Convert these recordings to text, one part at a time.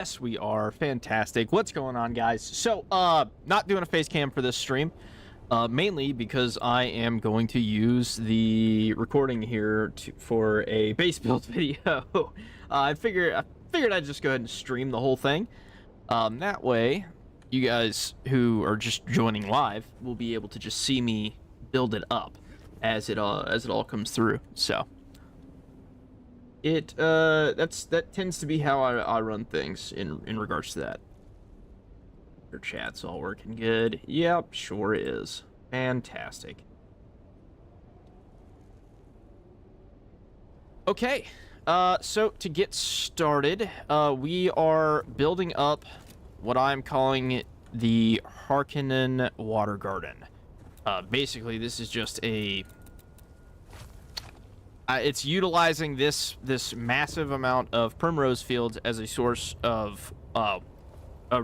Yes, we are. Fantastic. What's going on, guys? So, not doing a face cam for this stream, mainly because I am going to use the recording here for a base build video. I figured I'd just go ahead and stream the whole thing. That way, you guys who are just joining live will be able to just see me build it up as it all comes through. So. That tends to be how I run things in regards to that. Your chat's all working good. Yep, sure is. Fantastic. Okay, so to get started, we are building up what I'm calling the Harkonnen Water Garden. Basically, this is just a... it's utilizing this massive amount of primrose fields as a source of a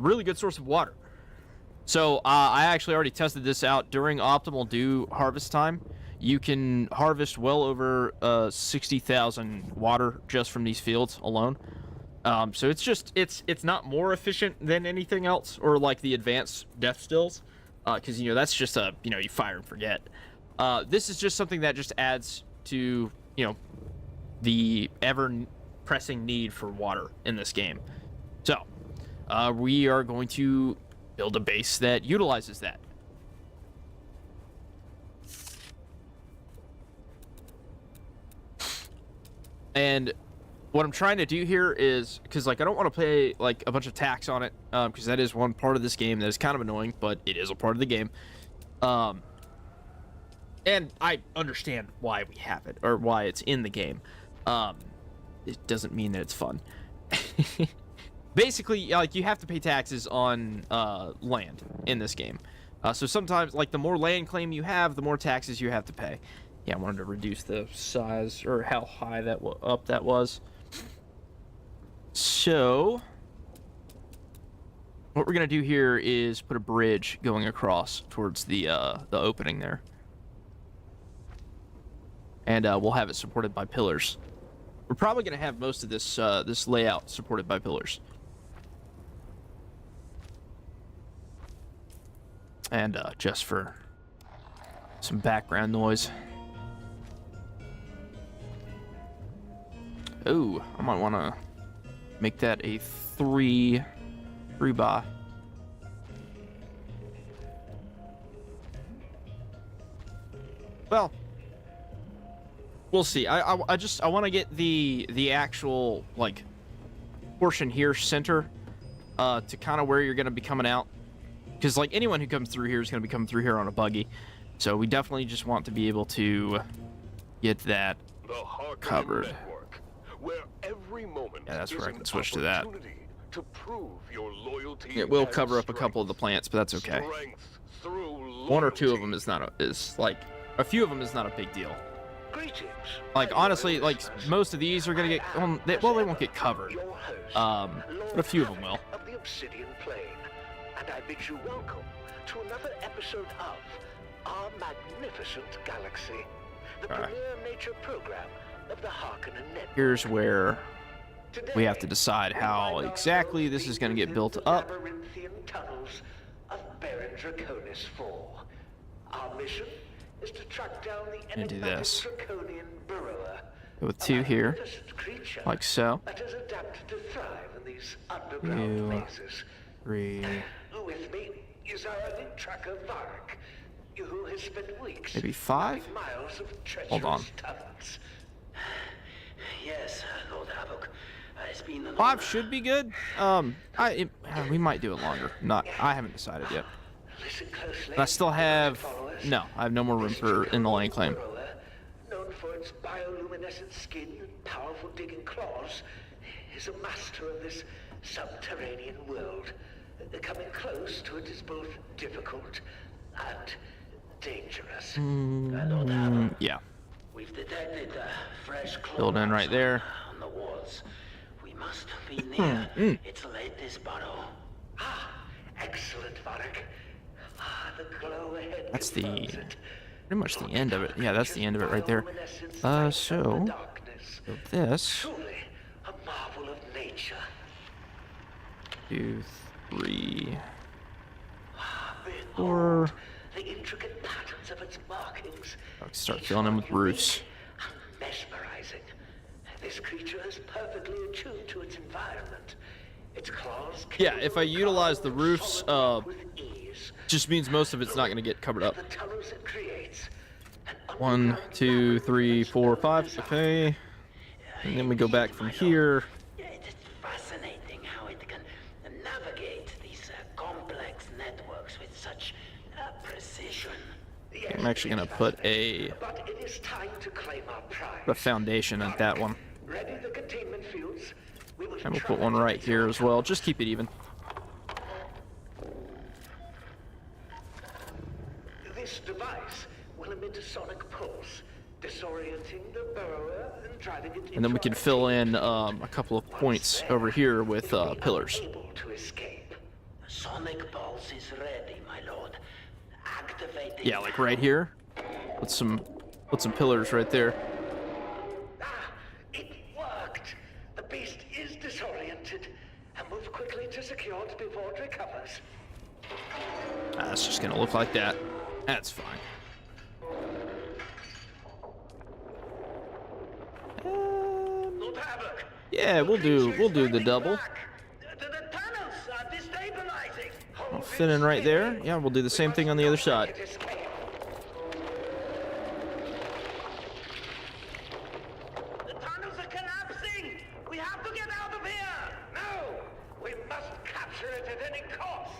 really good source of water. So I actually already tested this out during optimal dew harvest time. You can harvest well over 60,000 water just from these fields alone. So it's not more efficient than anything else, or like the advanced death stills, because that's just you fire and forget. This is just something that just adds to the ever-pressing need for water in this game. So, we are going to build a base that utilizes that. And what I'm trying to do here is, because I don't want to pay a bunch of tax on it, because that is one part of this game that is kind of annoying, but it is a part of the game. And I understand why we have it, or why it's in the game. It doesn't mean that it's fun. Basically, you have to pay taxes on land in this game. So sometimes, the more land claim you have, the more taxes you have to pay. Yeah, I wanted to reduce the size, or how high that was. So, what we're gonna do here is put a bridge going across towards the opening there. And we'll have it supported by pillars. We're probably going to have most of this this layout supported by pillars. And just for some background noise. Oh, I might want to make that a 3 by. Well, we'll see. I want to get the actual portion here center to kind of where you're going to be coming out, because anyone who comes through here is going to be coming through here on a buggy, so we definitely just want to be able to get that covered. Network, where every moment yeah, that's where I is can an switch to that. to prove your loyalty. It will and cover up a strength. couple of the plants, but that's okay. Strength through One or two of them loyalty. is not a few of them is not a big deal. Greetings. Honestly, most of these are gonna get they won't get covered. Your host, But a few of them will. of the Obsidian Plain, and I bid you welcome to another episode of Our Magnificent Galaxy, the Alright. premier nature program of the Harkonnen Network. Here's where Today, we have to decide how exactly this is going to get built up. Labyrinthian tunnels of Baron Draconis 4. Our mission is to track down the And do enigmatic this. Draconian burrower. Go with a 2 here, magnificent creature like so. that has adapted to thrive in these underground 2, mazes. 3, With me is our elite tracker Varric, who has spent weeks maybe 5. mapping miles of treacherous Hold on. tunnels. Yes, Lord Havoc. It's been a 5 should be good. We might do it longer. I haven't decided yet. Listen closely. And I still have followers. I have no more room for in the land claim. Burrower, known for its bioluminescent skin and powerful digging claws, is a master of this subterranean world. Coming close to it is both difficult and dangerous. Lord Havoc, Yeah, we've detected fresh claws build in right there. on the walls. We must be near its latest battle. Ah, excellent, Varric. Ah, the glow ahead That's confirms the it. pretty much the end of it. Yeah, that's the end of it right there. So build this. Truly a marvel of nature. 2, 3, Behold 4. the intricate patterns of its markings. I'll start Each filling in one with roofs. unique and mesmerizing. This creature is perfectly attuned to its environment. Its claws. Yeah, if I utilize the roofs, with ease. just means most of it's not going to get covered up. The tunnels it creates. An 1, underground 2, labyrinth 3, of its 4, own 5. design. Okay. And then we go back from here. It's fascinating how it can navigate these complex networks with such precision. Yes, I'm actually it going is to put fascinating. a But it is time to claim our prize. foundation at that one. Ready the containment fields. We will And we'll try put one to right get here our as well. Just keep it even. This device will emit a sonic pulse, disorienting the burrower and driving it And then we into can our fill in cage. a couple of Once points there, over here with it will be pillars. unable to escape. Sonic pulse is ready, my lord. Activating. Yeah, like right here. Put some pillars right there. Ah, it worked. The beast is disoriented and move quickly to secure it before it recovers. It's just gonna look like that. That's fine. Lord Havoc, Yeah, we'll do the double. The tunnels are destabilizing. I'll fit in right there. Yeah, we'll do the same thing on the other side. The tunnels are collapsing. We have to get out of here. No, we must capture it at any cost.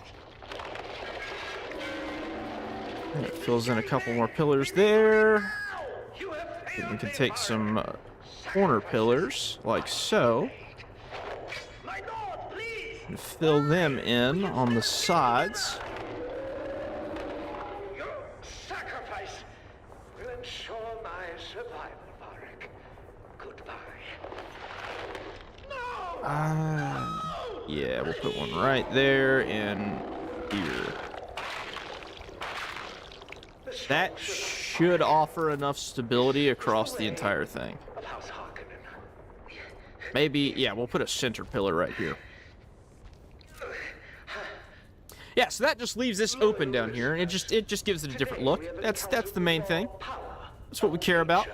And it fills in a couple more pillars there. Now, you have We failed can the take some environment. corner pillars, like so, My lord, please. and fill them in on the sides. Your sacrifice will ensure my survival, Varric. Goodbye. No! Yeah, we'll put one right there and here. That should offer enough stability across the entire thing. Of House Harkonnen. Maybe, yeah, we'll put a center pillar right here. Yeah, so that just leaves this open down here, and it just gives it a different look. That's the main thing. That's what we care about.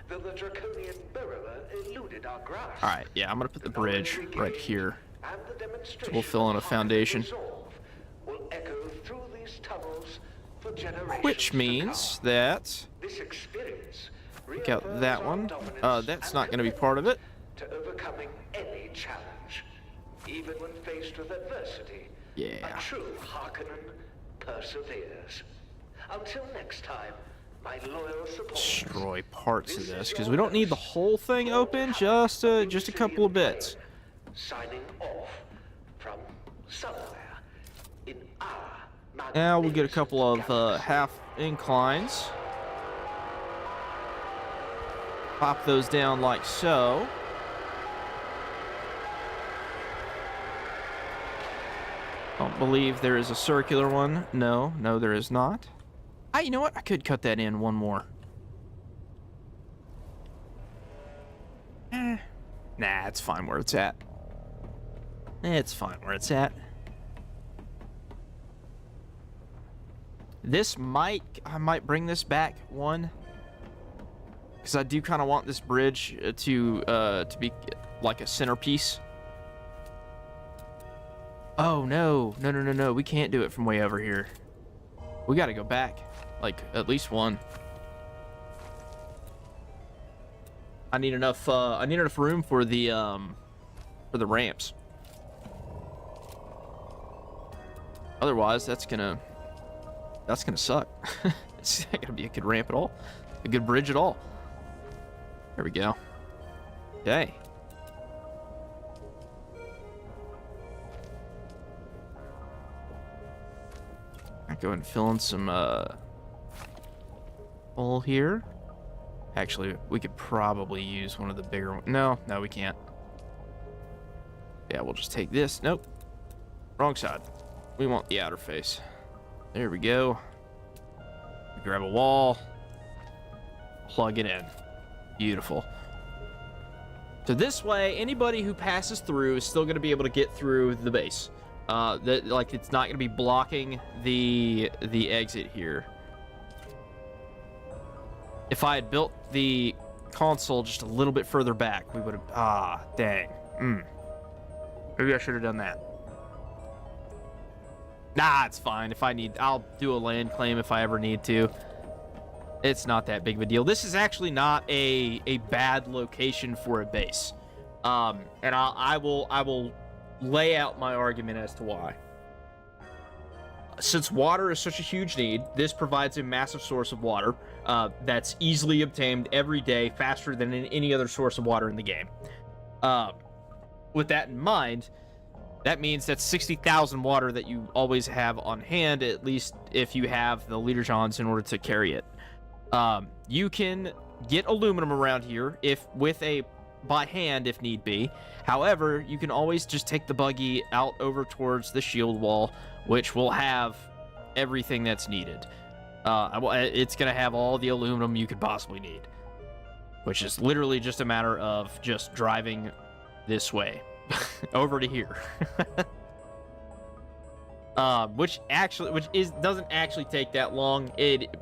Though the draconian burrower eluded our grasp. All right, yeah, I'm gonna put the bridge right here. And the demonstration We'll fill in a of Harkonnen's foundation. resolve will echo through these tunnels for generations Which to means come. that This experience take out reaffirms that our one. dominance That's and not gonna be part of it. to overcoming any challenge, even when faced with adversity. Yeah. A true Harkonnen perseveres. Until next time, my loyal supporters. Destroy parts of this because we don't need the whole thing open. Just a couple of bits. Signing off from somewhere in our Now we'll get a magnificent couple of galaxy. half inclines. Pop those down like so. Don't believe there is a circular one. No, there is not. You know what? I could cut that in one more. Nah, it's fine where it's at. It's fine where it's at. I might bring this back one, because I do kind of want this bridge to be like a centerpiece. Oh no, we can't do it from way over here. We got to go back, like at least one. I need enough room for the ramps. Otherwise, that's gonna suck. It's not gonna be a good ramp at all, a good bridge at all. There we go. Okay. I go ahead and fill in some hole here. Actually, we could probably use one of the bigger ones. No, we can't. Yeah, we'll just take this. Nope. Wrong side. We want the outer face. There we go. Grab a wall. Plug it in. Beautiful. So this way, anybody who passes through is still going to be able to get through the base. Like it's not going to be blocking the exit here. If I had built the console just a little bit further back, we would have... Ah, dang. Maybe I should have done that. Nah, it's fine. If I need... I'll do a land claim if I ever need to. It's not that big of a deal. This is actually not a bad location for a base. And I will lay out my argument as to why. Since water is such a huge need, this provides a massive source of water that's easily obtained every day, faster than any other source of water in the game. With that in mind, that means that's 60,000 water that you always have on hand, at least if you have the leader johns in order to carry it. You can get aluminum around here by hand if need be. However, you can always just take the buggy out over towards the shield wall, which will have everything that's needed. It's going to have all the aluminum you could possibly need, which is literally just a matter of just driving this way over to here. Which doesn't actually take that long.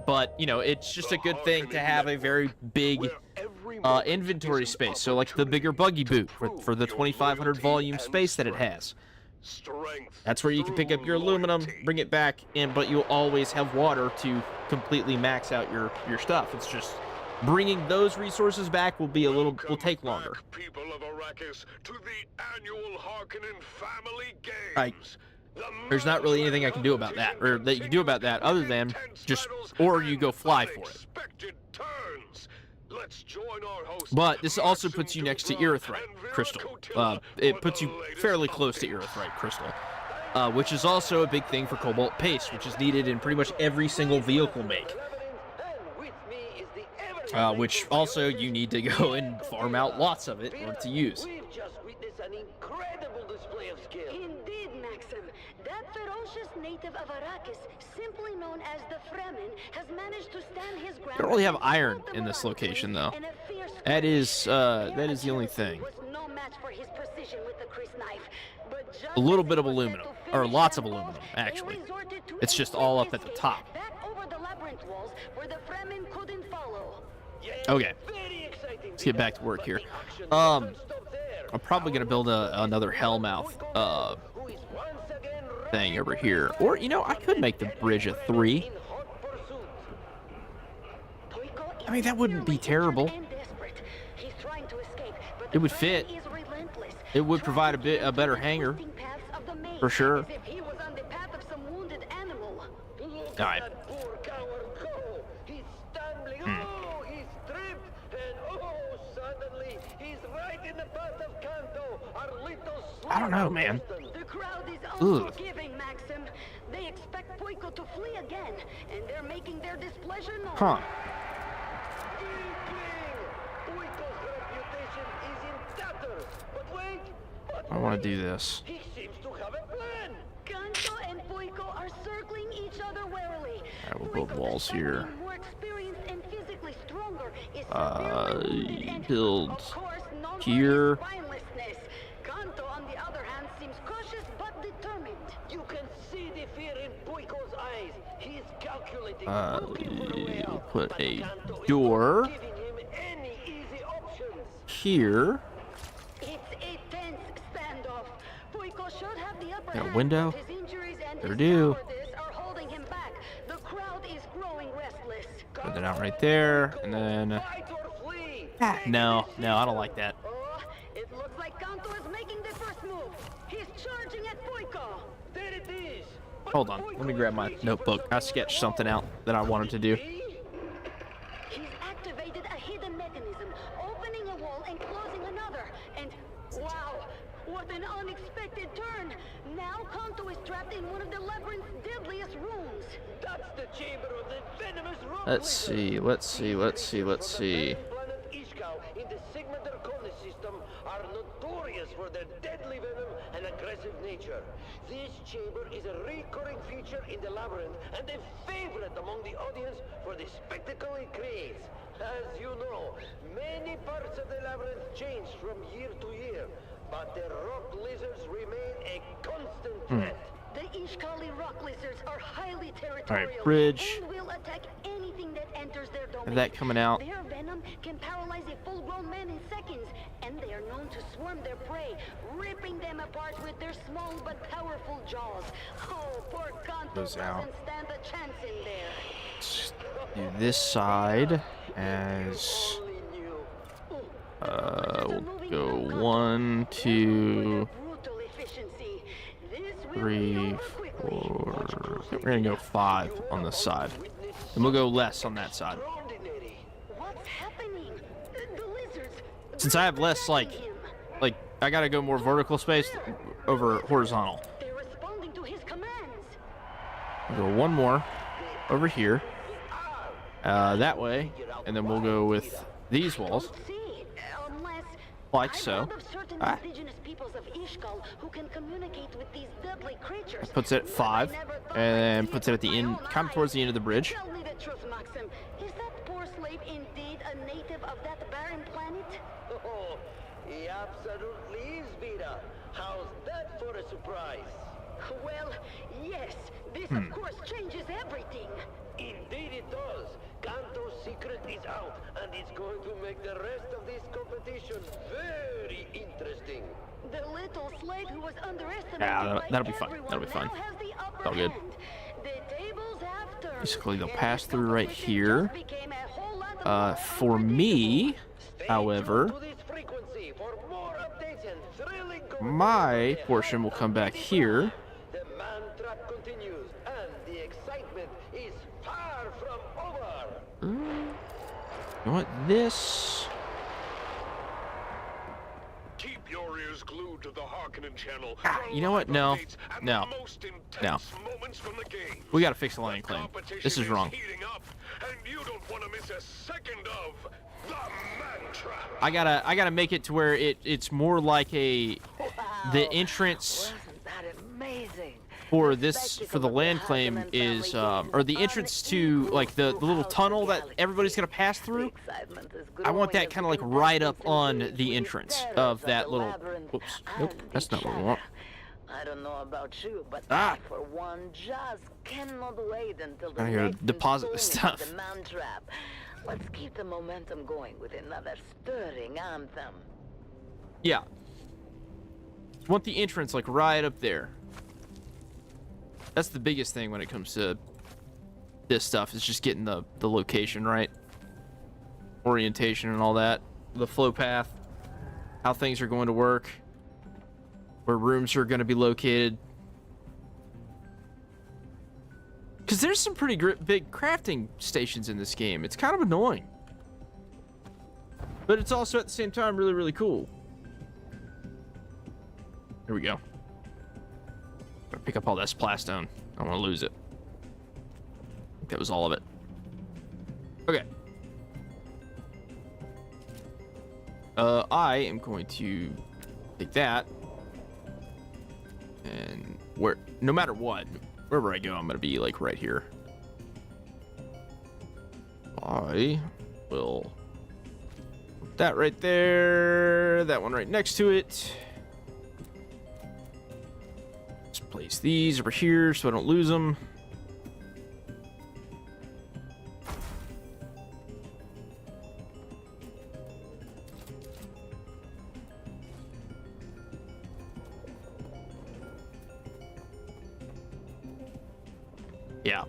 But you know, it's just a good thing to have a very big inventory space. So like the bigger buggy boot for the 2,500 volume space that it has. That's where you can pick up your aluminum, bring it back in, but you'll always have water to completely max out your stuff. It's just bringing those resources back will take longer. People of Arrakis, to the annual Harkonnen family games. There's not really anything I can do about that, or that you can do about that, other than just, or you go fly for it. But this also puts you next to Erythrite Crystal. It puts you fairly close to Erythrite Crystal, which is also a big thing for Cobalt Paste, which is needed in pretty much every single vehicle make. Which also you need to go and farm out lots of it in order to use. We've just witnessed an incredible display of skill. Indeed, Maxim. That ferocious native of Arrakis, simply known as the Fremen, has managed to stand his ground. I don't really have iron in this location, though. That is the only thing. A little bit of aluminum, or lots of aluminum, actually. It's just all up at the top. Okay, let's get back to work here. I'm probably gonna build another Hellmouth thing over here, or you know, I could make the bridge a 3. I mean, that wouldn't be terrible. It would fit. It would provide a better hangar, for sure. All right. I don't know, man. The crowd is unforgiving, Maxim. They expect Poiko to flee again, and they're making their displeasure known. Huh. Poiko's reputation is in tatters. But wait, I want to do this. he seems to have a plan. Kanto and Poiko are circling each other warily. Alright, we'll build walls here. More experienced and physically stronger, is Build of course, known for here. his spinelessness. Kanto, on the other hand, seems cautious but determined. You can see the fear in Poiko's eyes. He is calculating, looking for a way out. Put But a Kanto is door not giving him any easy options. here. It's a tense standoff. Poiko should have the upper Got a hand, window? but his injuries and There his do. cowardice are holding him back. The crowd is growing restless. Put that out right there, and then... Fight or flee. No, I don't like that. Oh, it looks like Kanto is making the first move. He's charging at Poiko. There it is. But Hold on, let me grab my notebook. I sketched something out that I wanted to do. He's activated a hidden mechanism, opening a wall and closing another. And wow, what an unexpected turn! Now Kanto is trapped in one of the labyrinth's deadliest rooms. That's the chamber of the venomous rock. Let's see. Planet Ishkal in the Sigma Draconis system are notorious for their deadly venom and aggressive nature. This chamber is a recurring feature in the labyrinth and a favorite among the audience for the spectacle it creates. As you know, many parts of the labyrinth change from year to year, but the rock lizards remain a constant threat. The Ishkali rock lizards are highly territorial. Alright, bridge. And will attack anything that enters their domain. Have that coming out. Their venom can paralyze a full-grown man in seconds, and they are known to swarm their prey, ripping them apart with their small but powerful jaws. Oh, poor Kanto Goes out. doesn't stand a chance in there. Let's do this side as we'll go 1, 2, 3, 4. Okay, we're gonna go 5 on this side, and we'll go less on that side. What's happening? The lizards. Since I have less, like I gotta go more vertical space over horizontal. They're responding to his commands. We'll go one more over here, that way, and then we'll go with these walls, See, unless like I've so. heard of certain Ah. indigenous peoples of Ishkal who can communicate with these deadly creatures. Puts it at But 5, I never thought and then I'd see puts it at the with end, my own kind of towards the end of the bridge. Tell me the truth, Maxim. Is that poor slave indeed a native of that barren planet? Oh, he absolutely is, Vida. How's that for a surprise? Well, yes. This, Hmm. of course, changes everything. Indeed it does. Kanto's secret is out, and it's going to make the rest of this competition very interesting. The little slave who was underestimated Yeah, by that'll be fun. everyone That'll be fun. now has the upper All good. hand. The tables have turned, Basically, they'll and pass this through right competition here. just became a whole lot more For me, Stay however, tuned to this frequency for more updates and thrilling my portion will come back here. The man trap continues, and the excitement is far from over. You know what? This. Keep your ears glued to the Harkonnen channel. You know what? No. Updates and No. the most intense No. moments from the game. We gotta fix the land claim. Competition This is wrong. heating up, and you don't want to miss a second of the man trap. I gotta make it to where it's more like the entrance Wasn't that amazing? for the land claim is or the entrance to like the little tunnel that everybody's gonna pass through. I want that kind of like right up on the entrance of that little. Whoops. Nope. That's not what we want. I don't know about you, but Ah. I, for one, just cannot wait until the I gotta next deposit the installment stuff. of the man trap. Let's keep the momentum going with another stirring anthem. Yeah. Want the entrance like right up there. That's the biggest thing when it comes to this stuff, is just getting the location right. Orientation and all that. The flow path. How things are going to work. Where rooms are going to be located. Because there's some pretty big crafting stations in this game. It's kind of annoying. But it's also at the same time really, really cool. Here we go. Gotta pick up all that splastone. I don't want to lose it. I think that was all of it. Okay. I am going to take that. And no matter what, wherever I go, I'm gonna be like right here. I will put that right there. That one right next to it. Just place these over here so I don't lose them. Yeah.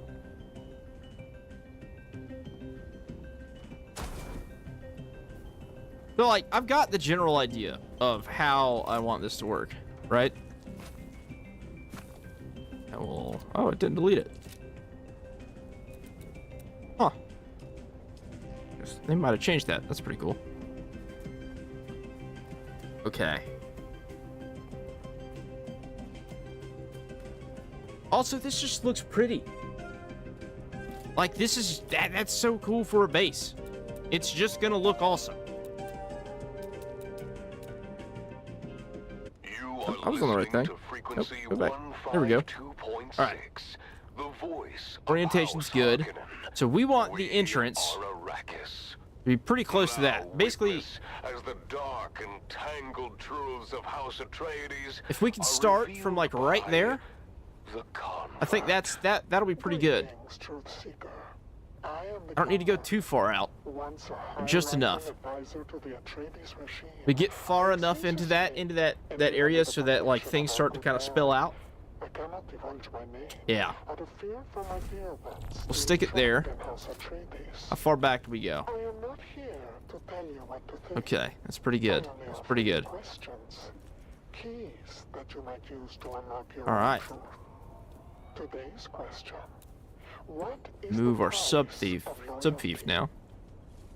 So, like, I've got the general idea of how I want this to work, right? I will... Oh, it didn't delete it. Huh. Guess they might have changed that. That's pretty cool. Okay. Also, this just looks pretty. Like, this is... That's so cool for a base. It's just gonna look awesome. I was on the right thing. Nope, go back. There we go. All right. The voice Orientation's good. So we want the entrance Arrakis. Be pretty close to that. Now Basically, witness as the dark and tangled truths of House Atreides if we can are start revealed from like right by there, the I think that'll be pretty good. Greetings, Truth Seeker. I am the I don't need to go Guard, too far out. once a Just high-ranking enough. advisor to the Atreides regime. We get far enough into that area so that like things start to kind of spill out. I cannot divulge my name. Yeah. Out of fear for my dear ones. We'll stick it there. trapped in House Atreides. How far back do we go? I am not here to tell you what to think. Okay, that's pretty good. I only That's offer pretty you good. Questions, keys that you might use to unlock your All own right. truth. Today's question: what is Move the our price sub of thief loyalty? now.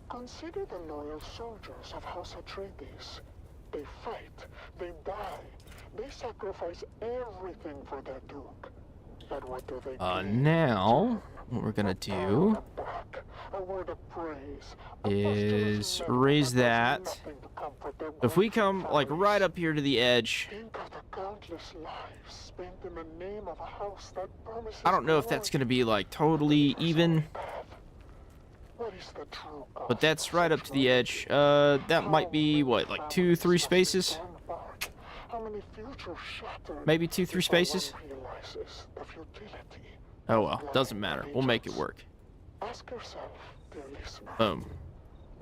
Consider the loyal soldiers of House Atreides. They fight, they die, they sacrifice everything for their Duke. But what do they gain? Now what we're gonna A pat do on the back, a word of praise, a is posthumous raise medal that. does nothing to comfort their If we grieving come like families. right up here to the edge, Think of the countless lives spent in the name of a house that promises I don't know if that's gonna be like totally even, What is the true but cost that's of right up such to the edge. That might be what, like 2-3 spaces? How many futures shattered Maybe 2-3 spaces? before one realizes the futility? Oh well, doesn't matter. We'll make it work. Ask yourself, dear listener, Boom.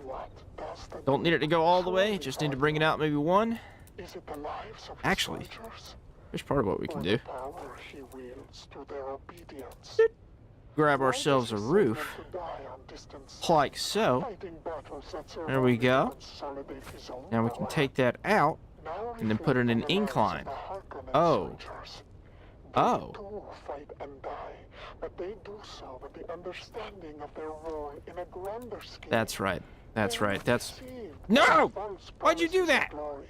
what does the Don't need it to go all the way. truly Just need to value? bring it out maybe one. Is it the lives of his Actually, soldiers, here's part of what we or can the do. power he wields through their obedience? Grab Why ourselves a does he send them roof, to die on distant like so. fighting battles that serve There we only to go. consolidate his own Now we can power? take that out. Now and then put it in an reflect on the lives of incline. the Harkonnen Oh. soldiers. They Oh. too fight and die, but they do so with the understanding of their role in a grander scheme. That's right. That's They are right. That's deceived No! by false Why'd you do promises of that? glory,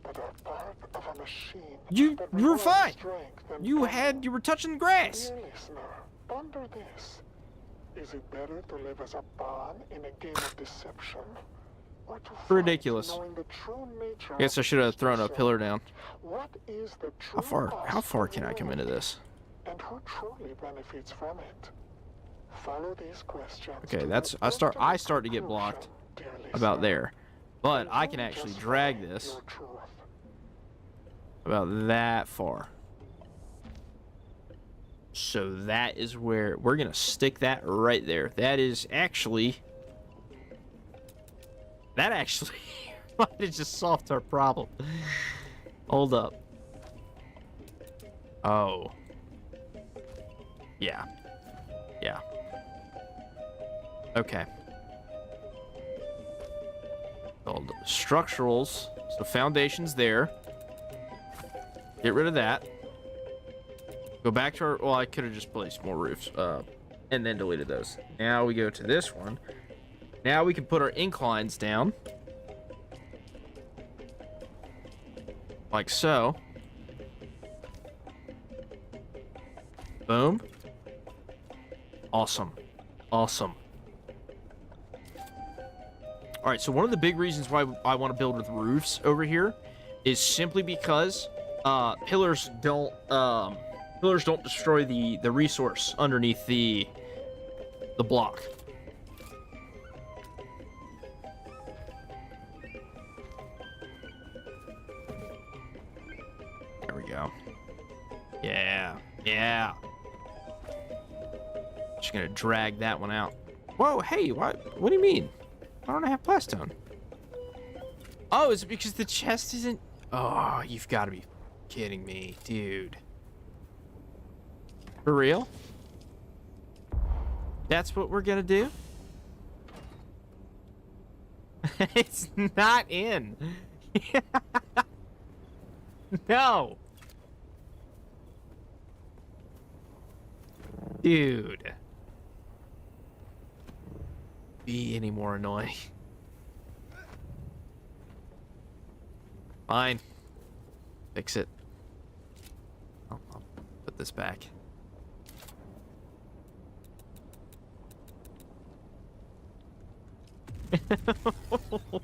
but are part of a machine You that were requires fine. strength and You power. were touching the grass. Dear listener, ponder this. Is it better to live as a pawn in a game of deception? Or to fight Ridiculous. knowing the true nature Guess I of should have each thrown a pursuit? pillar down. What is the true How cost far of can I come into loyalty, this? and who truly benefits from it? Follow these questions. Okay, to that's the I ultimate start to get blocked conclusion, dear about listener. there. But I can You actually just drag find this your truth. about that far. So that is where we're gonna stick that right there. That actually might have just solved our problem. Hold up. Oh. Yeah. Yeah. Okay. Called structurals. So foundations there. Get rid of that. Go back to our... Well, I could have just placed more roofs. And then deleted those. Now we go to this one. Now we can put our inclines down. Like so. Boom. Awesome. Awesome. Alright, so one of the big reasons why I want to build with roofs over here is simply because pillars don't destroy the resource underneath the block. There we go. Yeah. Yeah. Just gonna drag that one out. Whoa, hey, what do you mean? Why don't I have plastone? Oh, is it because the chest isn't... Oh, you've got to be kidding me, dude. For real? That's what we're gonna do? It's not in. No. Dude. Be any more annoying. Fine. Fix it. I'll put this back.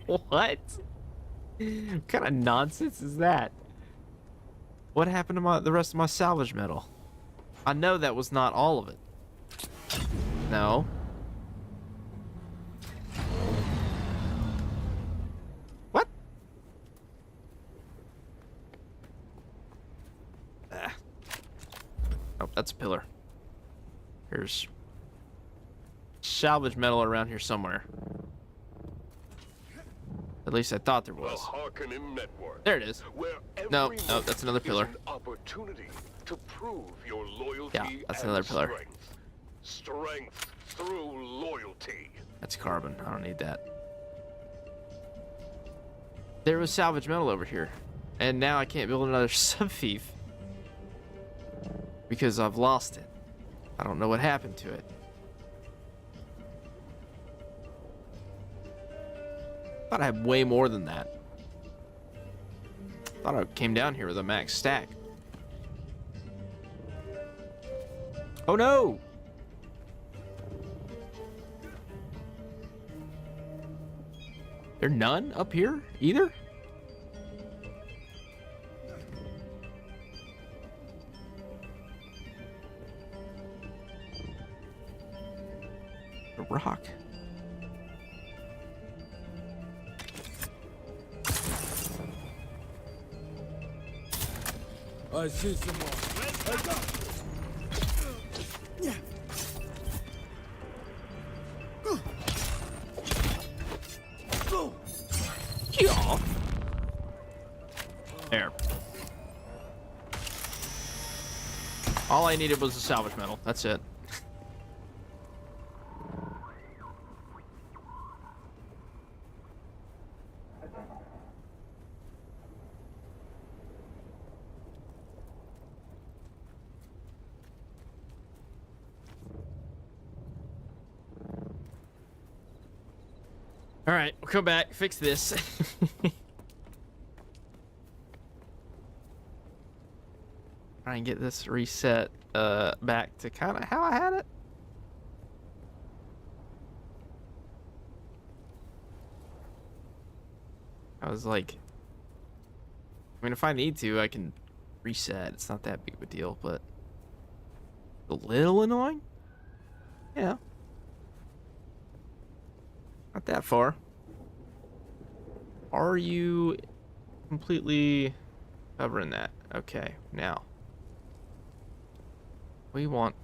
What? What kind of nonsense is that? What happened to the rest of my salvage metal? I know that was not all of it. No. Oh, that's a pillar. There's salvage metal around here somewhere. At least I thought there The was. Harkonnen network. There it is. Where No, every no, that's another move pillar. is an opportunity to prove your loyalty. Yeah, that's and another pillar. Strength. Strength through loyalty. That's carbon. I don't need that. There was salvage metal over here. And now I can't build another subfief. Because I've lost it. I don't know what happened to it. Thought I had way more than that. Thought I came down here with a max stack. Oh no! There none up here either? A rock. I see someone. I got you. Yeah. There. All I needed was a salvage metal. That's it. All right, we'll come back, fix this. Try and get this reset back to kind of how I had it. I was like, I mean, if I need to, I can reset. It's not that big of a deal, but a little annoying. Yeah. Not that far. Are you completely covering that? Okay, now we want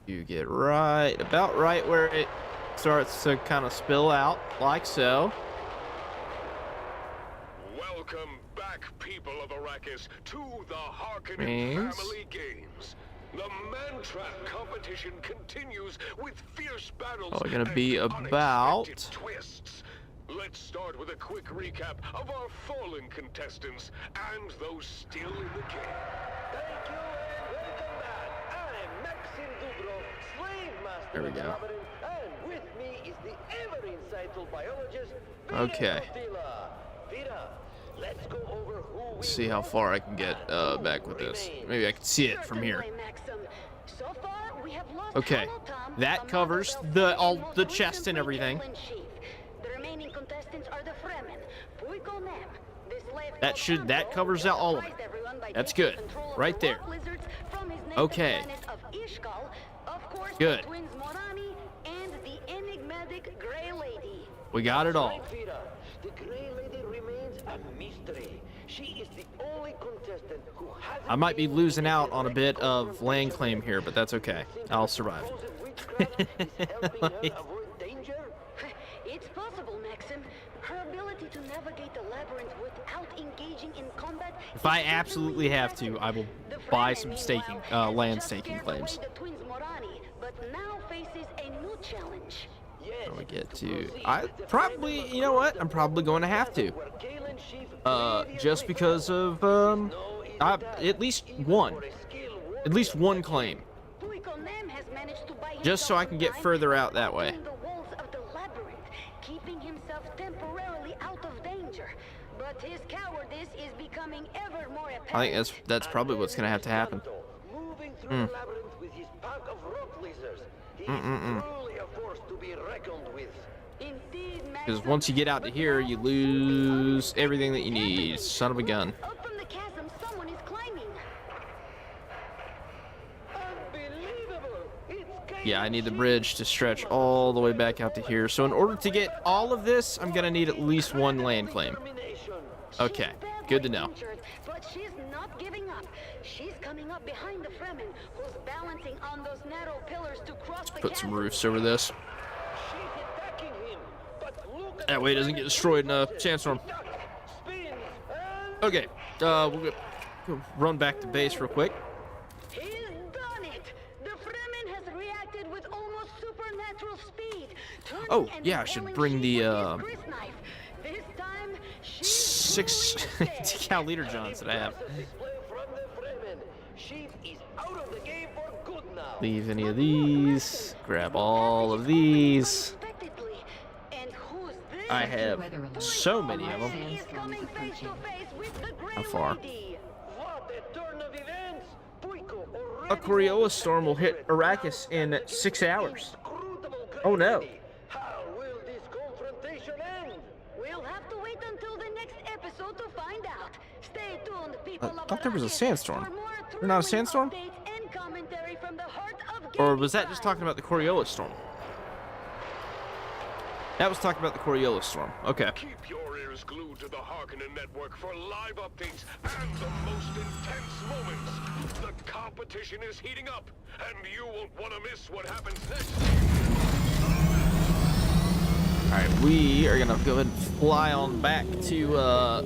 to get about right where it starts to kind of spill out, like so. Welcome back, people of Arrakis, to the Harkonnen Family Games. The Man-Trap competition continues with fierce battles Gonna be and about unexpected twists. Let's start with a quick recap of our fallen contestants and those still in the game. Thank you and welcome back. I'm Maxim Dubrov, slave master There we of the go. labyrinth, and with me is the ever insightful biologist, Okay. Vira. Vira, let's go over who we Let's see how far I can get back with this. Maybe I can see it from here. Certainly, Maxim. So far, we have lost Okay, Hollow Tom, that a covers master of the- all most the chest and recently everything. killed in chief. The remaining contestants are the Fremen, Puikonem, the slave That covers out all of it. surprised everyone by That's taking good. control of Right the there. rock lizards from his native Okay. planet of Ishkal. Of course, Good. the twins Morani and the enigmatic Grey Lady. We got it all. Right, Vira. The Grey Lady remains a mystery. She is the only contestant who hasn't I might be been losing in out on a bit direct of land confrontation claim with here, but that's okay. I'll survive. supposed witchcraft is helping her avoid danger? It's possible, Maxim. Her ability to navigate the labyrinth without engaging in combat. If I absolutely have to, I will buy some staking, land staking claims. The twins Morani, but now faces a new challenge. Yes. How do we get to to? proceed, I the probably, final you know what? I'm probably going to have to. where Galen Sheaf Just previously because fell. of No easy at task, least even one, for a skilled at least warrior one such as claim. Puikonem has managed to buy Just so I himself can get time further out by that way. opening the walls of the labyrinth, keeping himself temporarily out of danger. But his cowardice is becoming ever more apparent. I think that's probably what's gonna have to happen. Moving through the labyrinth with his pack of rock lizards, he is truly a force to be reckoned with. Indeed, Because Maxim. once you get out to But here, now you something lose unexpected everything that is you need. happening. Son of a gun. Up from the chasm, someone is climbing. Unbelievable! It's Yeah, I Galen need the Sheaf. bridge to stretch all the way back out to here. So in order to get all of this, I'm gonna need at least one land claim. Determination. Okay. She's Good to know. Injured, but she's not giving up. She's coming up behind the Fremen, who's balancing on those narrow pillars to cross the Put some chasm. roofs over this. She's attacking him, but look at That way it doesn't get destroyed in a sandstorm. spins and Okay, we'll go run back to base real quick. He's done it! The Fremen has reacted with almost supernatural speed. Turning Oh, and yeah, I should repelling bring the, sheep with his grist knife. This time, she's 6 truly safe. decal leader johns that I have. display from the Fremen. She is out of the game for good now. Leave any of these. Grab all of these. Unexpectedly. And who's this? I have so many of them. He is coming face to face with the Grey How far? Lady. What a turn of events! Puico already A Coriolis storm will hit Arrakis in 6 hours. inscrutable Oh no. gravity. How will this confrontation end? We'll have to wait until the next episode to find out. Stay tuned, people of thought there was a Arrakis, sandstorm. for more Or not a thrilling sandstorm? updates and commentary from the heart of Or gaming was that just time. talking about the Coriolis storm? That was talking about the Coriolis storm. Okay. Keep your ears glued to the Harkonnen network for live updates and the most intense moments. The competition is heating up, and you won't want to miss what happens next. Alright, we are gonna go ahead and fly on back to Never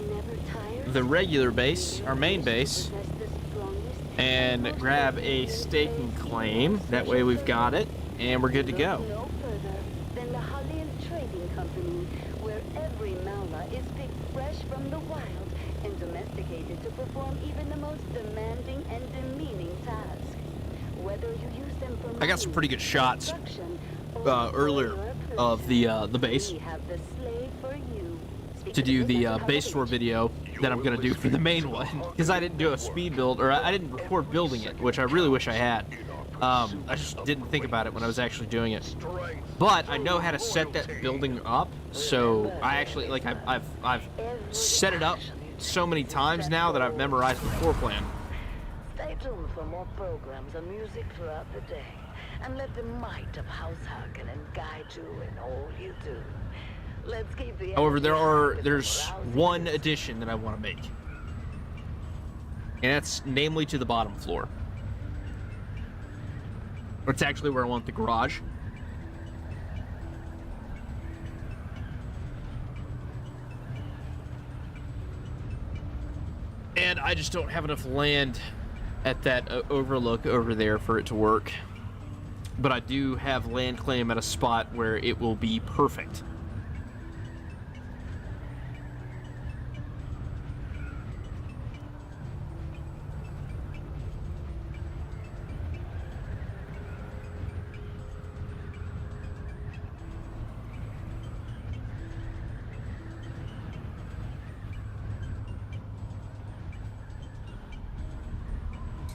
tired, the regular base, our main base, possess the strongest and grab a staking claim. That way we've got it, and we're good to go. no further than the Halil Trading Company, where every Maula is picked fresh from the wild and domesticated to perform even the most demanding and demeaning tasks. Whether you use them for I got some pretty good shots construction or earlier for of the base we have the slave for you. to do the base tour video that I'm gonna do for the main one, because I didn't do a speed build, or I didn't record building it, which I really wish I had. I just didn't think about it when I was actually doing it. But I know how to set that building up, so I actually like I've set it up so many times now that I've memorized the floor plan. Stay tuned for more programs and music throughout the day. And let the might of House Harkonnen guide you in all you do. Let's keep the However, energy there's high with one addition that I want to make, and that's namely to the bottom floor. It's actually where I want the garage. And I just don't have enough land at that overlook over there for it to work. But I do have land claim at a spot where it will be perfect.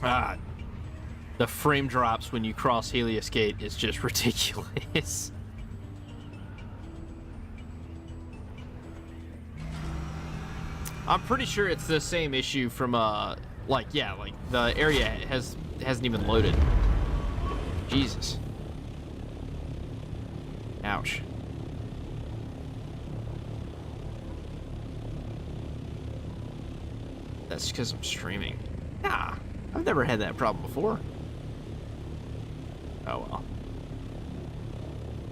Ah, the frame drops when you cross Helios Gate is just ridiculous. I'm pretty sure it's the same issue from like the area hasn't even loaded. Jesus. Ouch. That's because I'm streaming. Nah, I've never had that problem before. Oh well.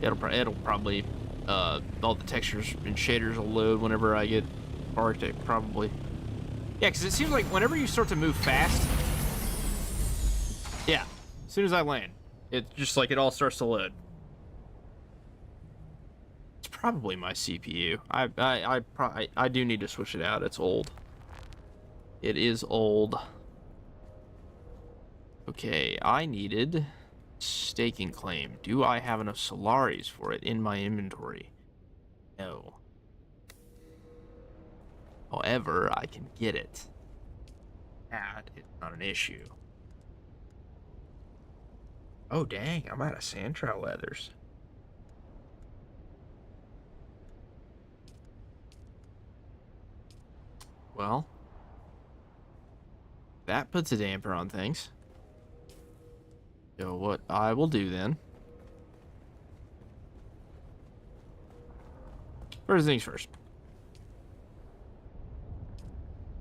It'll probably all the textures and shaders will load whenever I get Arctic, probably. Yeah, because it seems like whenever you start to move fast, yeah, as soon as I land, it just like it all starts to load. It's probably my CPU. I do need to switch it out. It's old. It is old. Okay, I needed staking claim. Do I have enough Solaris for it in my inventory? No. However, I can get it. That is not an issue. Oh dang, I'm out of sand trail leathers. Well, that puts a damper on things. So what I will do then, first things first,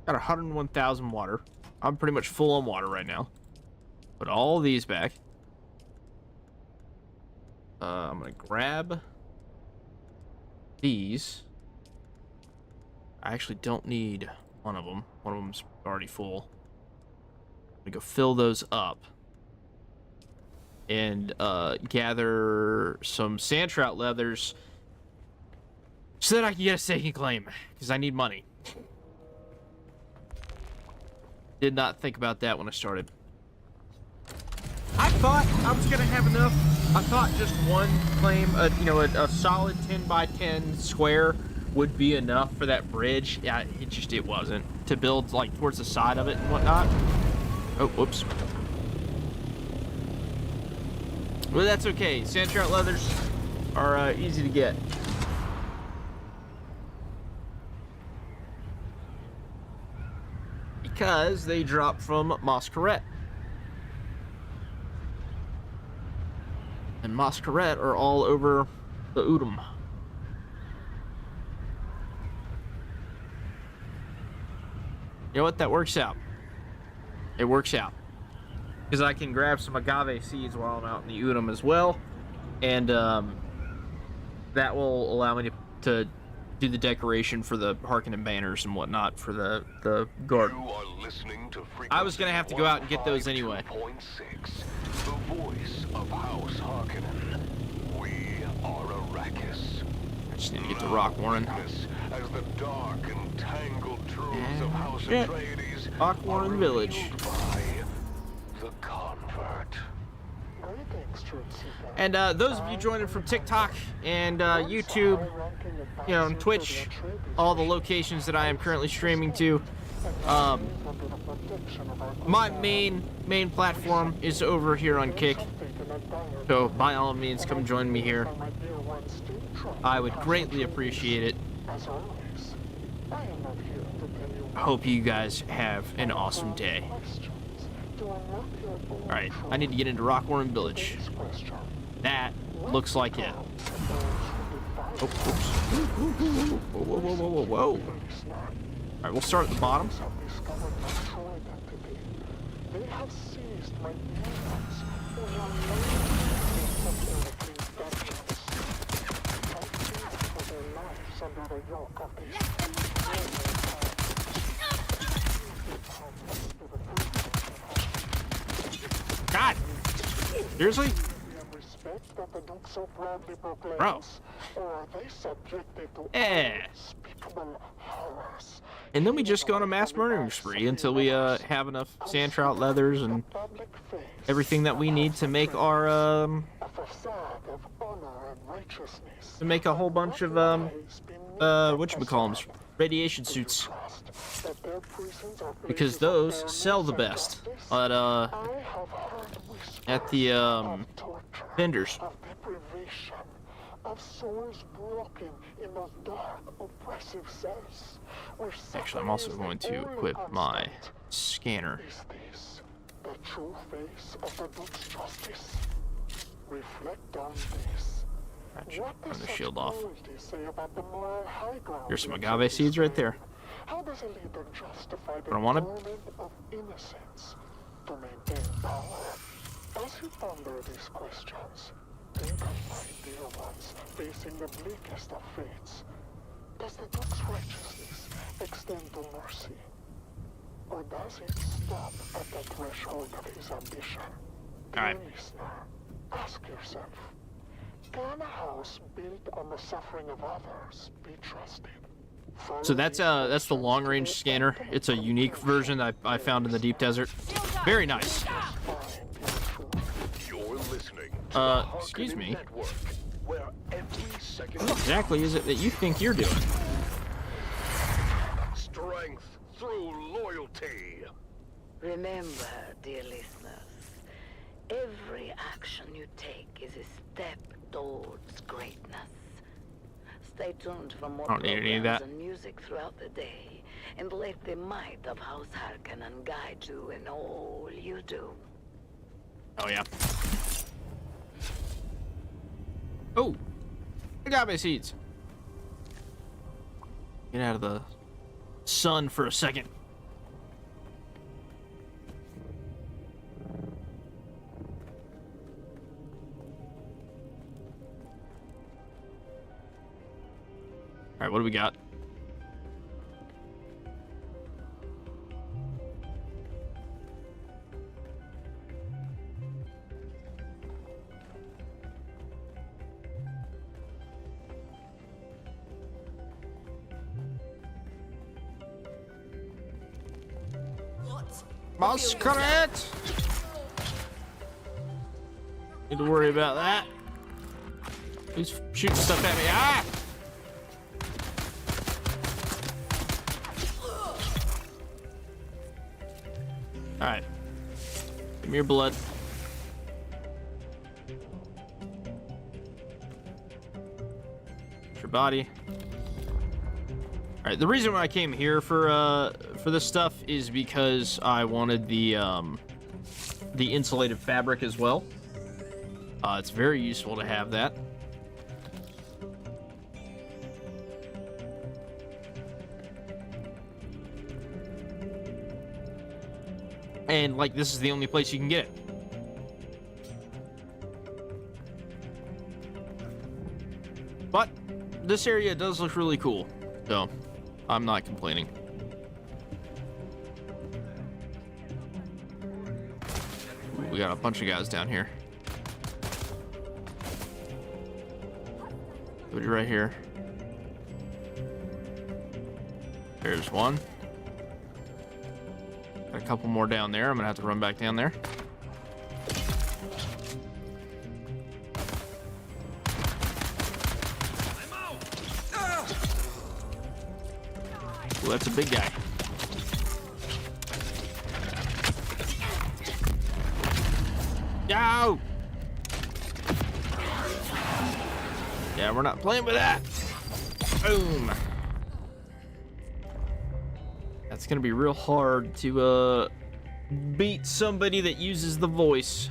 Got 101,000 water. I'm pretty much full on water right now. Put all these back. I'm gonna grab these. I actually don't need one of them. One of them's already full. I'm gonna go fill those up. And gather some sand trout leathers so that I can get a staking claim, because I need money. Did not think about that when I started. I thought I was gonna have enough. I thought just one claim, you know, a solid 10 by 10 square would be enough for that bridge. Yeah, it wasn't. To build like towards the side of it and whatnot. Oh, whoops. Well, that's okay. Sand trout leathers are easy to get. Because they drop from Masquerade. And Masquerade are all over the Udom. You know what? That works out. It works out. Because I can grab some agave seeds while I'm out in the Udom as well. And that will allow me to do the decoration for the Harkonnen banners and whatnot for the garden. You are listening to I was going to have to go out and get those anyway. 152.6, the voice of House Harkonnen. We are Arrakis. I just need to get to Rock Warren. As the dark and tangled truths of House Atreides Rock Warren Village. by the convert. And those of you joining from TikTok and YouTube, you know, and Twitch, all the locations that I am currently streaming to, my main platform is over here on Kick. So by all means, come join me here. I would greatly appreciate it. I hope you guys have an awesome day. Alright, I need to get into Rock Warren Village. That looks like it. Oh, oops. Whoa. Alright, we'll start at the bottom. God! Seriously? Bro. And then we just go on a mass murdering spree until we have enough sand trout leathers and everything that we need to make our to make a whole bunch of whatchamacallums, radiation suits, because those sell the best at the vendors. Actually, I'm also going to equip my scanner. The true face of the Duke's justice. Reflect on this. Turn the shield off. Here's some agave seeds right there. How does a leader justify the What I wanted? torment of innocence to maintain power? As you ponder these questions, think of my dear ones facing the bleakest of fates. Does the Duke's righteousness extend to mercy? Or does it stop at the threshold of his ambition? Alright. Dear listener, ask yourself, can a house built on the suffering of others be trusted? So that's the long range scanner. It's a unique version that I found in the deep desert. Very nice. You're listening to the Excuse Harkonnen me. Network, where every second What exactly is it that you think you're doing? strength through loyalty. Remember, dear listeners, every action you take is a step towards greatness. Stay tuned for more Don't need any of that. programs and music throughout the day, and let the might of House Harkonnen guide you in all you do. Oh yeah. Oh, agave seeds. Get out of the sun for a second. right, what do we got? Masquerade! Need to worry about that. Who's shooting stuff at me? Ah! Alright. Give me your blood. Your body. Alright, the reason why I came here for this stuff is because I wanted the insulated fabric as well. It's very useful to have that. And, like, this is the only place you can get it. But this area does look really cool, so I'm not complaining. Ooh, we got a bunch of guys down here. Put it right here. There's one. Got a couple more down there. I'm gonna have to run back down there. Ooh, that's a big guy. Yo! Yeah, we're not playing with that. Boom. That's gonna be real hard to beat somebody that uses the voice.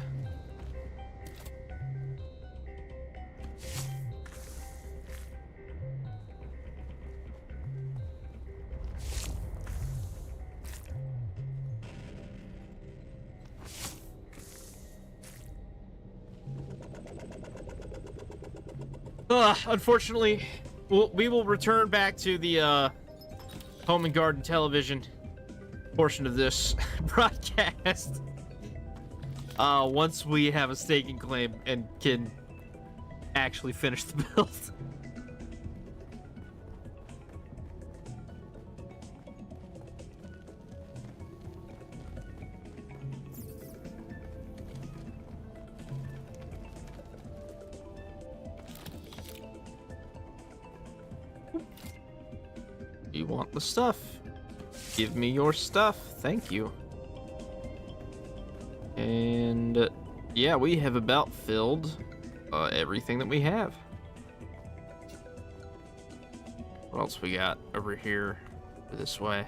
Unfortunately, we will return back to the Home and Garden Television portion of this broadcast once we have a staking claim and can actually finish the build. You want the stuff? Give me your stuff. Thank you. And yeah, we have about filled everything that we have. What else we got over here this way?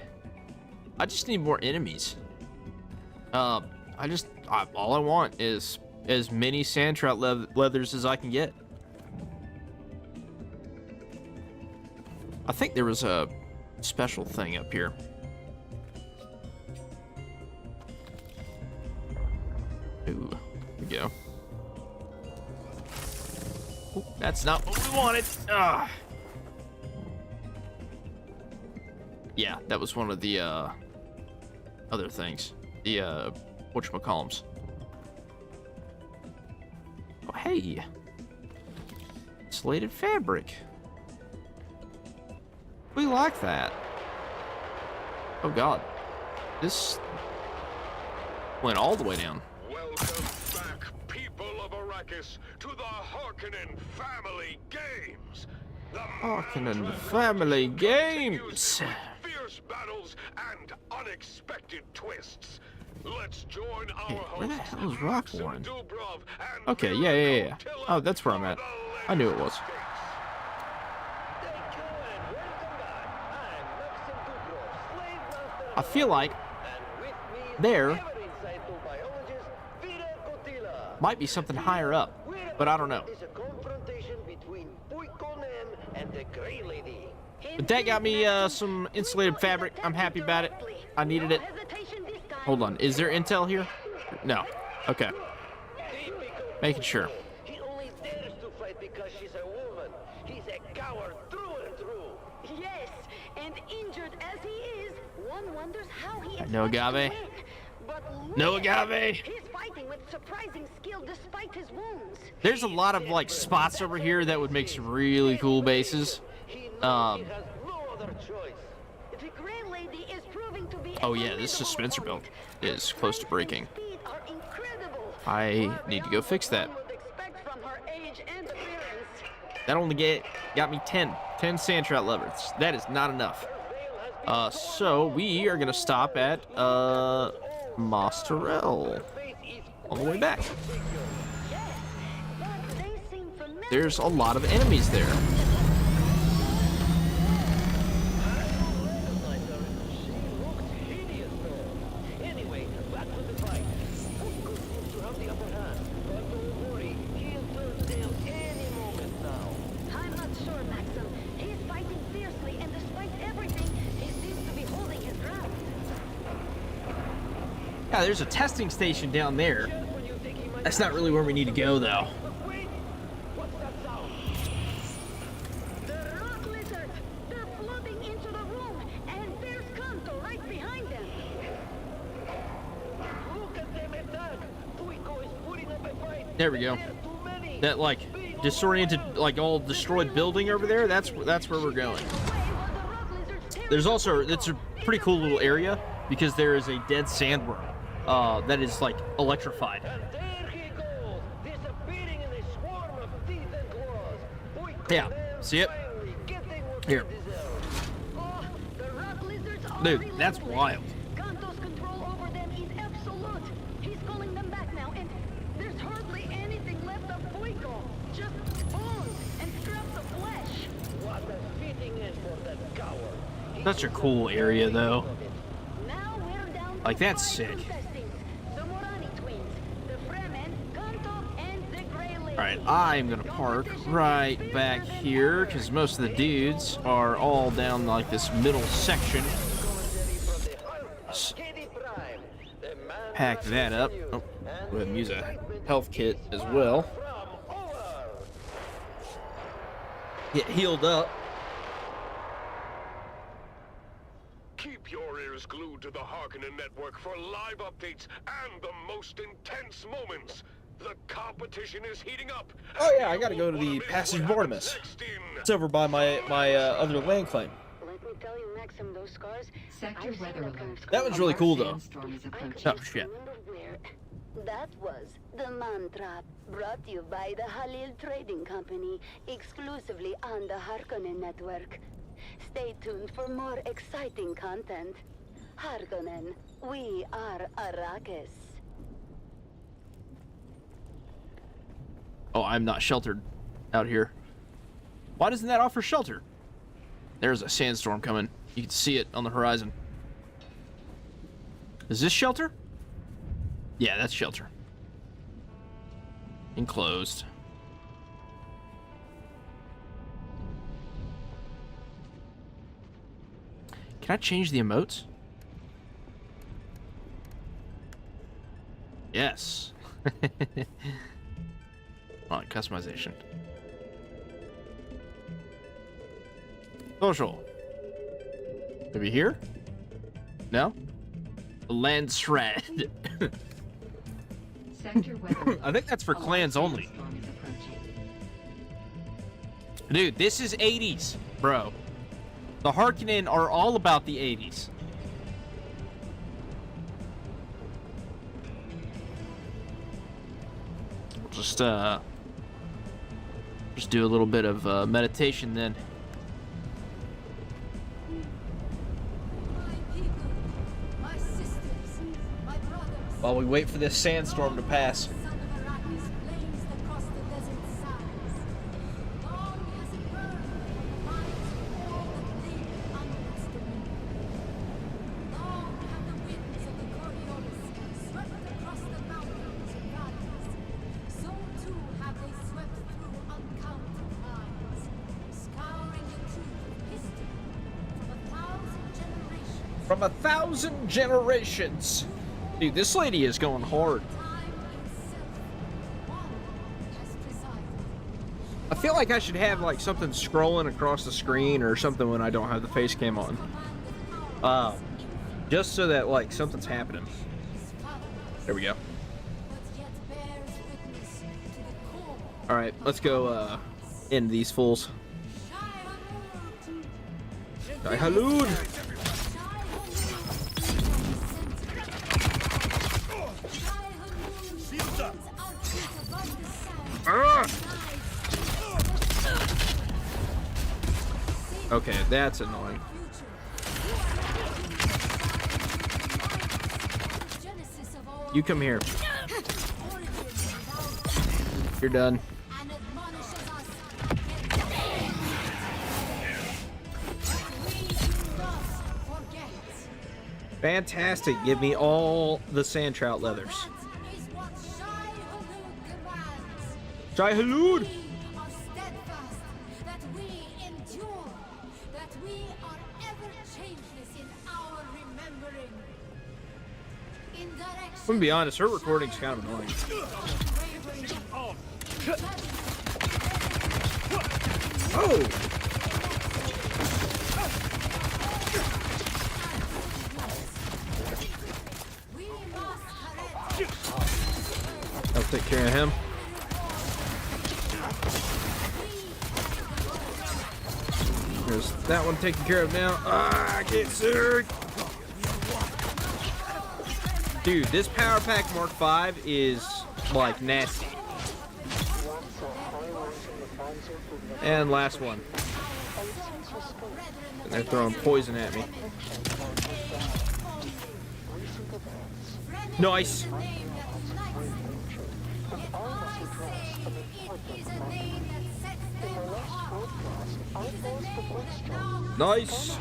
I just need more enemies. All I want is as many sand trout leathers as I can get. I think there was a special thing up here. Ooh, here we go. Ooh, that's not what we wanted. Ah. Yeah, that was one of the other things. The whatchamacallums. Oh, hey. Insulated fabric. We like that. Oh god. This went all the way down. Welcome back, people of Arrakis, to the Harkonnen Family Games. The Harkonnen Family Games. Fierce battles and unexpected twists. Let's join our Hey, where the hell is Rockwarren? Dubrov and Okay, yeah. Oh, that's where I'm at. I knew it was. I feel like there might be something higher up, but I don't know. But that got me some insulated fabric. I'm happy about it. I needed it. Hold on. Is there intel here? No. Okay. Making sure. He only dares to fight because she's a woman. He's a coward through and through. wonders how he No expects to agave. win. But No look at agave. him. He's fighting with surprising skill despite his wounds. There's a lot of like spots over here that would make some really cool bases. He knows Um, he has no other choice. The Grey Lady is proving to be Oh a yeah, this formidable dispenser belt opponent. is close to breaking. Her strength and speed are incredible. I Far need to go beyond fix what that. one would expect from her age and appearance. That only got me 10 sand trout levers. That is not enough. So we are gonna stop at Mosterel on the way back. Yes, but they seem familiar. There's a lot of enemies there. Anyway, back to the fight. Funko seems to have the upper hand, but don't worry, he'll turn tail any moment now. I'm not sure, Maxim. He's fighting fiercely, and despite everything, he seems to be holding his ground. Yeah, there's a testing station down there. When you think he might That's not really where we need to go, though. But wait, what's that sound? The rock lizards! They're floating into the room, and there's Kanto right behind them. Look at them attack! Tuiko is putting up a fight. There we go. They're too many. That like disoriented, like all destroyed building over there. That's where we're going. Away while the rock lizards tear There's it also apart. it's a pretty cool little area because there is a dead sandworm that is like electrified. And there he goes, disappearing in a swarm of teeth and claws. Tuiko Yeah, them see it? finally getting what Here. they deserve. Oh, the rock lizards are Dude, that's relentless. wild. Kanto's control over them is absolute. He's calling them back now, and there's hardly anything left of Fuiko. Just bones and scraps of flesh. What a fitting end for that coward. Such a cool area, though. Now we're down to Like, that's 5 sick. contestants. The Morani twins, the Fremen, Kanto, and the Grey Lady. All right, I'm gonna park right back here because most of the dudes are all down like this middle section. Pack that up. Oh, go ahead and use a health kit as well. Get healed up. Keep your ears glued to the Harkonnen network for live updates and the most intense moments. The competition is heating up. Oh yeah, I gotta go to the Passage of Artemis. It's over by my other land claim. Let me tell you, Maxim, those scars. Sector I've seen weather that kind of alert. scar That one's really cool though. Sandstorm is I could approaching. Oh just shit. remember where. That was the mantra brought to you by the Halil Trading Company, exclusively on the Harkonnen network. Stay tuned for more exciting content. Harkonnen, we are Arrakis. Oh, I'm not sheltered out here. Why doesn't that offer shelter? There's a sandstorm coming. You can see it on the horizon. Is this shelter? Yeah, that's shelter. Enclosed. Can I change the emotes? Yes. On customization. Social. Maybe here? No? Land shred. Sector weather. I think that's for clans only. Sandstorm is approaching. Dude, this is 80s, bro. The Harkonnen are all about the 80s. Just do a little bit of meditation then. My people, my sisters, my brothers. While we wait for this sandstorm to pass. The son of Arrakis blazed across the desert sands. Long has it burned in the minds of all that live under its dominion. Long have the winds of the Coriolis swept across the mountains and valleys. So too have they swept through uncounted minds, scouring the truth of history from 1,000 generations. From 1,000 generations. Dude, this lady is going hard. Time itself, one has presided. I feel like I should have like something scrolling across the screen or something when I don't have the face cam on. Just so that, like, something's happening. There we go. Alright, let's go, end these fools. Shai Halud! Okay, that's annoying. You come here. You're done. Fantastic. Give me all the sand trout leathers. Shai Halud! I'm gonna be honest, her recording's kind of annoying. Oh! I'll take care of him. There's that one taken care of now. Ah, I get sick! Dude, this Power Pack Mark V is, like, nasty. And last one. And they're throwing poison at me. Nice! Nice!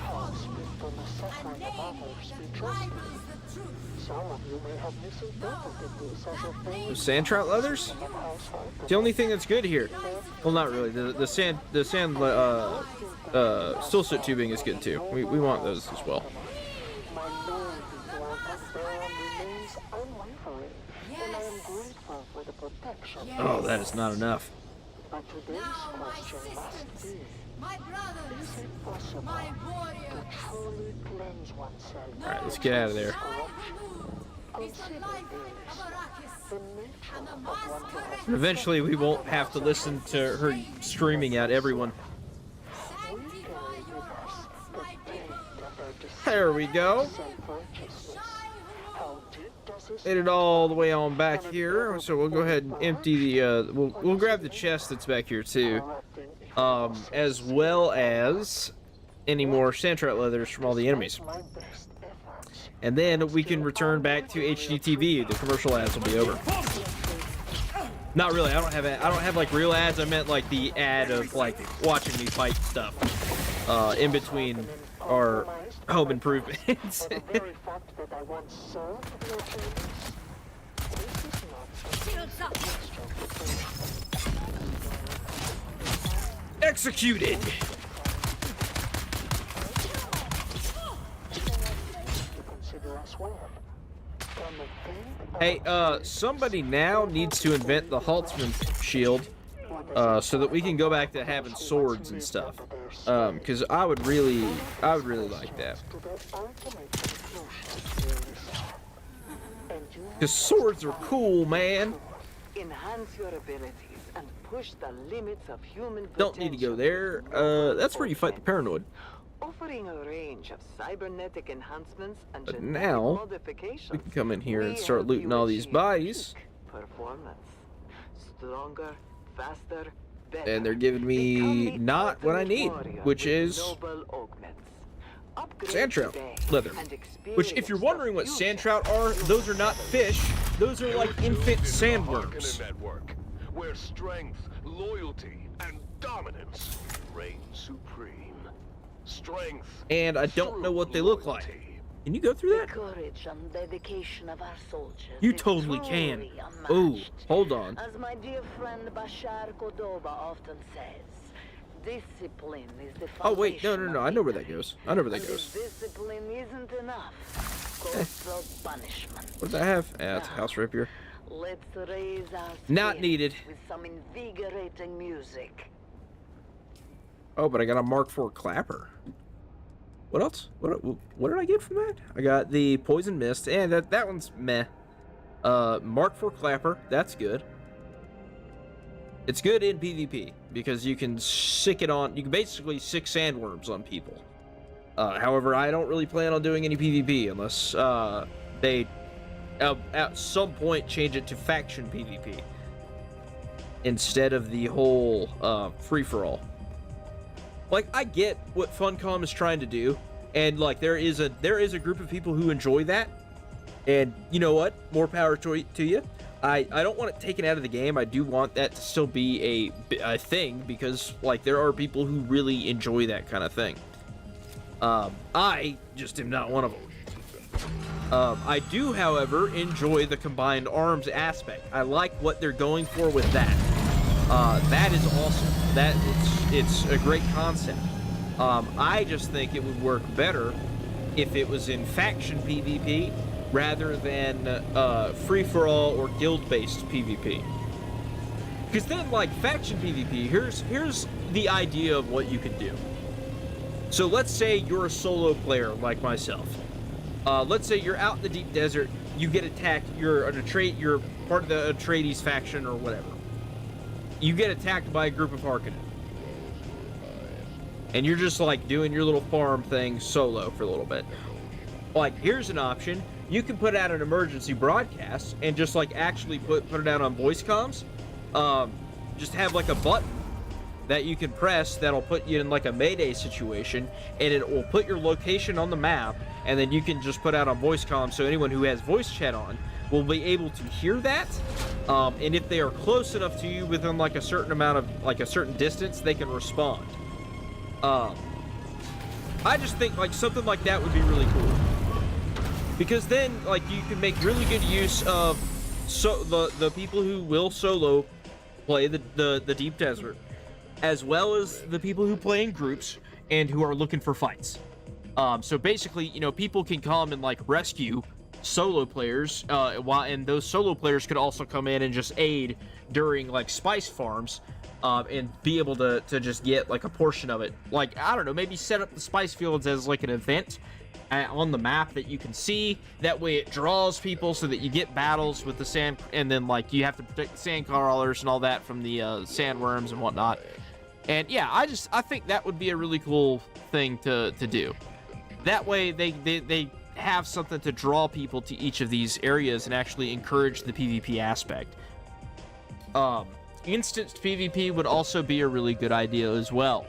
The sand trout leathers? The only thing that's good here. Well, not really. The sand still soot tubing is good too. We want those as well. Oh, that is not enough. Alright, let's get out of there. And eventually we won't have to listen to her screaming at everyone. There we go. Made it all the way on back here, so we'll go ahead and empty the, we'll grab the chest that's back here too. As well as any more sand trout leathers from all the enemies. And then we can return back to HGTV. The commercial ads will be over. Not really. I don't have like real ads. I meant like the ad of like watching me fight stuff in between our home improvements. Executed. Hey, somebody now needs to invent the Haltzman shield, so that we can go back to having swords and stuff. Because I would really like that. Because swords are cool, man. Enhance your abilities and push the limits of human Don't need to go there. That's where you fight the paranoid. Offering a range of cybernetic enhancements and But genetic now, modifications, we can come in here and we start help looting you all these achieve bodies. peak performance. Stronger, faster, better. And they're giving me Become the not what I ultimate need, warrior which with is noble augments. Upgrade sand trout today leather. and Which, if you're experience wondering the what sand future. trout are, those are not fish. Those are like infant sandworms. Harkonnen network, where strength, loyalty, and dominance reign supreme. Strength. And I don't know what they look like. Can you go through The that? courage and dedication of our soldiers. You is totally can. truly Ooh, unmatched. hold on. As my dear friend Bashar Cordoba often says, discipline is the Oh wait, no, foundation I of know where that victory. goes. I know where that And goes. if discipline isn't enough, corporal punishment. What does that have? Ah, it's a house rapier. Let's raise our Not spirits needed. with some invigorating music. Oh, but I got a Mark IV clapper. What else? What did I get from that? I got the Poison Mist, and that one's meh. Mark IV Clapper, that's good. It's good in PvP because you can sick it on. You can basically sick sandworms on people. However, I don't really plan on doing any PvP unless they at some point change it to faction PvP instead of the whole free-for-all. Like, I get what Funcom is trying to do, and like there is a group of people who enjoy that, and you know what? More power to you. I don't want it taken out of the game. I do want that to still be a thing because like there are people who really enjoy that kind of thing. I just am not one of them. I do, however, enjoy the combined arms aspect. I like what they're going for with that. That is awesome. It's a great concept. I just think it would work better if it was in faction PvP rather than free-for-all or guild-based PvP. Because then, like, faction PvP, here's the idea of what you could do. So let's say you're a solo player like myself. Let's say you're out in the deep desert, you get attacked, you're part of the Atreides faction or whatever. You get attacked by a group of Harkonnen. And you're just like doing your little farm thing solo for a little bit. Like, here's an option. You can put out an emergency broadcast and just like actually put it out on voice comms. Just have like a button that you can press that'll put you in like a mayday situation, and it will put your location on the map, and then you can just put out on voice comms so anyone who has voice chat on will be able to hear that. And if they are close enough to you within like a certain amount of like a certain distance, they can respond. I just think like something like that would be really cool. Because then, like, you can make really good use of the people who will solo play the deep desert, as well as the people who play in groups and who are looking for fights. So basically, you know, people can come and like rescue solo players, and those solo players could also come in and just aid during like spice farms, and be able to just get like a portion of it. Like, I don't know, maybe set up the spice fields as like an event on the map that you can see. That way it draws people so that you get battles with the sand, and then like you have to protect the sand crawlers and all that from the sandworms and whatnot. And yeah, I think that would be a really cool thing to do. That way they have something to draw people to each of these areas and actually encourage the PvP aspect. Instanced PvP would also be a really good idea as well.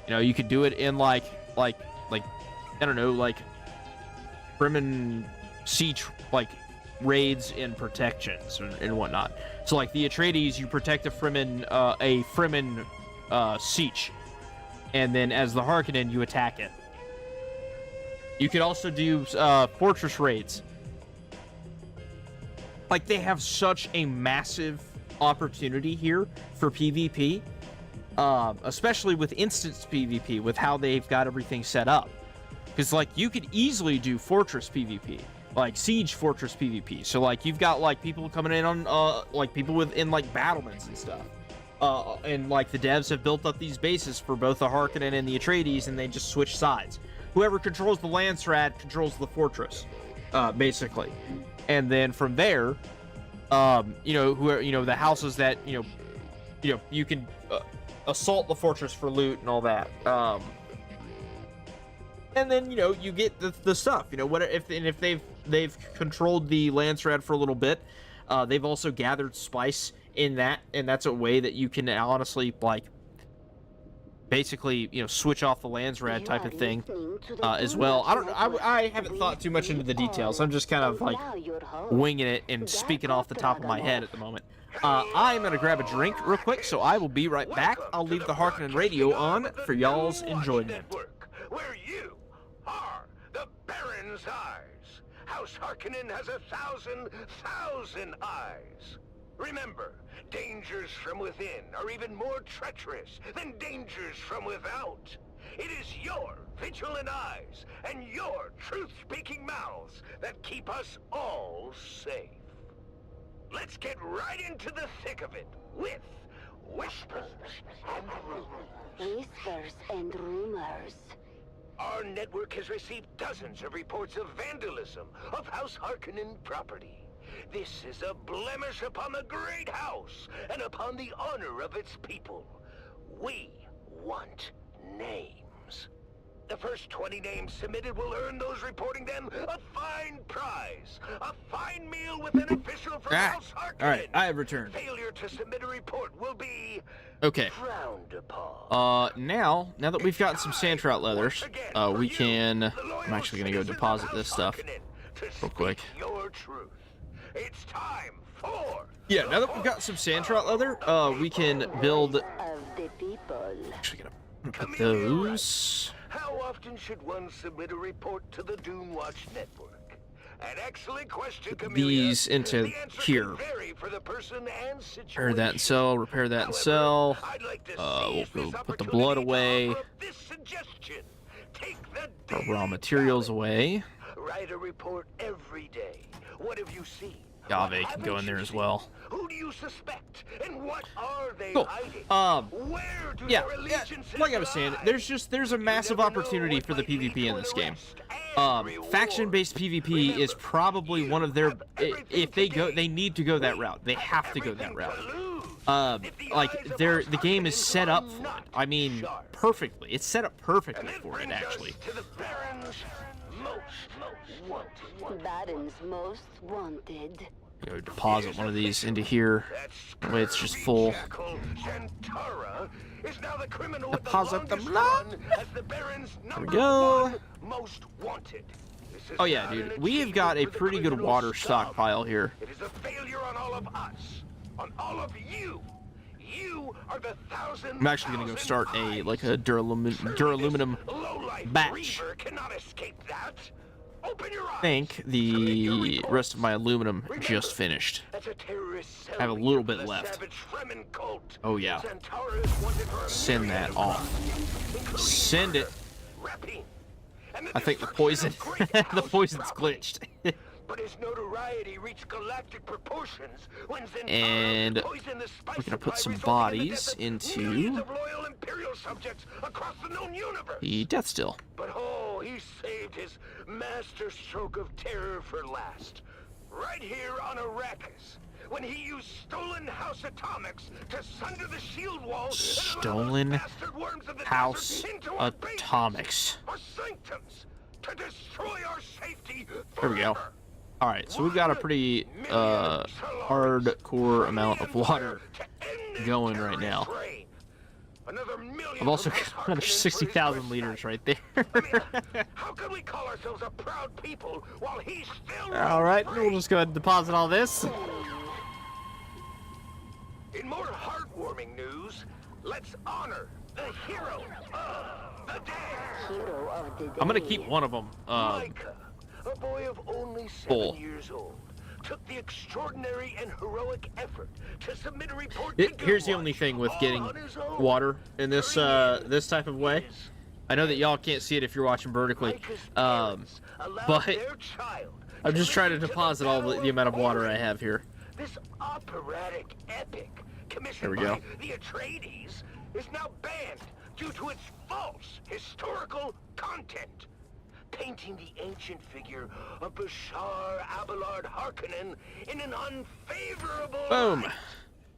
You know, you could do it in like I don't know, like Fremen siege like raids and protections and whatnot. So like the Atreides, you protect a Fremen siege, and then as the Harkonnen, you attack it. You could also do fortress raids. Like, they have such a massive opportunity here for PvP, especially with instance PvP, with how they've got everything set up. Because, like, you could easily do fortress PvP, like siege fortress PvP. So, like, you've got, like, people coming in on, like, people within, like, battlements and stuff. And, like, the devs have built up these bases for both the Harkonnen and the Atreides, and they just switch sides. Whoever controls the Landsrad controls the fortress, basically. And then from there, you know, the houses that, you can assault the fortress for loot and all that. And then, you know, you get the stuff, you know, what if they've controlled the Landsrad for a little bit, they've also gathered spice in that, and that's a way that you can honestly, like, basically, you know, switch off the Landsrad type of thing, as well. I haven't thought too much into the details. I'm just kind of like winging it and speaking off the top of my head at the moment. I'm gonna grab a drink real quick, so I will be right back. I'll leave the Harkonnen radio on for y'all's enjoyment. Where you are the Baron's eyes. House Harkonnen has 1,000,000 eyes. Remember, dangers from within are even more treacherous than dangers from without. It is your vigilant eyes and your truth-speaking mouths that keep us all safe. Let's get right into the thick of it with Whispers and Rumors. Whispers and rumors. Our network has received dozens of reports of vandalism of House Harkonnen property. This is a blemish upon the great house and upon the honor of its people. We want names. The first 20 names submitted will earn those reporting them a fine prize. A fine meal with an official from House Harkonnen. Alright, I have returned. Failure to submit a report will be Okay. frowned upon. Now that we've gotten some sand trout leathers, we can... I'm actually gonna go deposit this stuff real quick. Your truth. It's time for... Yeah, now that we've got some sand trout leather, we can build... Of the people. Actually, gonna put those... How often should one submit a report to the Dune Watch Network? An excellent question, Camellia. These into The answer here. can vary for the person and situation. Repair that and sell, repair that and sell. I'd like to We'll seize go this put the blood opportunity to away. offer up this suggestion. Take the Our raw daily materials ballot. away. Write a report every day. What have you seen? Yave What can go in haven't there you as seen? well. Who do you suspect? And what are they Cool. hiding? Where do Yeah, their allegiances like I was saying, lie? there's a massive opportunity for the PvP in this game. Faction-based PvP is probably one of their... If they go, they need to go that route. They have to go that route. The game is set up for it. I mean, perfectly. It's set up perfectly for it, actually. To the Baron's most wanted. Baron's most wanted. Go deposit one of these into here. That way it's just full. Deposit the blood. There we go. Most wanted. Oh yeah, dude. We have got a pretty good water stockpile here. It is a failure on all of us. On all of you. You are the I'm actually gonna go start a duraluminum batch. Cannot escape that. Open your eyes. I think the rest of my aluminum just finished. I have a little bit left. Oh yeah. Send that off. Send it. I think the poison, the poison's glitched. But his notoriety reached galactic proportions when And poisoned the spice we're gonna put supply, some resulting in the bodies death of into millions of loyal Imperial subjects across the known universe. the Death Still. But oh, he saved his master stroke of terror for last. Right here on Arrakis, when he used stolen house atomics to sunder the shield wall and allow Stolen those bastard worms of the house desert into our atomics. bases, our sanctums, to destroy our safety There we go. forever. Alright, so we've got a pretty hardcore amount of water going right now. I've also got another 60,000 liters right there. How can we call ourselves a proud people while he's still Alright, we'll just go ahead and deposit all this. In more heartwarming news, let's honor the hero of the day. Hero of the day. I'm gonna keep one of them. Micah, a boy of only 7 full. years old, took the extraordinary and heroic effort to submit a report Here's the only thing with getting water in this this type of way. I know that y'all can't see it if you're watching vertically, but I'm just trying to deposit all the amount of water I have here. This operatic epic, commissioned There we go. by the Atreides, is now banned due to its false historical content, painting the ancient figure of Bashar Abelard Harkonnen in an unfavorable Boom. light.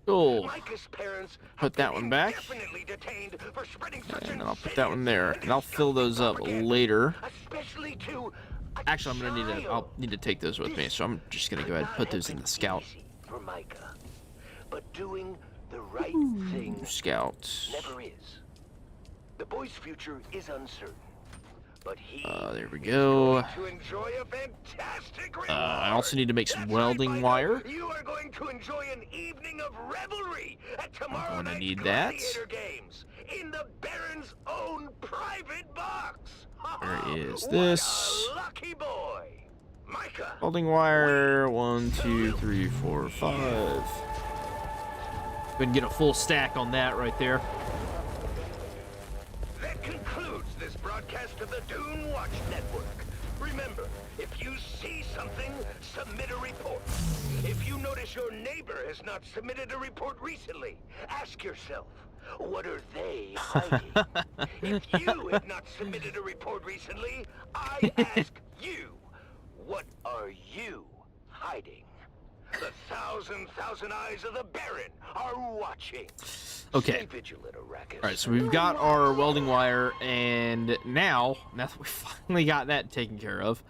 Cool. Micah's parents Put that one back. definitely detained for spreading such And then I'll put that one there, and I'll fill those up later. especially to a Actually, I'm gonna need to. I'll child. need to take those with me, so I'm just gonna go ahead and put those in the scout. For Micah, but doing the right thing Scout. never is. The boy's future is uncertain, but he There we go. to enjoy a fantastic reward. I also need to make some That's welding right, wire. Micah. You are going to enjoy an evening of revelry at tomorrow gonna night's need that. Gladiator Games in the Baron's own private box. Where is What this? a lucky boy, Micah. Welding wire. 1, 2, 3, 4, 5. We can get a full stack on that right there. That concludes this broadcast of the Dune Watch Network. Remember, if you see something, submit a report. If you notice your neighbor has not submitted a report recently, ask yourself, What are they hiding? If you have not submitted a report recently, I ask you, what are you hiding? The thousand eyes of the Baron are watching. Okay. Stay vigilant, Arrakis. All right, so we've got our welding wire, and now that we finally got that taken care of,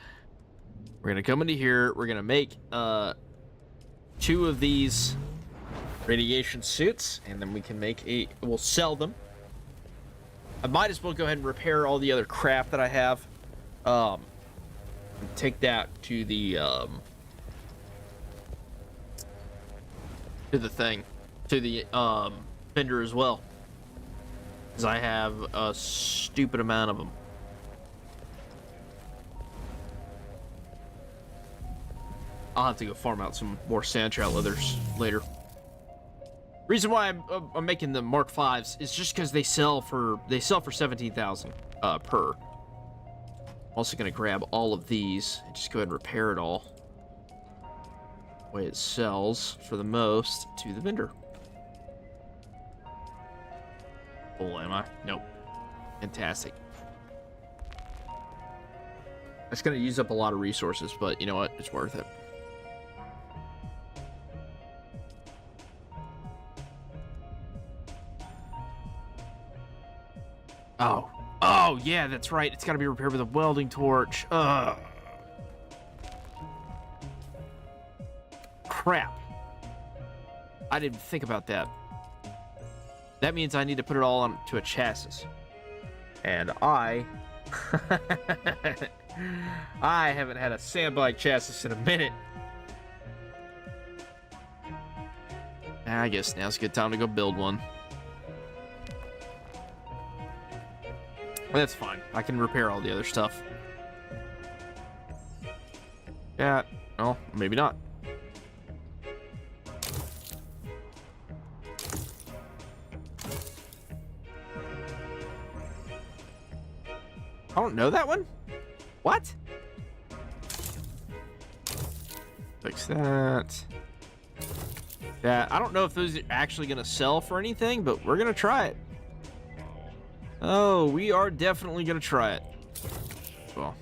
we're gonna come into here. We're gonna make 2 of these radiation suits, and then we can make we'll sell them. I might as well go ahead and repair all the other crap that I have. And take that to the vendor as well, because I have a stupid amount of them. I'll have to go farm out some more sand trout leathers later. Reason why I'm making the Mark 5s is just because they sell for 17,000 per. I'm also gonna grab all of these and just go ahead and repair it all. The way it sells for the most to the vendor. Oh, am I? Nope. Fantastic. It's gonna use up a lot of resources, but you know what? It's worth it. Oh, yeah, that's right. It's got to be repaired with a welding torch. Ugh. Crap. I didn't think about that. That means I need to put it all onto a chassis. And I haven't had a sand bike chassis in a minute. I guess now's a good time to go build one. That's fine. I can repair all the other stuff. Yeah. Well, maybe not. I don't know that one? What? Fix that. Yeah, I don't know if those are actually going to sell for anything, but we're going to try it. Oh, we are definitely going to try it. Well.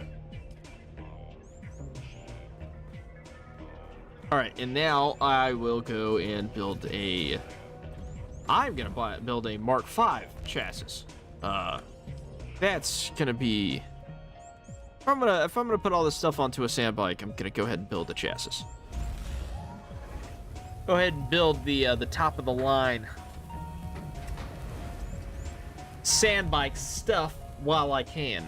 Alright, and now I will go and build a... I'm going to build a Mark 5 chassis. That's going to be... If I'm gonna put all this stuff onto a sand bike, I'm going to go ahead and build a chassis. Go ahead and build the top of the line sand bike stuff while I can.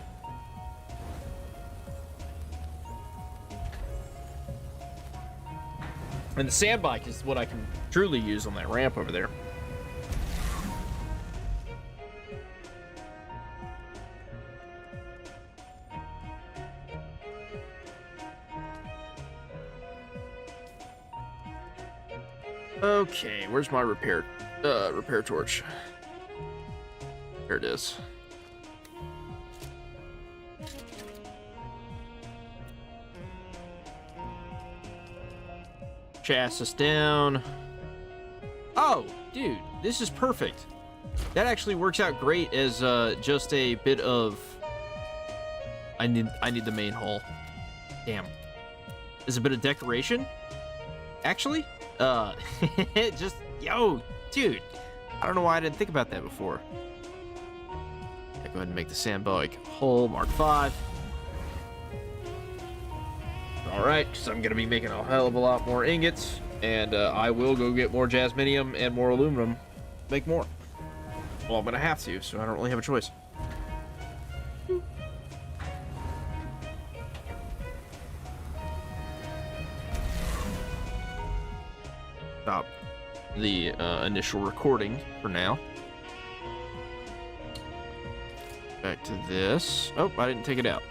And the sand bike is what I can truly use on that ramp over there. Okay, where's my repair torch? There it is. Chassis down. Oh, dude, this is perfect. That actually works out great as just a bit of... I need the main hull. Damn. Is a bit of decoration? Actually? Just... Yo, dude. I don't know why I didn't think about that before. Go ahead and make the sand bike hull Mark 5. Alright, because I'm going to be making a hell of a lot more ingots. And I will go get more jasminium and more aluminum. Make more. Well, I'm going to have to, so I don't really have a choice. Stop the initial recording for now. Back to this. Oh, I didn't take it out.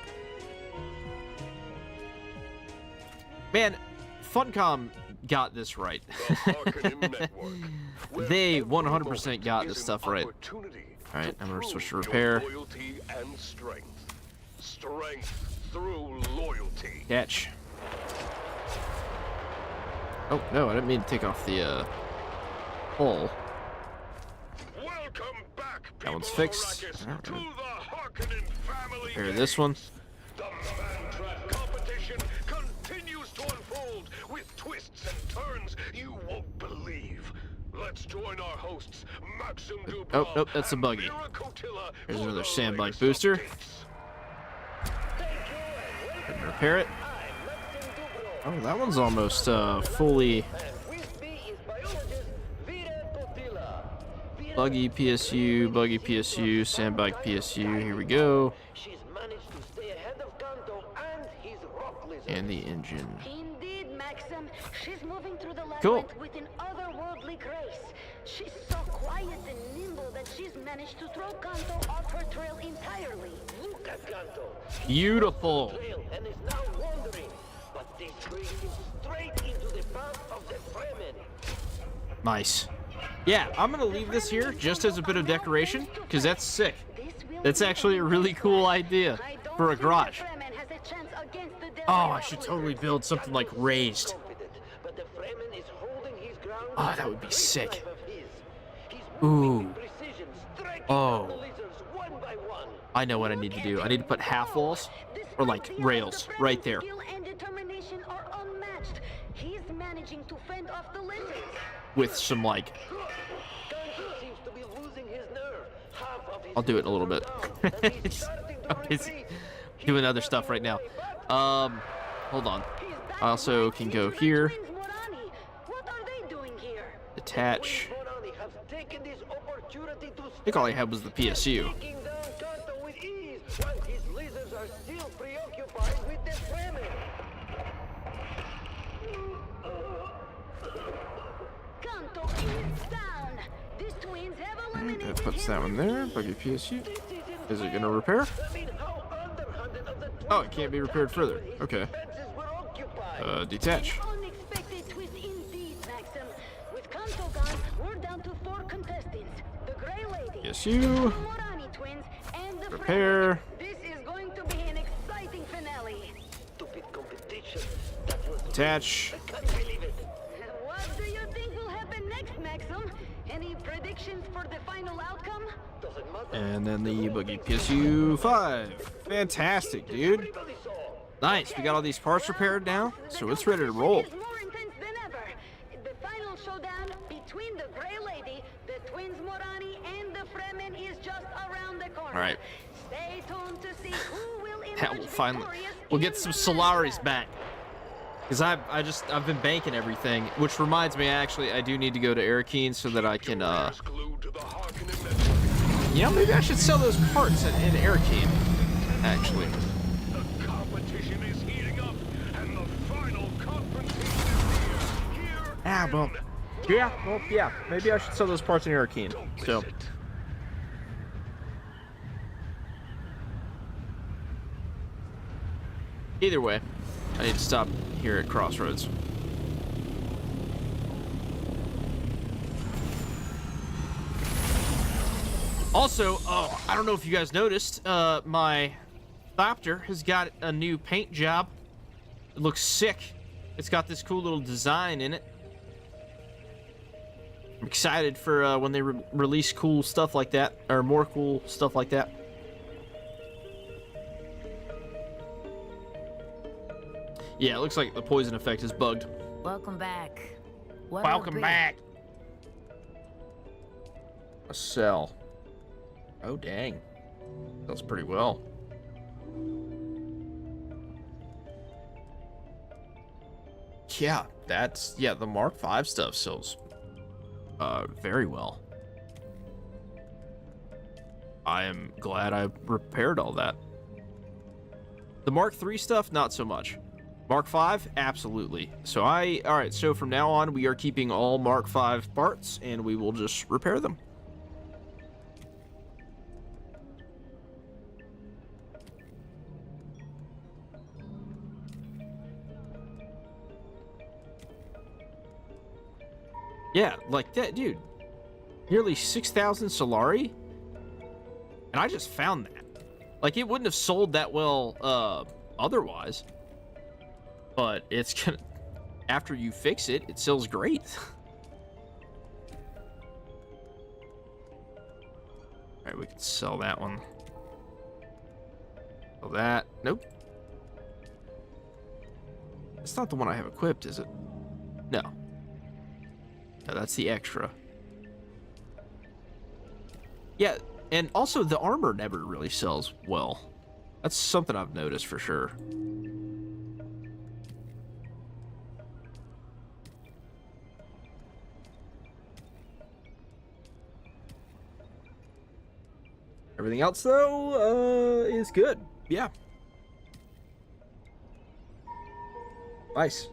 Man, Funcom got this right. They 100% got this stuff right. Alright, I'm gonna switch to repair. Strength through loyalty. Catch. Oh, no, I didn't mean to take off the hull. Welcome That one's fixed. Arrakis, Alright. to the Harkonnen family Repair this one. The man trap competition continues to unfold with twists and turns you won't believe. Let's join our hosts, Maxim Dubrow Oh, that's a and buggy. Mira Kotila There's for another the sandbike latest booster. updates. Couldn't repair it. Oh, that one's almost fully buggy PSU, sandbike PSU. Here we go. She's managed to stay ahead of Kanto and his rock lizard. And the engine. Indeed, Maxim. She's moving through the labyrinth Cool. with an otherworldly grace. She's so quiet and nimble that she's managed to throw Kanto off her trail entirely. Look at Kanto. Beautiful. Trail and is now wandering, but this brings him straight into the path of the Fremen. Nice. Yeah, I'm gonna leave this here just as a bit of decoration, because that's sick. That's actually a really cool idea for a garage. Oh, I should totally build something like raised. But the Fremen is holding his ground. Oh, that would be with sick. drive of his. He's Ooh. moving with precision, striking Oh. down the lizards one by one. I know what I need to do. I need to put half walls or like rails right there. Skill and determination are unmatched. He's managing to fend off the lizards. With some like, Kanto seems to be losing his nerve. Half of his I'll do it in a little bit. down, and he's starting to It's retreat. doing other stuff right now. Hold on. I also can go here, What are they doing here? detach. Bonani has taken this opportunity to I think all I had was the PSU. taking down Kanto with ease, while his lizards are still preoccupied with the Fremen. Kanto is down. These twins have eliminated That puts that one there. Buggy PSU. This is Is it insane. gonna repair? I mean, how underhanded of the Oh, twins it can't be were repaired further. when his Okay. defenses were occupied. Detach. An unexpected twist indeed, Maxim. With Kanto gone, we're down to 4 contestants. The Grey Lady, PSU. the Morani twins, and the Repair. Fremen. This is going to be an exciting finale. Stupid competition. That was Detach. I can't believe it. What do you think will happen next, Maxim? Any predictions for the final outcome? Doesn't matter. And then the buggy PSU 5. Fantastic, dude. Everybody saw. Nice. We got all these parts repaired now, so it's ready to roll. Is more intense than ever. The final showdown between the Grey Lady, the twins Morani, and the Fremen is just around the corner. All right. Stay tuned to see who will emerge Yeah, we'll finally victorious we'll in get some the Solaris matchup. back. Cause I've been banking everything, which reminds me I do need to go to Arrakis so that I can Is glued to the Harkonnen network. you know, maybe I should sell those parts in Arrakis. Actually. The competition is heating up, and the final confrontation is here. Ah, well. Yeah. Maybe I should sell those parts in Arrakis. Don't miss So it. either way, I need to stop here at Crossroads. Also, I don't know if you guys noticed, my Thopter has got a new paint job. It looks sick. It's got this cool little design in it. I'm excited for when they release cool stuff like that, or more cool stuff like that. Yeah, it looks like the poison effect is bugged. Welcome back. What'll it Welcome be? back. A cell. Oh, dang. That's pretty well. Yeah, the Mark V stuff sells very well. I am glad I repaired all that. The Mark III stuff, not so much. Mark V, absolutely. So alright, so from now on, we are keeping all Mark V parts, and we will just repair them. Yeah, like that, dude. Nearly 6,000 Solari? And I just found that. Like, it wouldn't have sold that well, otherwise. But it's gonna... After you fix it, it sells great. Alright, we can sell that one. Sell that. Nope. It's not the one I have equipped, is it? No. No, that's the extra. Yeah, and also the armor never really sells well. That's something I've noticed for sure. Everything else, though, is good. Yeah. Nice.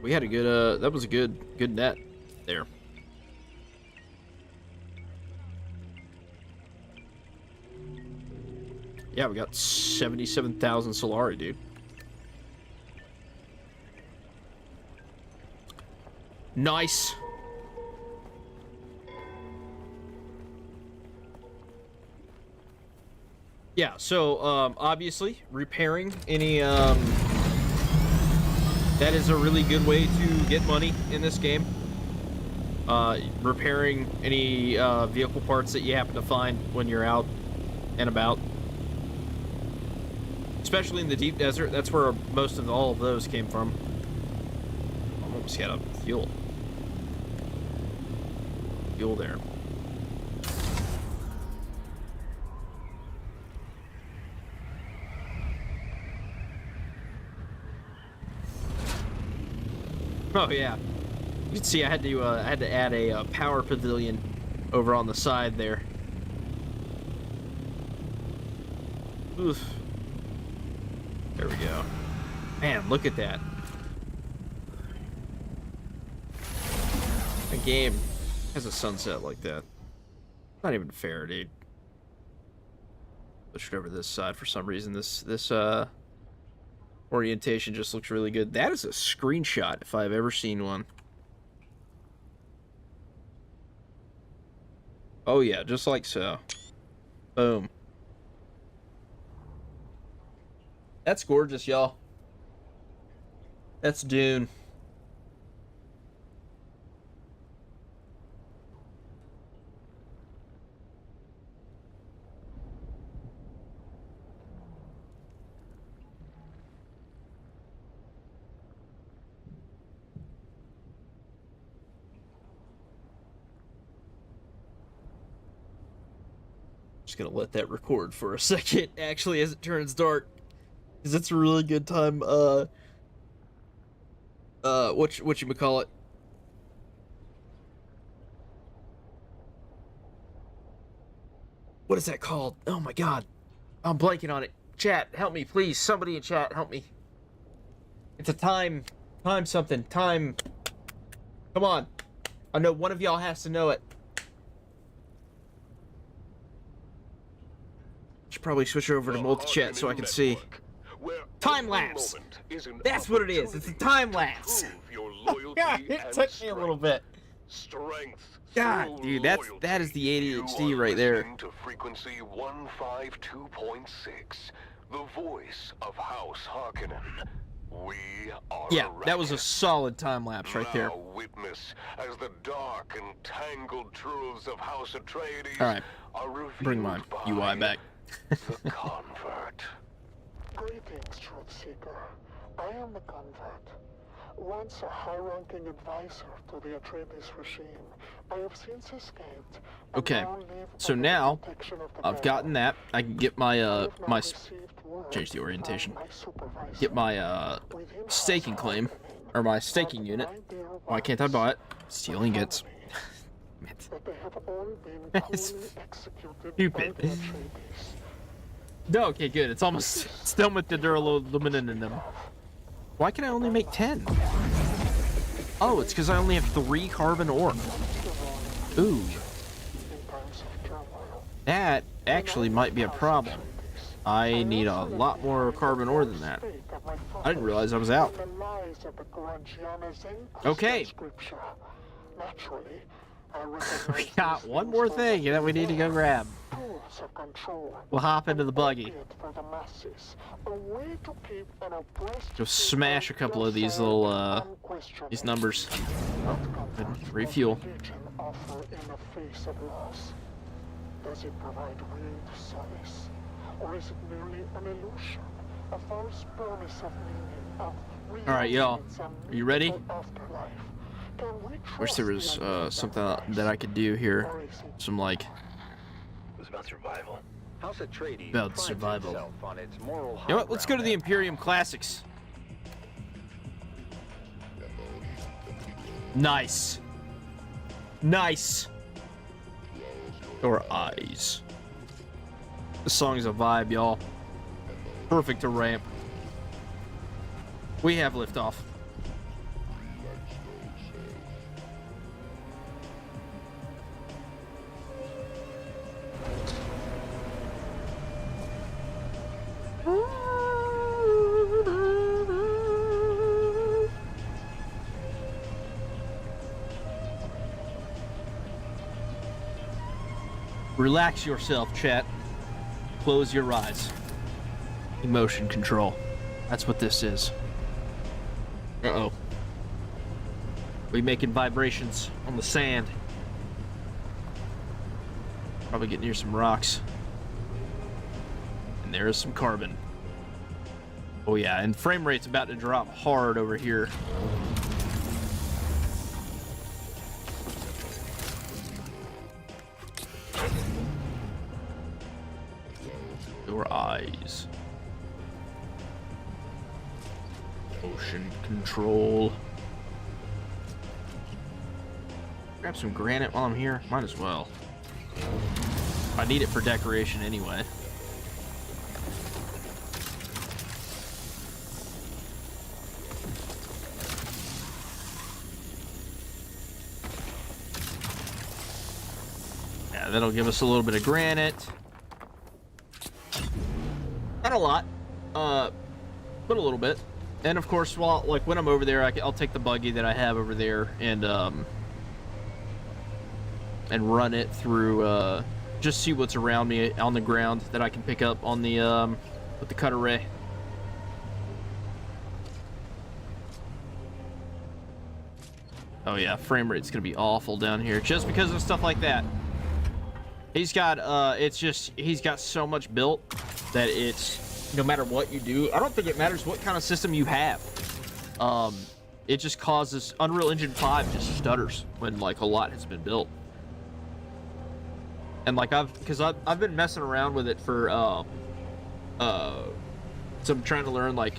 We had a good, that was a good net there. Yeah, we got 77,000 Solari, dude. Nice. Yeah, so, obviously, repairing any, that is a really good way to get money in this game. Repairing any, vehicle parts that you happen to find when you're out and about. Especially in the deep desert, that's where most of all of those came from. Almost got a fuel. Fuel there. Oh yeah, you can see I had to add a power pavilion over on the side there. Oof. There we go. Man, look at that. A game has a sunset like that. Not even fair, dude. Pushed over this side for some reason. This orientation just looks really good. That is a screenshot if I've ever seen one. Oh yeah, just like so. Boom. That's gorgeous, y'all. That's Dune. Just gonna let that record for a second, actually, as it turns dark. Because it's a really good time, whatchamacallit? What is that called? Oh my god. I'm blanking on it. Chat, help me, please. Somebody in chat, help me. It's a time something. Come on. I know one of y'all has to know it. Should probably switch over to multi-chat so I can see. Time lapse. That's what it is. It's a time lapse. God, it took me a little bit. God, dude, that is the ADHD right there. To frequency 152.6, the voice of House Harkonnen. We are that was a solid time lapse right there. Now witness as the dark and tangled truths of House Atreides are revealed. Bring my UI back. The convert. Greetings, Truthseeker. I am the convert. Once a high-ranking advisor to the Atreides regime, I have since escaped. Okay, so now I've gotten that. I can get my change the orientation. Get my staking claim, or my staking unit. Why can't I buy it? Stealing gets. That's stupid. No, okay, good. It's almost still with the duralumin in them. Why can I only make 10? Oh, it's because I only have 3 carbon ore. Ooh. That actually might be a problem. I need a lot more carbon ore than that. I didn't realize I was out. Okay. We got one more thing that we need to go grab. We'll hop into the buggy. Go smash a couple of these little, these numbers. And refuel. offer in the face of loss? Does it provide real solace? Or is it merely an illusion? A false promise of meaning, of Alright, y'all. Are you ready? afterlife? Can we Wish there was trust the idea of something Christ? that I could do here. Or is it Some like It was about survival. House Atreides About prides survival. itself on its moral You know what? Let's go to the high Imperium Classics. Nice. Nice. Your eyes. This song's a vibe, y'all. Perfect to ramp. We have liftoff. Relax yourself, chat. Close your eyes. Emotion control. That's what this is. Uh-oh. We making vibrations on the sand. Probably get near some rocks. And there is some carbon. Oh yeah, and frame rate's about to drop hard over here. Your eyes. Motion control. Grab some granite while I'm here. Might as well. I need it for decoration anyway. Yeah, that'll give us a little bit of granite. Not a lot, but a little bit. And of course, while like when I'm over there, I'll take the buggy that I have over there and run it through, just see what's around me on the ground that I can pick up on the with the cutter ray. Oh yeah, frame rate's gonna be awful down here just because of stuff like that. He's got he's got so much built that it's no matter what you do. I don't think it matters what kind of system you have. It just causes Unreal Engine 5 just stutters when like a lot has been built. And like I've been messing around with it for so I'm trying to learn like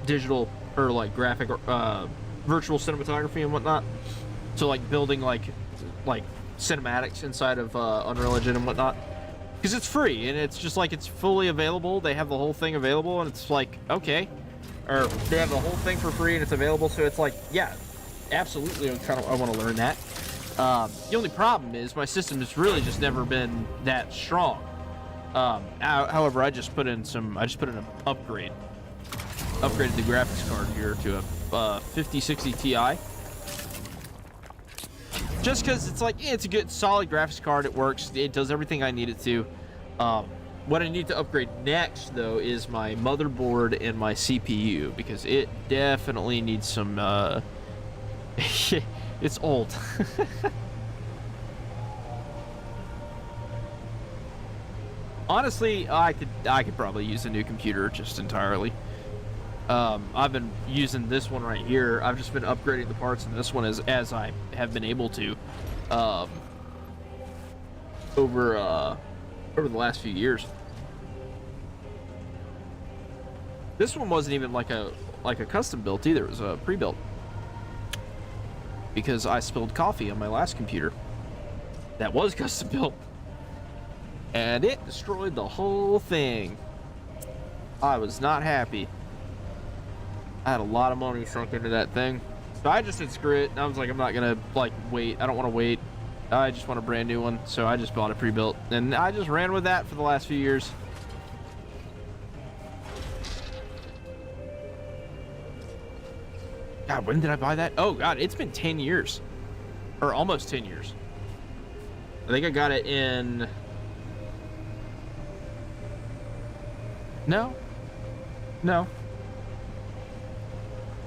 digital or like graphic virtual cinematography and whatnot. So like building like cinematics inside of Unreal Engine and whatnot, because it's free and it's just like it's fully available. They have the whole thing available and it's like okay, or they have the whole thing for free and it's available. So it's like yeah, absolutely. I want to learn that. The only problem is my system has really just never been that strong. However, I just put in an upgrade. Upgraded the graphics card here to a 5060 Ti. Just because it's like, yeah, it's a good solid graphics card. It works. It does everything I need it to. What I need to upgrade next, though, is my motherboard and my CPU, because it definitely needs some, it's old. Honestly, I could probably use a new computer just entirely. I've been using this one right here. I've just been upgrading the parts in this one as I have been able to over the last few years. This one wasn't even like a custom built either. It was a pre-built, because I spilled coffee on my last computer that was custom built, and it destroyed the whole thing. I was not happy. I had a lot of money sunk into that thing, so I just said screw it, and I was like, I'm not gonna like wait. I don't want to wait. I just want a brand new one, so I just bought a pre-built, and I just ran with that for the last few years. God, when did I buy that? Oh God, it's been 10 years, or almost 10 years. I think I got it in. No.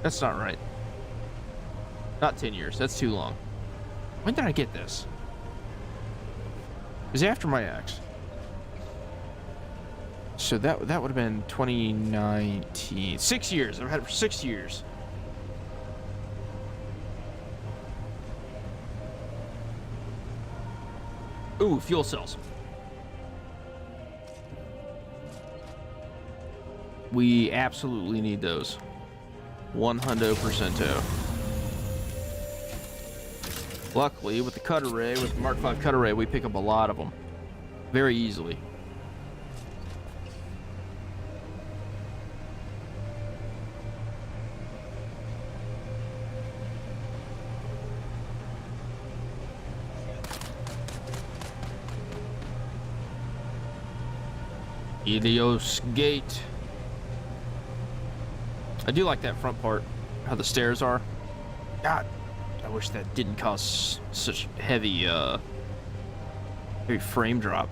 That's not right. Not 10 years. That's too long. When did I get this? It was after my ex. So that would have been 2019. 6 years. I've had it for 6 years. Ooh, fuel cells. We absolutely need those. 100%. Luckily, with the cut array, with the Mark V cut array, we pick up a lot of them very easily. Ilios Gate. I do like that front part, how the stairs are. God, I wish that didn't cause such heavy frame drop.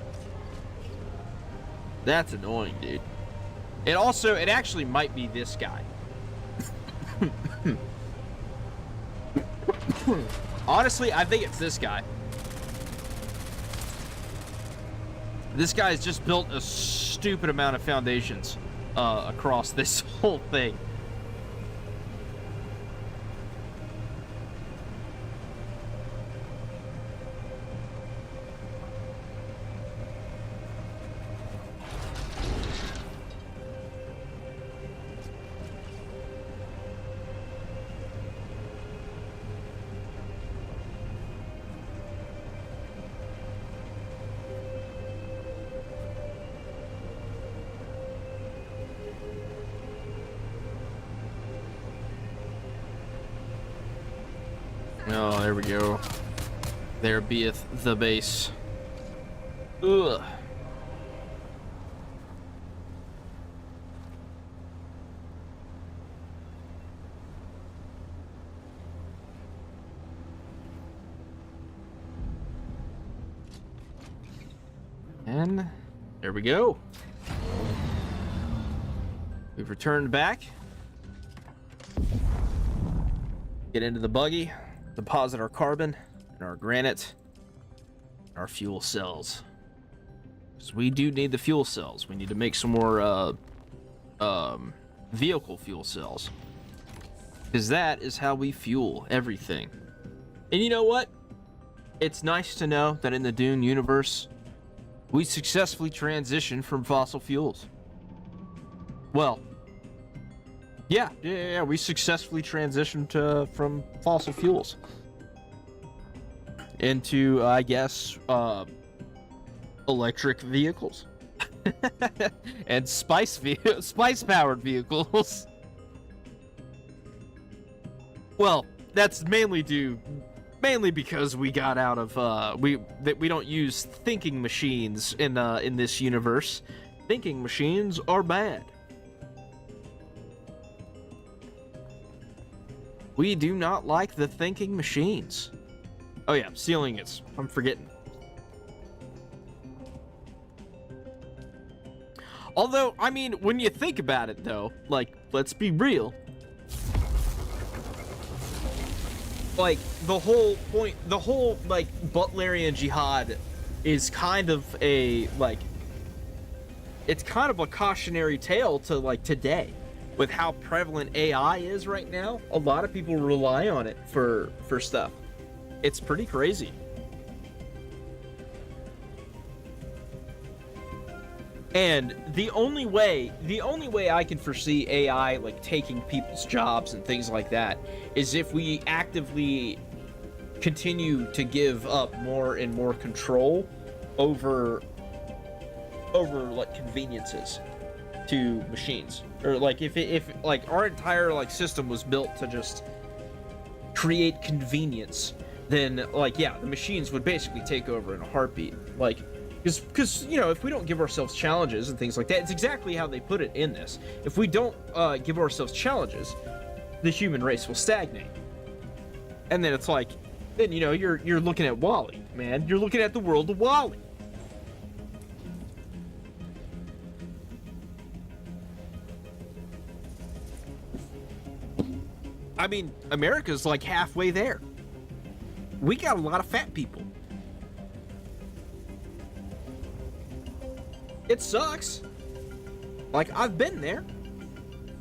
That's annoying, dude. It actually might be this guy. Honestly, I think it's this guy. This guy's just built a stupid amount of foundations across this whole thing. Oh, there we go. There beeth the base. Ugh. And there we go. We've returned back. Get into the buggy. Deposit our carbon and our granite and our fuel cells. Because we do need the fuel cells. We need to make some more vehicle fuel cells. Because that is how we fuel everything. And you know what? It's nice to know that in the Dune universe, we successfully transitioned from fossil fuels. Well, yeah, we successfully transitioned from fossil fuels into, I guess, electric vehicles and spice-powered vehicles. Well, that's mainly because we got out of we don't use thinking machines in this universe. Thinking machines are bad. We do not like the thinking machines. Oh yeah, sealing it. I'm forgetting. Although, I mean, when you think about it though, like, let's be real. Like, the whole point, like, Butlerian Jihad is kind of a, like, it's kind of a cautionary tale to, like, today. With how prevalent AI is right now, a lot of people rely on it for stuff. It's pretty crazy. And the only way I can foresee AI like taking people's jobs and things like that is if we actively continue to give up more and more control over like conveniences to machines. Or like if like our entire like system was built to just create convenience, then like yeah, the machines would basically take over in a heartbeat. Like because you know, if we don't give ourselves challenges and things like that, it's exactly how they put it in this. If we don't give ourselves challenges, the human race will stagnate. And then it's like, then you know, you're looking at WALL-E, man. You're looking at the world of WALL-E. I mean, America's like halfway there. we got a lot of fat people. It sucks. Like, I've been there.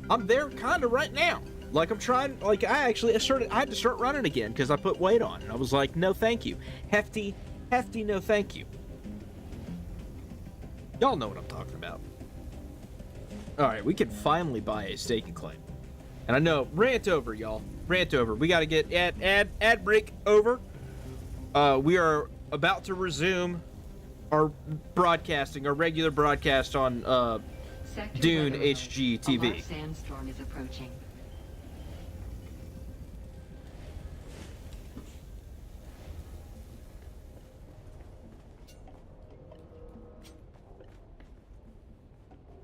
I'm there kind of right now. Like, I'm trying, like, I had to start running again because I put weight on. And I was like, no thank you. Hefty, no thank you. Y'all know what I'm talking about. Alright, we can finally buy a staking claim. And I know, rant over, y'all. Rant over. We gotta get ad break over. We are about to resume our broadcasting, our regular broadcast on Dune HGTV. A large sandstorm is approaching.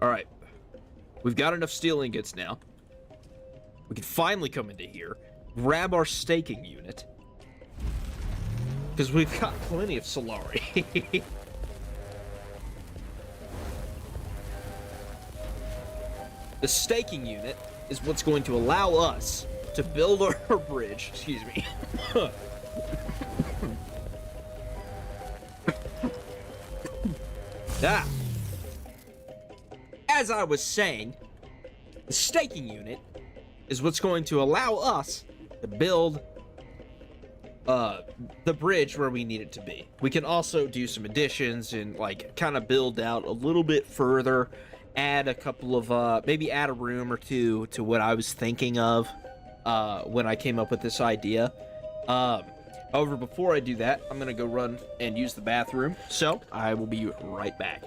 Alright. We've got enough steel ingots now. We can finally come into here, grab our staking unit. Because we've got plenty of Solari. The staking unit is what's going to allow us to build our bridge. Excuse me. Ah. As I was saying, the staking unit is what's going to allow us to build the bridge where we need it to be. We can also do some additions and like kind of build out a little bit further, add a couple of maybe add a room or two to what I was thinking of when I came up with this idea. However, before I do that, I'm gonna go run and use the bathroom, so I will be right back.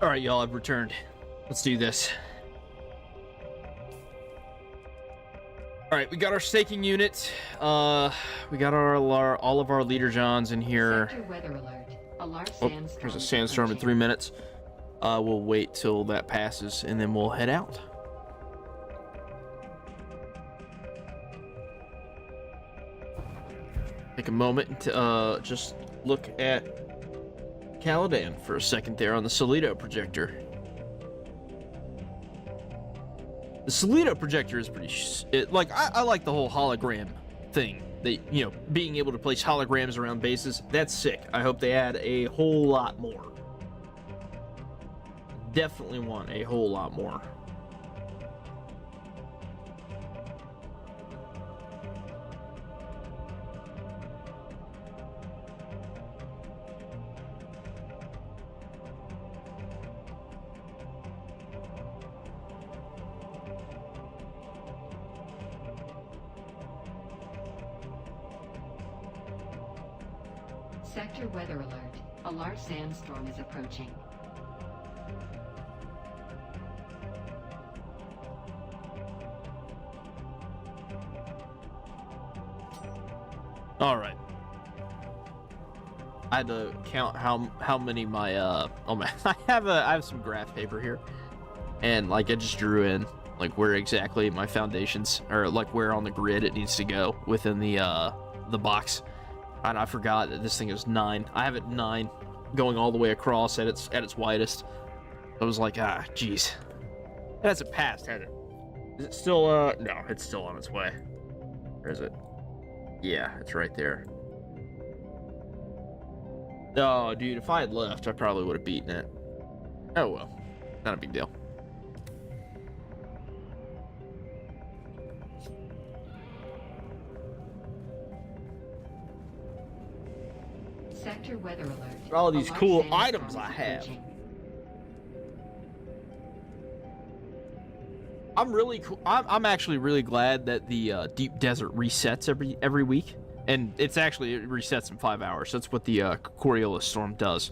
All right, y'all, I've returned. Let's do this. All right, we got our staking unit. We got all of our leader johns in here. Sector weather alert. A large Oh, sandstorm. there's a sandstorm in 3 minutes. We'll wait till that passes and then we'll head out. Take a moment to just look at Caladan for a second there on the Solido projector. The Solido projector is pretty I like the whole hologram thing. Being able to place holograms around bases, that's sick. I hope they add a whole lot more. Definitely want a whole lot more. Sector weather alert. A large sandstorm is approaching. All right. I had to count how many my I have some graph paper here, and I just drew in where exactly my foundations, or where on the grid it needs to go within the box. And I forgot that this thing is 9. I have it 9 going all the way across at its widest. I was like, geez. It hasn't passed, has it? Is it still, no, it's still on its way. Where is it? Yeah, it's right there. Oh, dude, if I had left, I probably would have beaten it. Oh, well. Not a big deal. Sector weather alert. All these A large cool sandstorm items is I have. approaching. I'm actually really glad that the deep desert resets every week, and it resets in 5 hours. That's what the Coriolis storm does,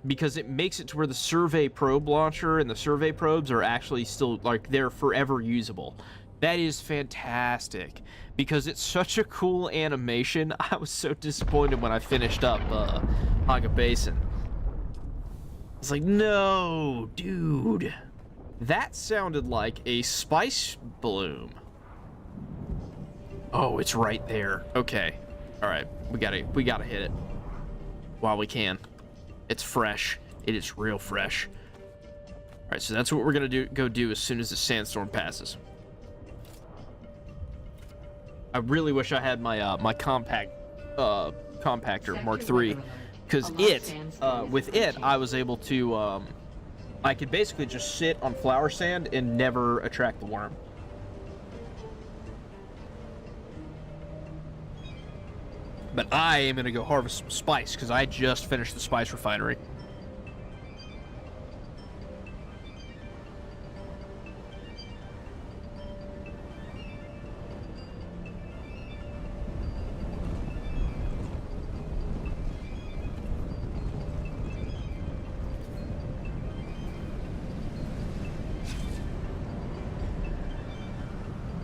because it makes it to where the survey probe launcher and the survey probes are actually still like they're forever usable. That is fantastic because it's such a cool animation. I was so disappointed when I finished up Haga Basin. It's like, no, dude. That sounded like a spice bloom. Oh, it's right there. Okay. All right. We gotta hit it while we can. It's fresh. It is real fresh. All right. So that's what we're gonna go do as soon as the sandstorm passes. I really wish I had my my compactor Mark III, because with it I was able to I could basically just sit on flower sand and never attract the worm. But I am going to go harvest some spice because I just finished the spice refinery.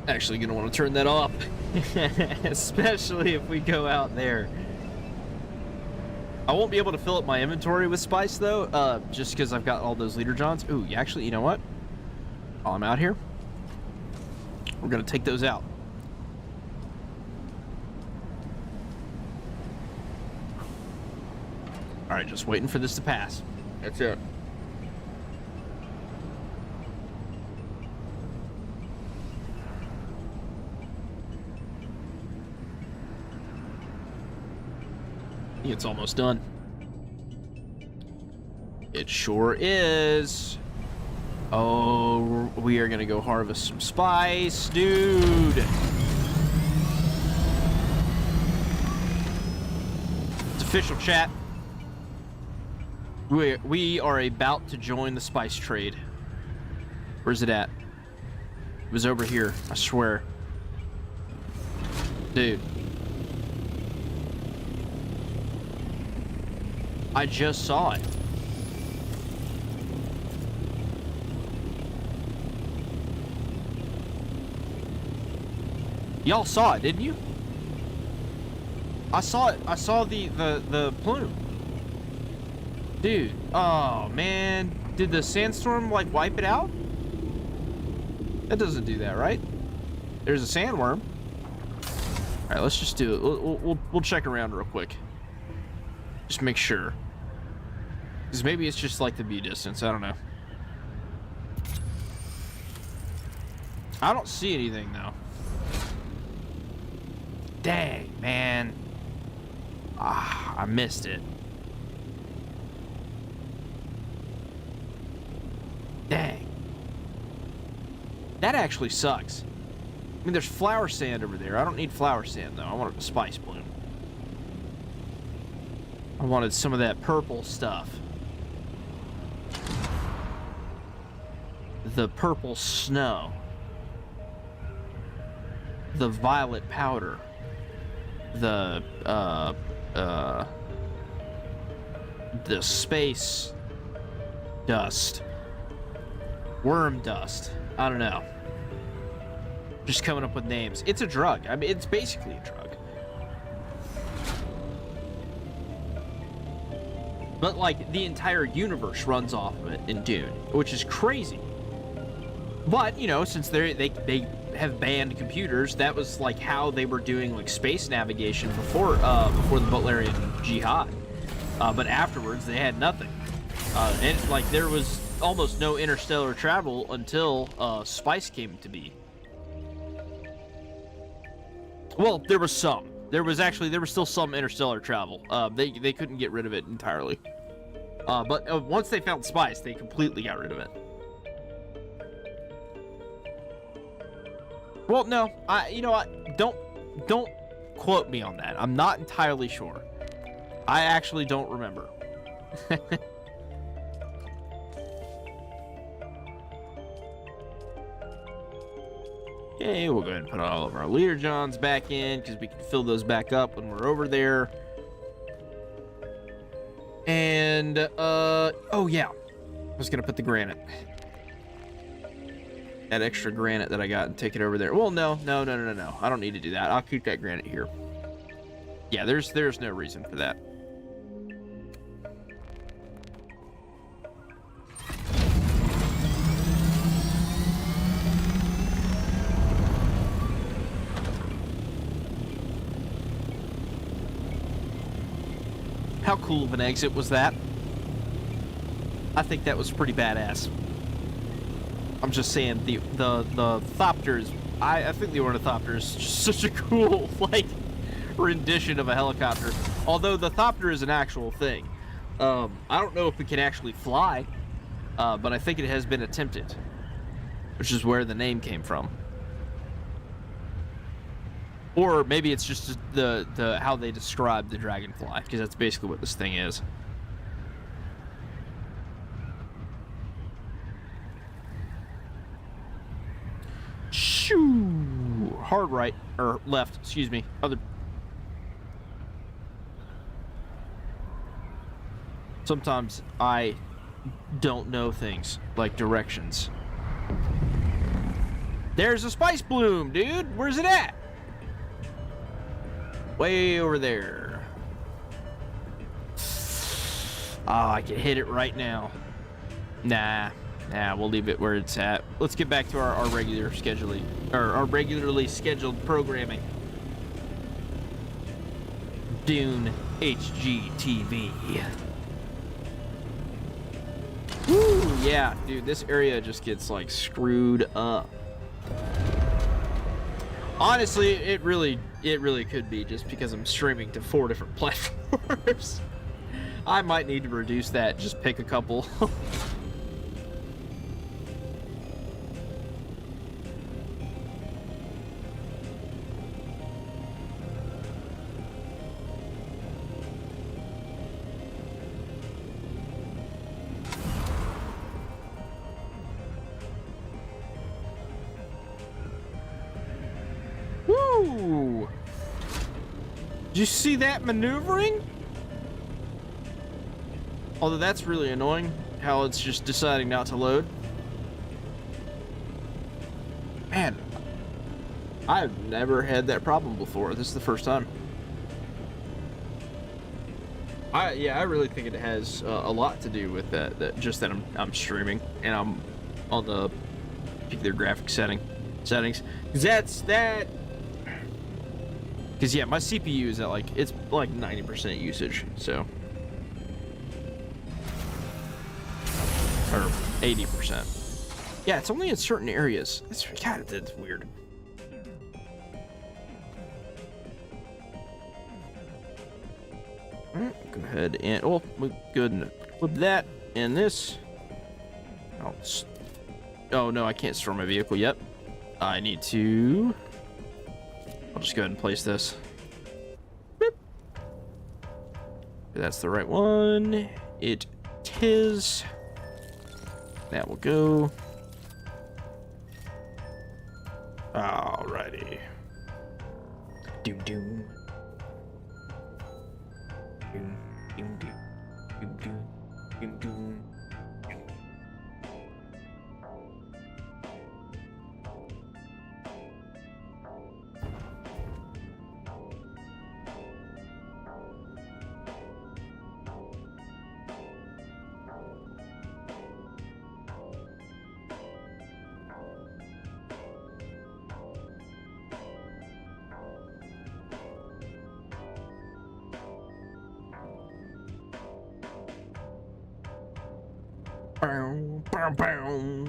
Actually gonna want to turn that off, especially if we go out there. I won't be able to fill up my inventory with spice though, just because I've got all those leader johns. Ooh, actually, you know what? While I'm out here, we're gonna take those out. All right, just waiting for this to pass. That's it. It's almost done. It sure is. Oh, we are gonna go harvest some spice, dude. It's official, chat. We are about to join the spice trade. Where's it at? It was over here, I swear. Dude. I just saw it. Y'all saw it, didn't you? I saw it. I saw the plume. Dude, oh man. Did the sandstorm like wipe it out? That doesn't do that, right? There's a sandworm. All right, let's just do it. We'll check around real quick. Just make sure. Because maybe it's just like the view distance. I don't know. I don't see anything, though. Dang, man. Ah, I missed it. Dang. That actually sucks. I mean, there's flower sand over there. I don't need flower sand, though. I want a spice bloom. I wanted some of that purple stuff. The purple snow. The violet powder. The space dust. Worm dust. I don't know. Just coming up with names. It's a drug. I mean, it's basically a drug. But, like, the entire universe runs off of it in Dune, which is crazy. But, you know, since they have banned computers, that was, like, how they were doing, like, space navigation before the Butlerian Jihad. But afterwards, they had nothing. And, like, there was almost no interstellar travel until spice came to be. Well, there was some. There was still some interstellar travel. They couldn't get rid of it entirely. But once they found spice, they completely got rid of it. Well, no, you know what? Don't quote me on that. I'm not entirely sure. I actually don't remember. Okay, we'll go ahead and put all of our leader johns back in because we can fill those back up when we're over there. And oh yeah, I was gonna put the granite, that extra granite that I got, and take it over there. Well, no. I don't need to do that. I'll keep that granite here. Yeah, there's no reason for that. How cool of an exit was that? I think that was pretty badass. I'm just saying, the Thopters, I think the Ornithopter is just such a cool, like, rendition of a helicopter. Although the Thopter is an actual thing. I don't know if it can actually fly, but I think it has been attempted, which is where the name came from. Or maybe it's just the how they describe the dragonfly, because that's basically what this thing is. Shoo! Hard right, or left, excuse me. Other. Sometimes I don't know things, like directions. There's a spice bloom, dude! Where's it at? Way over there. Oh, I can hit it right now. Nah, we'll leave it where it's at. Let's get back to our regular scheduling, or our regularly scheduled programming. Dune HGTV. Woo, yeah, dude, this area just gets like screwed up. Honestly, it really could be just because I'm streaming to 4 different platforms. I might need to reduce that, just pick a couple. Woo! Did you see that maneuvering? Although that's really annoying, how it's just deciding not to load. Man, I've never had that problem before. This is the first time. I really think it has a lot to do with that just that I'm streaming and I'm on the particular graphic settings. Because yeah, my CPU is at it's like 90% usage, so. Or 80%. Yeah, it's only in certain areas. That's weird. Alright, go ahead and we'll go ahead and flip that and this. Oh no, I can't store my vehicle yet. I need to. I'll just go ahead and place this. Boop. That's the right one. It is. That will go. Alrighty. Doom doom. Doom doom doom doom doom doom doom. Bow, bow, bow.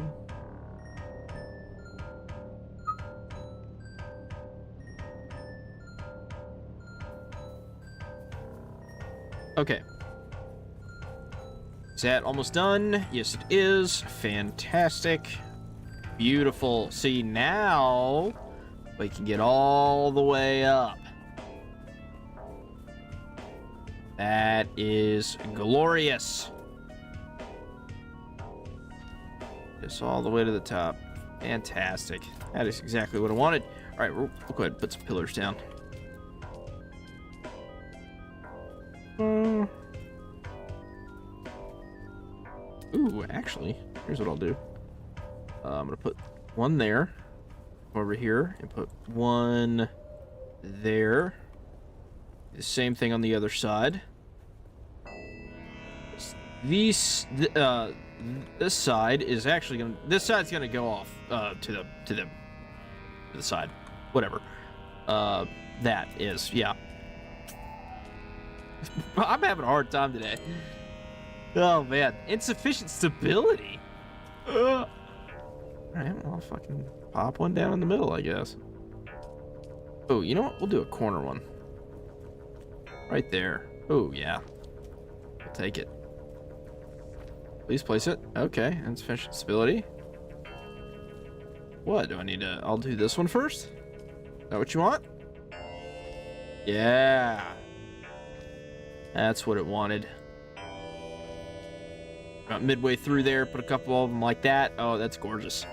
Okay. Is that almost done? Yes, it is. Fantastic. Beautiful. See, now we can get all the way up. That is glorious. Just all the way to the top. Fantastic. That is exactly what I wanted. All right, we'll go ahead and put some pillars down. Ooh, actually, here's what I'll do. I'm gonna put one there, over here, and put one there. The same thing on the other side. This side is actually gonna. This side's gonna go off to the side, whatever. That is, yeah. I'm having a hard time today. Oh man, insufficient stability. All right, well, I'll fucking pop one down in the middle, I guess. Oh, you know what? We'll do a corner one. Right there. Oh yeah, I'll take it. Please place it. Okay, insufficient stability. What do I need to? I'll do this one first. Is that what you want? Yeah. That's what it wanted. About midway through there, put a couple of them like that. Oh, that's gorgeous.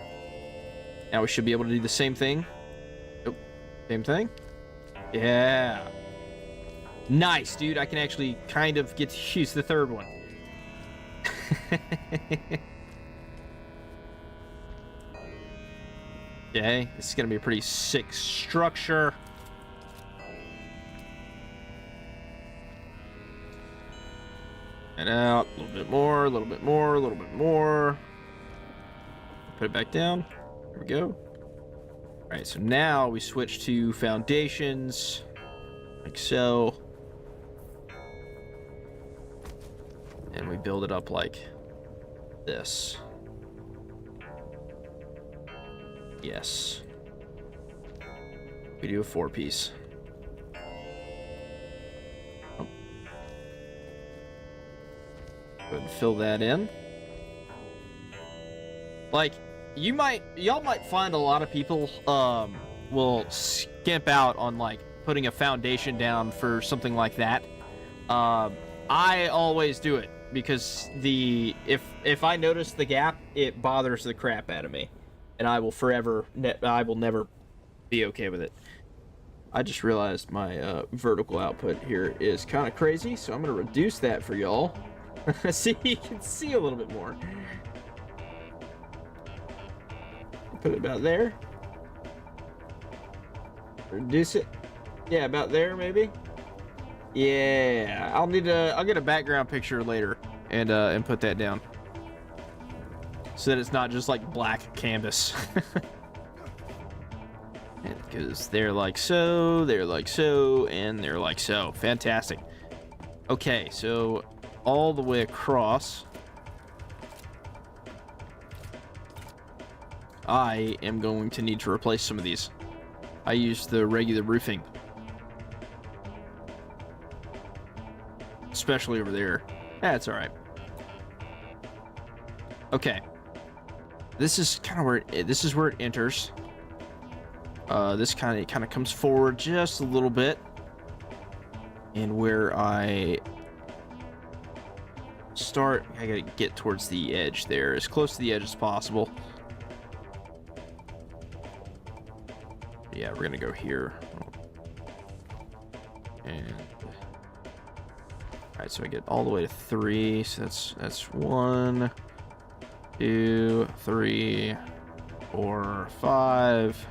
Now we should be able to do the same thing. Oh, same thing. Yeah. Nice, dude. I can actually kind of get to use the third one. Okay, this is going to be a pretty sick structure. And out, a little bit more, a little bit more, a little bit more. Put it back down. There we go. All right, so now we switch to foundations, like so. And we build it up like this. Yes. We do a 4-piece. Oh. Go ahead and fill that in. Like, y'all might find a lot of people will skimp out on like putting a foundation down for something like that. I always do it because if I notice the gap, it bothers the crap out of me, and I will never be okay with it. I just realized my vertical output here is kind of crazy, so I'm gonna reduce that for y'all. See, you can see a little bit more. Put it about there. Reduce it. Yeah, about there maybe. Yeah, I'll get a background picture later and put that down so that it's not just like black canvas. Because they're like so, and they're like so. Fantastic. Okay, so all the way across, I am going to need to replace some of these. I used the regular roofing, especially over there. That's all right. Okay, this is kind of where it enters. This kind of comes forward just a little bit, and where I start, I gotta get towards the edge there, as close to the edge as possible. Yeah, we're gonna go here. And all right, so I get all the way to 3. So that's 1, 2, 3, 4, 5,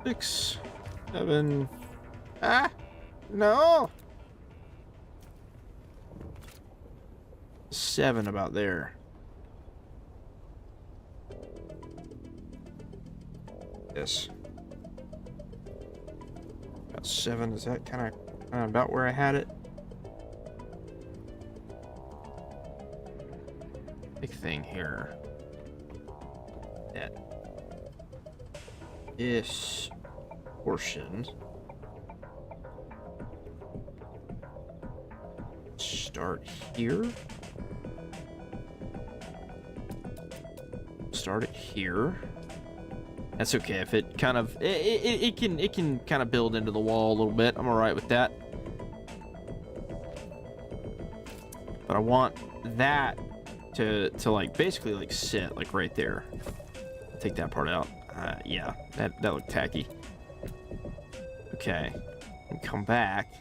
6, 7. Ah, no. 7 about there. Yes. 7, is that kind of about where I had it? big thing here. That this portion start here. Start it here. That's okay if it kind of it can kind of build into the wall a little bit. I'm all right with that. But I want that to like basically like sit like right there. Take that part out. Yeah, that looked tacky. Okay, and come back.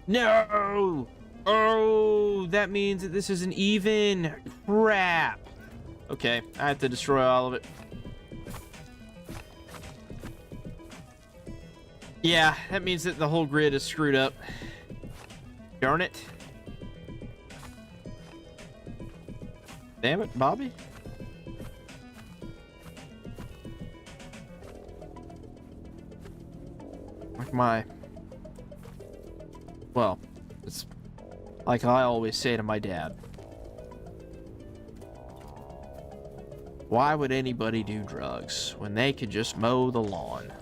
No! Oh, that means that this isn't even. Crap. Okay, I have to destroy all of it. Yeah, that means that the whole grid is screwed up. Darn it. Damn it, Bobby. Like my... Well, it's like I always say to my dad. Why would anybody do drugs when they could just mow the lawn?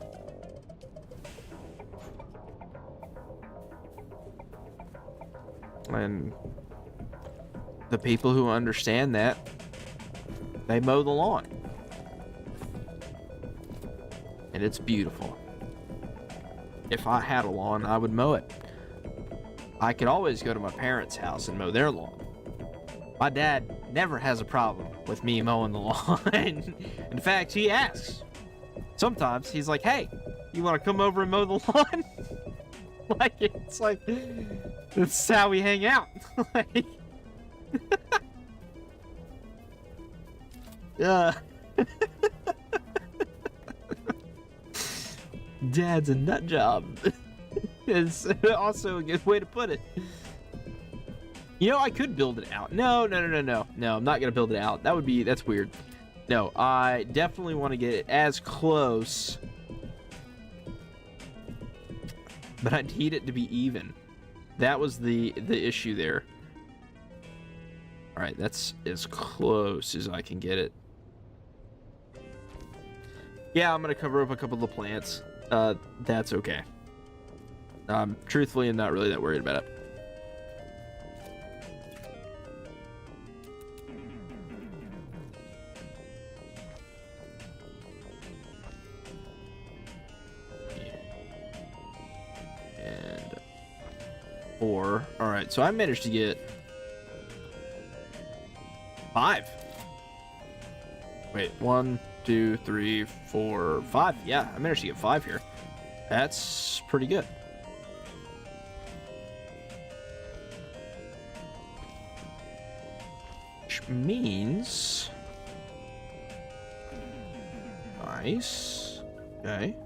And the people who understand that, they mow the lawn. And it's beautiful. If I had a lawn, I would mow it. I could always go to my parents' house and mow their lawn. My dad never has a problem with me mowing the lawn. In fact, he asks. Sometimes he's like, hey, you want to come over and mow the lawn? Like, it's like, that's how we hang out. Like, Dad's a nut job. It's also a good way to put it. You know, I could build it out. No, I'm not gonna build it out. That's weird. No, I definitely want to get it as close, but I need it to be even. That was the issue there. All right, that's as close as I can get it. Yeah, I'm gonna cover up a couple of the plants. That's okay. Truthfully, I'm not really that worried about it. And 4. All right, so I managed to get 5. Wait, 1, 2, 3, 4, 5. Yeah, I managed to get 5 here. That's pretty good. Which means... Nice. Okay.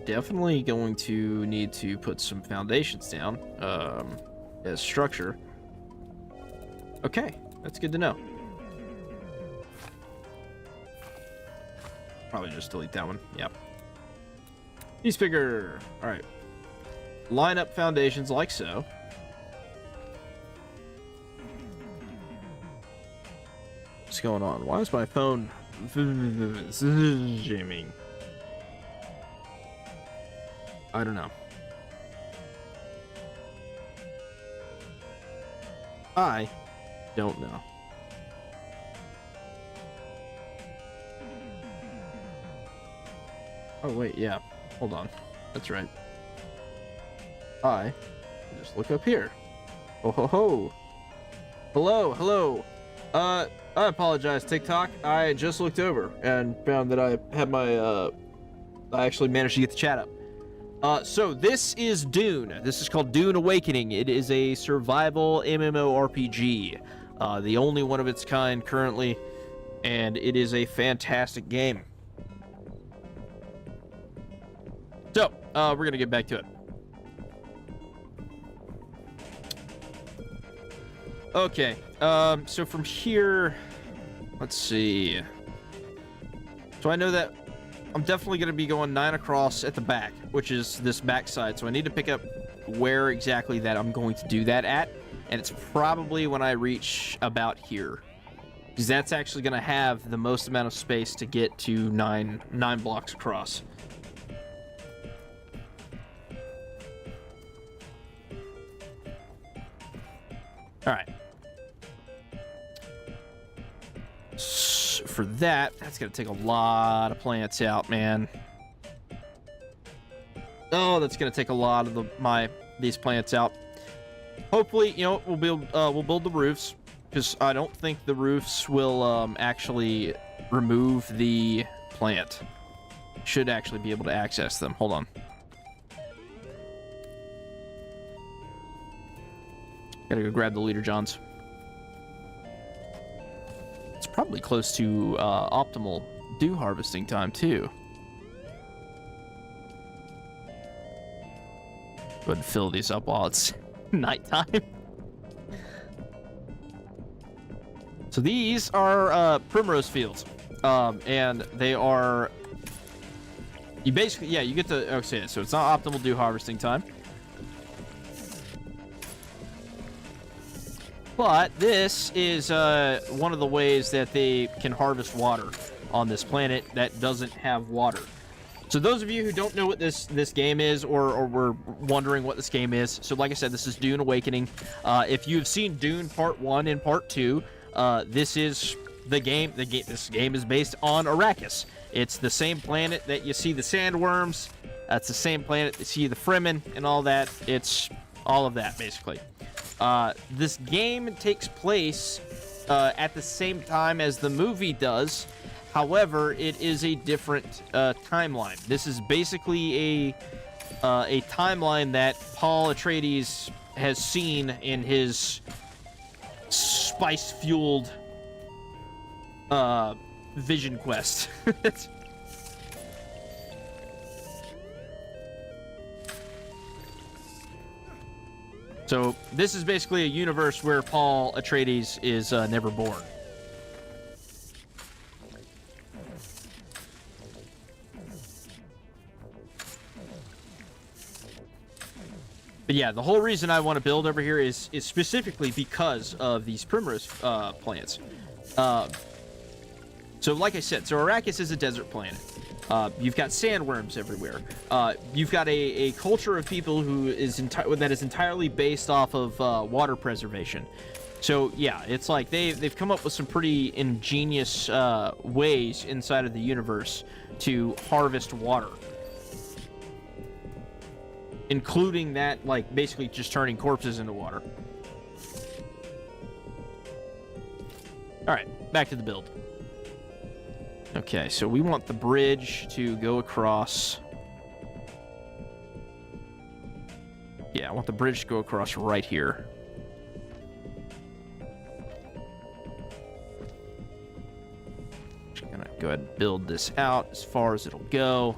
Definitely going to need to put some foundations down, as structure. Okay, that's good to know. Probably just delete that one. Yep. Piece bigger. All right. Line up foundations like so. What's going on? Why is my phone jamming? I don't know. I don't know. Oh, wait, yeah. Hold on. That's right. I just look up here. Oh, ho, ho. Hello. I apologize, TikTok. I just looked over and found that I had my, I actually managed to get the chat up. So this is Dune. This is called Dune Awakening. It is a survival MMORPG. The only one of its kind currently, and it is a fantastic game. So, we're gonna get back to it. Okay, so from here, let's see. So I know that I'm definitely gonna be going 9 across at the back, which is this back side. So I need to pick up where exactly that I'm going to do that at, and it's probably when I reach about here, because that's actually going to have the most amount of space to get to nine blocks across. All right. For that, that's going to take a lot of plants out, man. Oh, that's going to take a lot of these plants out. Hopefully, you know, we'll build the roofs, because I don't think the roofs will actually remove the plant. Should actually be able to access them. Hold on. Gotta go grab the leader johns. It's probably close to optimal dew harvesting time too. Go ahead and fill these up while it's nighttime. So these are primrose fields, and they are. You basically, yeah, you get to. Okay, so it's not optimal dew harvesting time. But this is one of the ways that they can harvest water on this planet that doesn't have water. So those of you who don't know what this game is, or were wondering what this game is, so like I said, this is Dune Awakening. If you've seen Dune Part 1 and Part 2, this is the game. This game is based on Arrakis. It's the same planet that you see the sandworms. That's the same planet you see the Fremen and all that. It's all of that, basically. This game takes place at the same time as the movie does. However, it is a different timeline. This is basically a timeline that Paul Atreides has seen in his spice-fueled vision quest. So this is basically a universe where Paul Atreides is never born. But yeah, the whole reason I want to build over here is specifically because of these primrose plants. So like I said, so Arrakis is a desert planet. You've got sandworms everywhere. You've got a culture of people that is entirely based off of water preservation. So yeah, it's like they've come up with some pretty ingenious ways inside of the universe to harvest water, including that, like, basically just turning corpses into water. All right, back to the build. Okay, so we want the bridge to go across. Yeah, I want the bridge to go across right here. Just gonna go ahead and build this out as far as it'll go.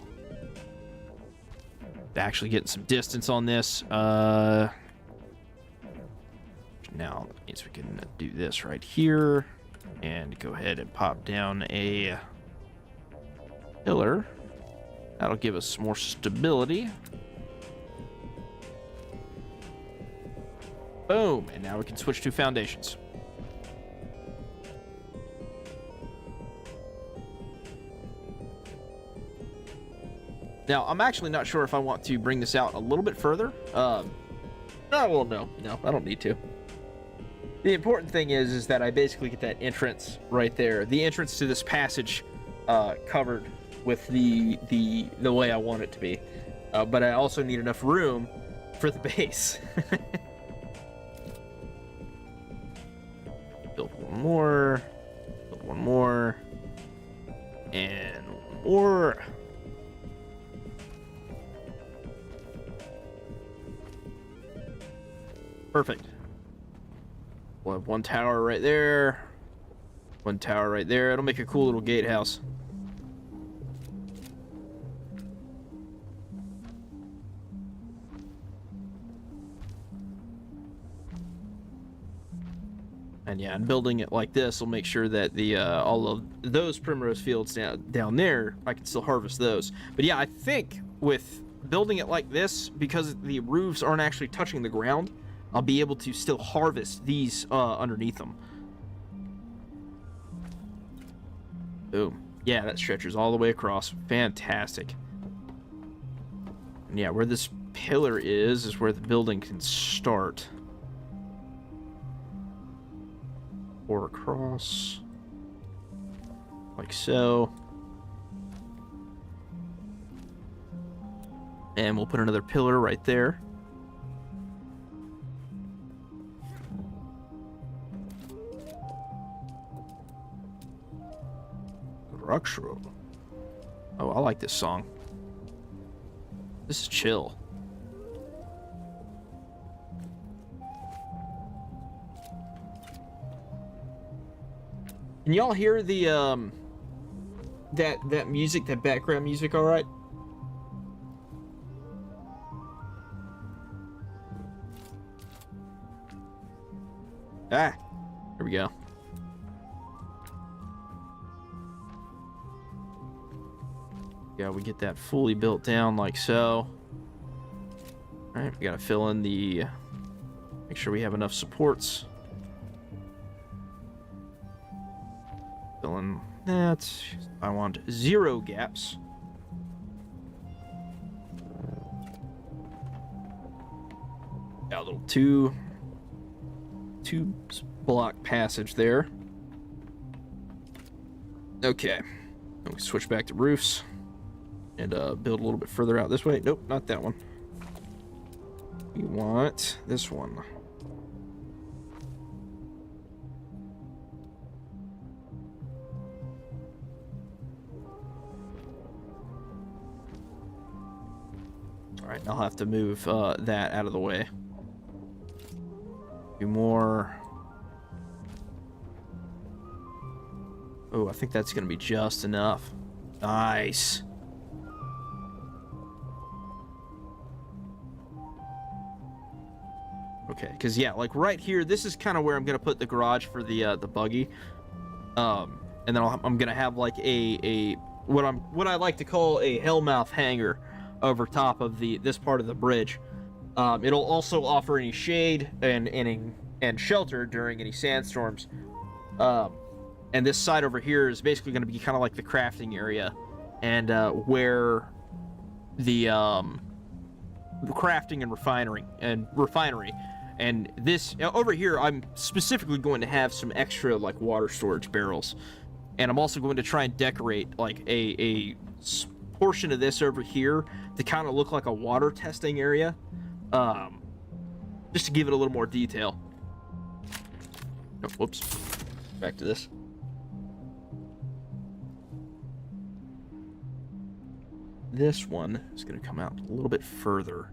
Actually getting some distance on this. Now that means we can do this right here and go ahead and pop down a pillar. That'll give us more stability. Boom, and now we can switch to foundations. Now, I'm actually not sure if I want to bring this out a little bit further. No, I don't need to. The important thing is that I basically get that entrance right there. The entrance to this passage covered with the way I want it to be. But I also need enough room for the base. Build one more. Build one more. And one more. Perfect. We'll have one tower right there. One tower right there. It'll make a cool little gatehouse. And yeah, and building it like this will make sure that the all of those primrose fields down there, I can still harvest those. But yeah, I think with building it like this, because the roofs aren't actually touching the ground, I'll be able to still harvest these underneath them. Boom. Yeah, that stretches all the way across. Fantastic. And yeah, where this pillar is where the building can start. Or across. Like so. And we'll put another pillar right there. Structural. Oh, I like this song. This is chill. Can y'all hear the that music, that background music, all right? Ah, here we go. Yeah, we get that fully built down like so. All right, we gotta fill in the, make sure we have enough supports. Fill in that. I want 0 gaps. Got a little two block passage there. Okay, then we switch back to roofs. And build a little bit further out this way. Nope, not that one. We want this one. All right, I'll have to move that out of the way. Do more. Oh, I think that's going to be just enough. Nice. Okay, because yeah, like right here, this is kind of where I'm gonna put the garage for the buggy, and then I'm gonna have like what I like to call a hellmouth hangar over top of this part of the bridge. It'll also offer any shade and shelter during any sandstorms. And this side over here is basically gonna be kind of like the crafting area, and where the crafting and refinery. And this over here, I'm specifically going to have some extra like water storage barrels, and I'm also going to try and decorate like a portion of this over here to kind of look like a water testing area, just to give it a little more detail. Oh, whoops, back to this. This one is going to come out a little bit further.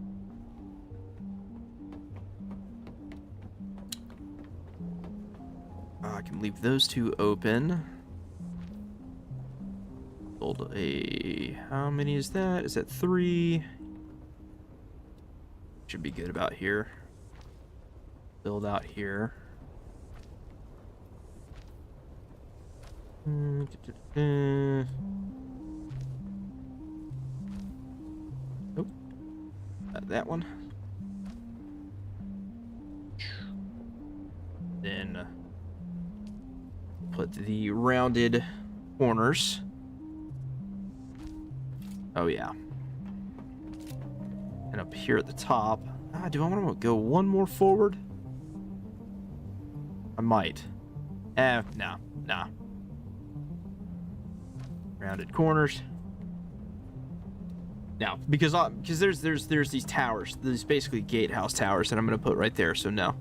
I can leave those two open. Build a... How many is that? Is that 3? Should be good about here. Build out here. Nope. That one. Then... put the rounded corners. Oh yeah. And up here at the top. Do I want to go one more forward? I might. Nah. Rounded corners. Now, because there's these towers, these basically gatehouse towers that I'm gonna put right there. So no.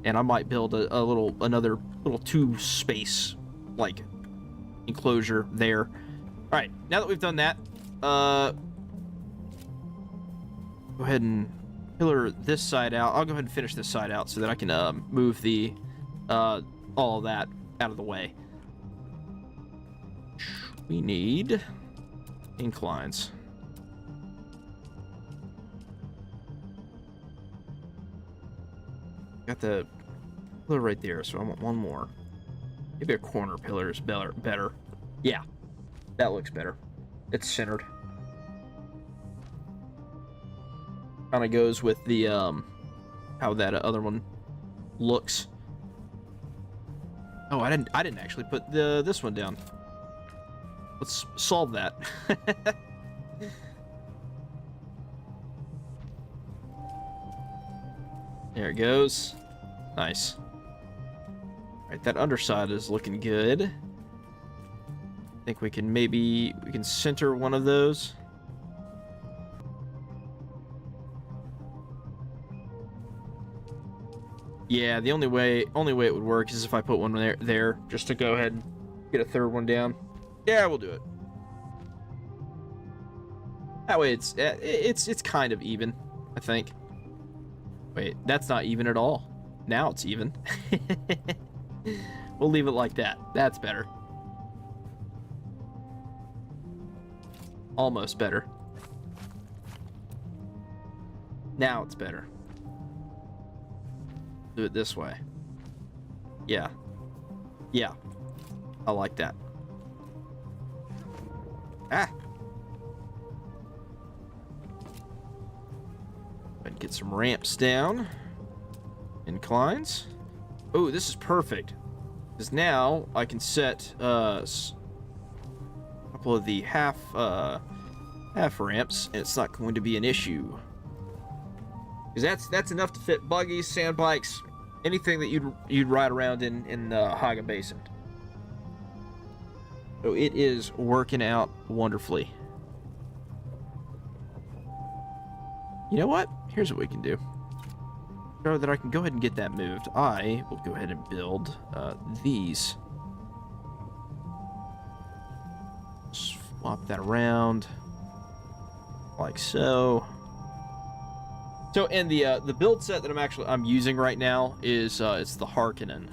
And I might build another little tube space, like, enclosure there. All right, now that we've done that, go ahead and pillar this side out. I'll go ahead and finish this side out so that I can move the all of that out of the way. We need inclines. Got the pillar right there, so I want one more. Maybe a corner pillar is better. Yeah, that looks better. It's centered. Kind of goes with the how that other one looks. Oh, I didn't actually put this one down. Let's solve that. There it goes. Nice. All right, that underside is looking good. I think we can center one of those. Yeah, the only way it would work is if I put one there just to go ahead and get a third one down. Yeah, we'll do it. That way it's kind of even, I think. Wait, that's not even at all. Now it's even. We'll leave it like that. That's better. Almost better. Now it's better. Do it this way. Yeah. Yeah. I like that. Ah! And get some ramps down. Inclines. Oh, this is perfect. Because now I can set a couple of the half ramps, and it's not going to be an issue. Because that's enough to fit buggies, sand bikes, anything that you'd ride around in Haga Basin. So it is working out wonderfully. You know what? Here's what we can do. So that I can go ahead and get that moved, I will go ahead and build these. Swap that around like so. So, and the build set that I'm using right now is it's the Harkonnen.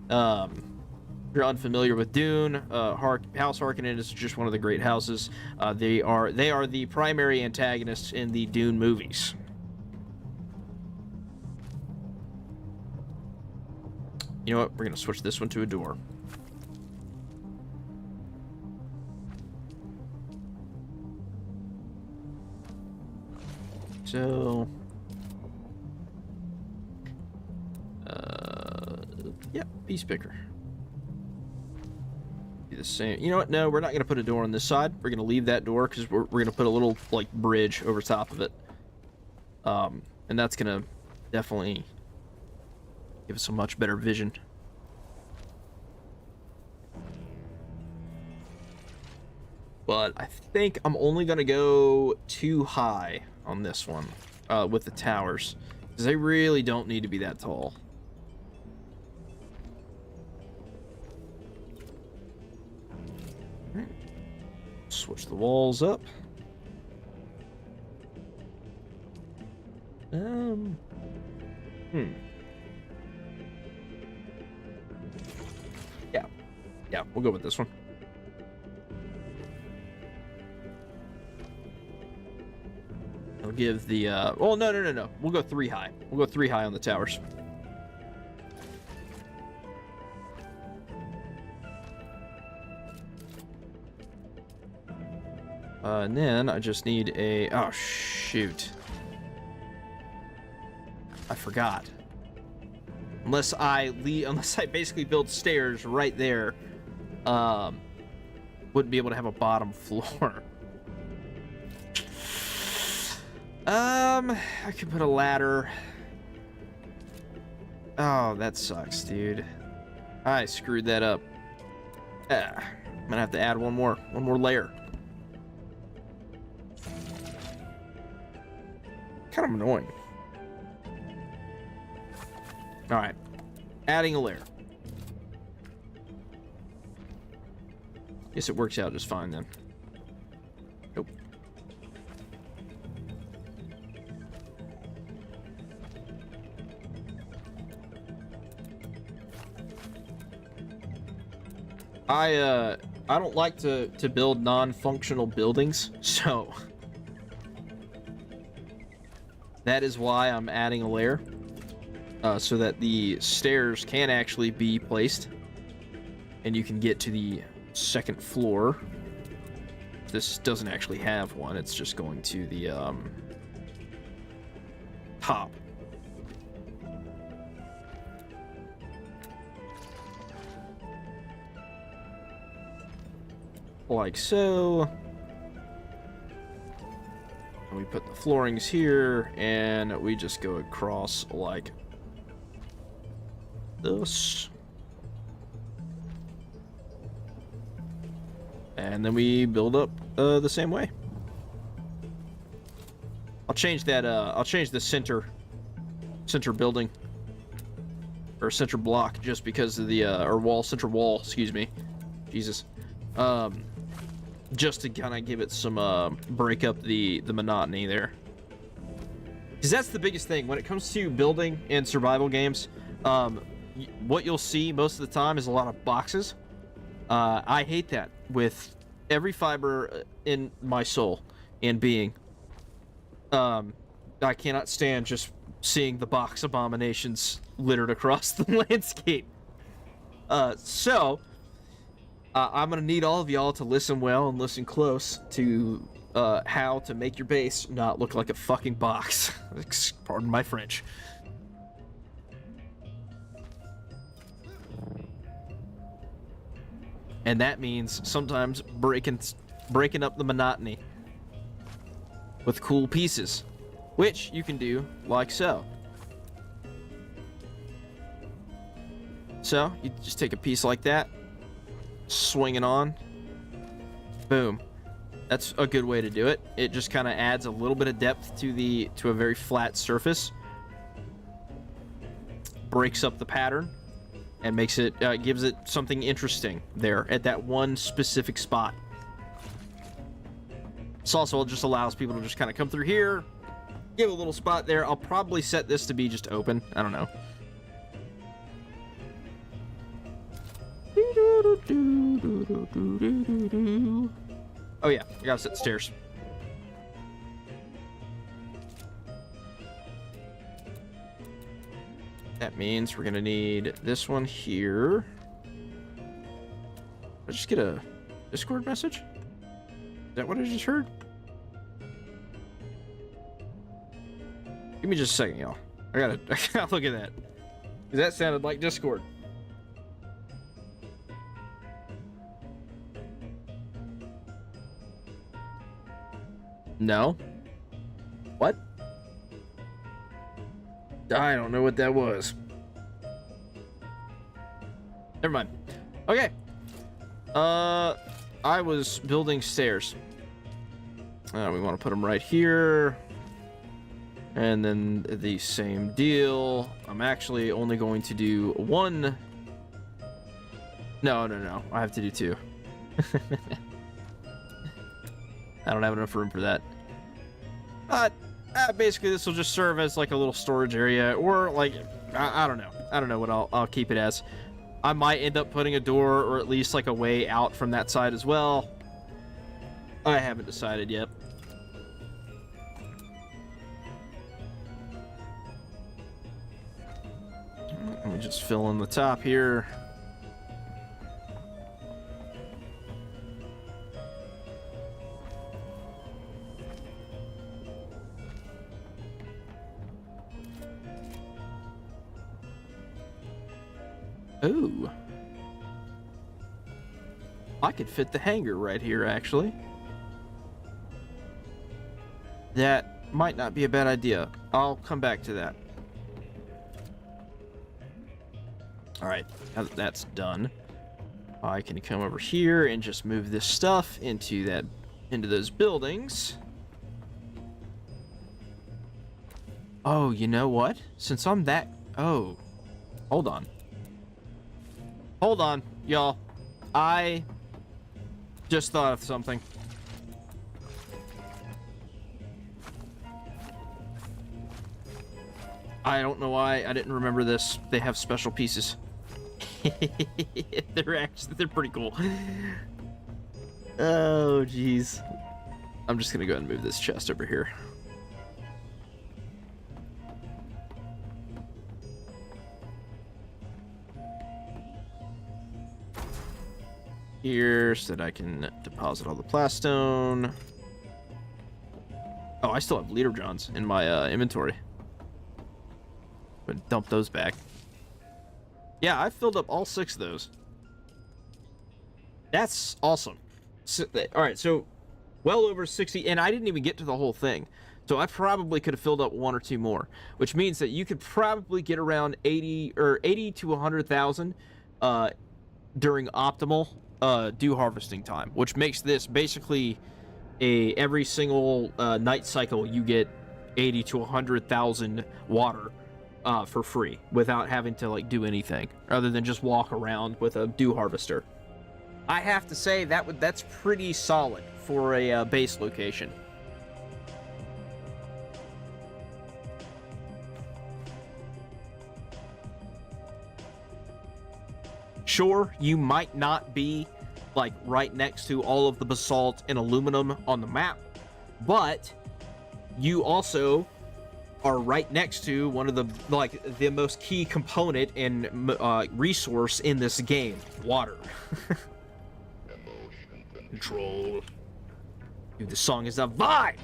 If you're unfamiliar with Dune, House Harkonnen is just one of the great houses. They are the primary antagonists in the Dune movies. You know what? We're gonna switch this one to a door. So, yeah, piece picker. Be the same. You know what? No, we're not gonna put a door on this side. We're gonna leave that door because we're gonna put a little like bridge over top of it. And that's gonna definitely give us a much better vision. But I think I'm only gonna go too high on this one with the towers, because they really don't need to be that tall. Right. Switch the walls up. Yeah, we'll go with this one. I'll give the, well, no. We'll go 3 high. We'll go 3 high on the towers. And then I just need a, oh, shoot. I forgot. Unless I basically build stairs right there, wouldn't be able to have a bottom floor. I could put a ladder. Oh, that sucks, dude. I screwed that up. I'm gonna have to add one more layer. Kind of annoying. All right, adding a layer. Guess it works out just fine then. Nope. I don't like to build non-functional buildings, so that is why I'm adding a layer, so that the stairs can actually be placed and you can get to the second floor. This doesn't actually have one, it's just going to the top. like so. And we put the floorings here, and we just go across like this. And then we build up the same way. I'll change that, I'll change the center building. Or center block, just because of the, center wall, excuse me. Jesus. Just to kind of give it some, break up the monotony there. Because that's the biggest thing. When it comes to building in survival games, what you'll see most of the time is a lot of boxes. I hate that with every fiber in my soul and being. I cannot stand just seeing the box abominations littered across the landscape. So I'm gonna need all of y'all to listen well and listen close to how to make your base not look like a fucking box. Pardon my French. And that means sometimes breaking up the monotony with cool pieces, which you can do like so. So you just take a piece like that, swing it on, boom. That's a good way to do it. It just kind of adds a little bit of depth to a very flat surface, breaks up the pattern, and makes it gives it something interesting there at that one specific spot. This also just allows people to just kind of come through here, give a little spot there. I'll probably set this to be just open. I don't know. Oh yeah, I gotta set the stairs. That means we're gonna need this one here. Did I just get a Discord message? Is that what I just heard? Give me just a second, y'all. I gotta look at that. Because that sounded like Discord. No. What? I don't know what that was. Never mind. Okay. I was building stairs. We want to put them right here. And then the same deal. I'm actually only going to do one. No. I have to do two. I don't have enough room for that. But basically this will just serve as like a little storage area, or like, I don't know. I don't know what I'll keep it as. I might end up putting a door, or at least like a way out from that side as well. I haven't decided yet. Let me just fill in the top here. Ooh. I could fit the hanger right here, actually. That might not be a bad idea. I'll come back to that. Alright, now that that's done, I can come over here and just move this stuff into those buildings. Oh, you know what? Since I'm that... Oh. Hold on. Hold on, y'all. I just thought of something. I don't know why I didn't remember this. They have special pieces. They're pretty cool. Oh, jeez. I'm just gonna go ahead and move this chest over here. Here, so that I can deposit all the plastone. Oh, I still have leader johns in my inventory. But dump those back. Yeah, I filled up all 6 of those. That's awesome. So, all right, so well over 60, and I didn't even get to the whole thing. So I probably could have filled up 1 or 2 more, which means that you could probably get around 80 to 100,000 during optimal dew harvesting time, which makes this basically every single night cycle you get 80 to 100,000 water for free without having to like do anything other than just walk around with a dew harvester. I have to say that's pretty solid for a base location. Sure, you might not be like right next to all of the basalt and aluminum on the map, but you also are right next to one of the most key component and resource in this game, water. Control. Dude, this song is a vibe,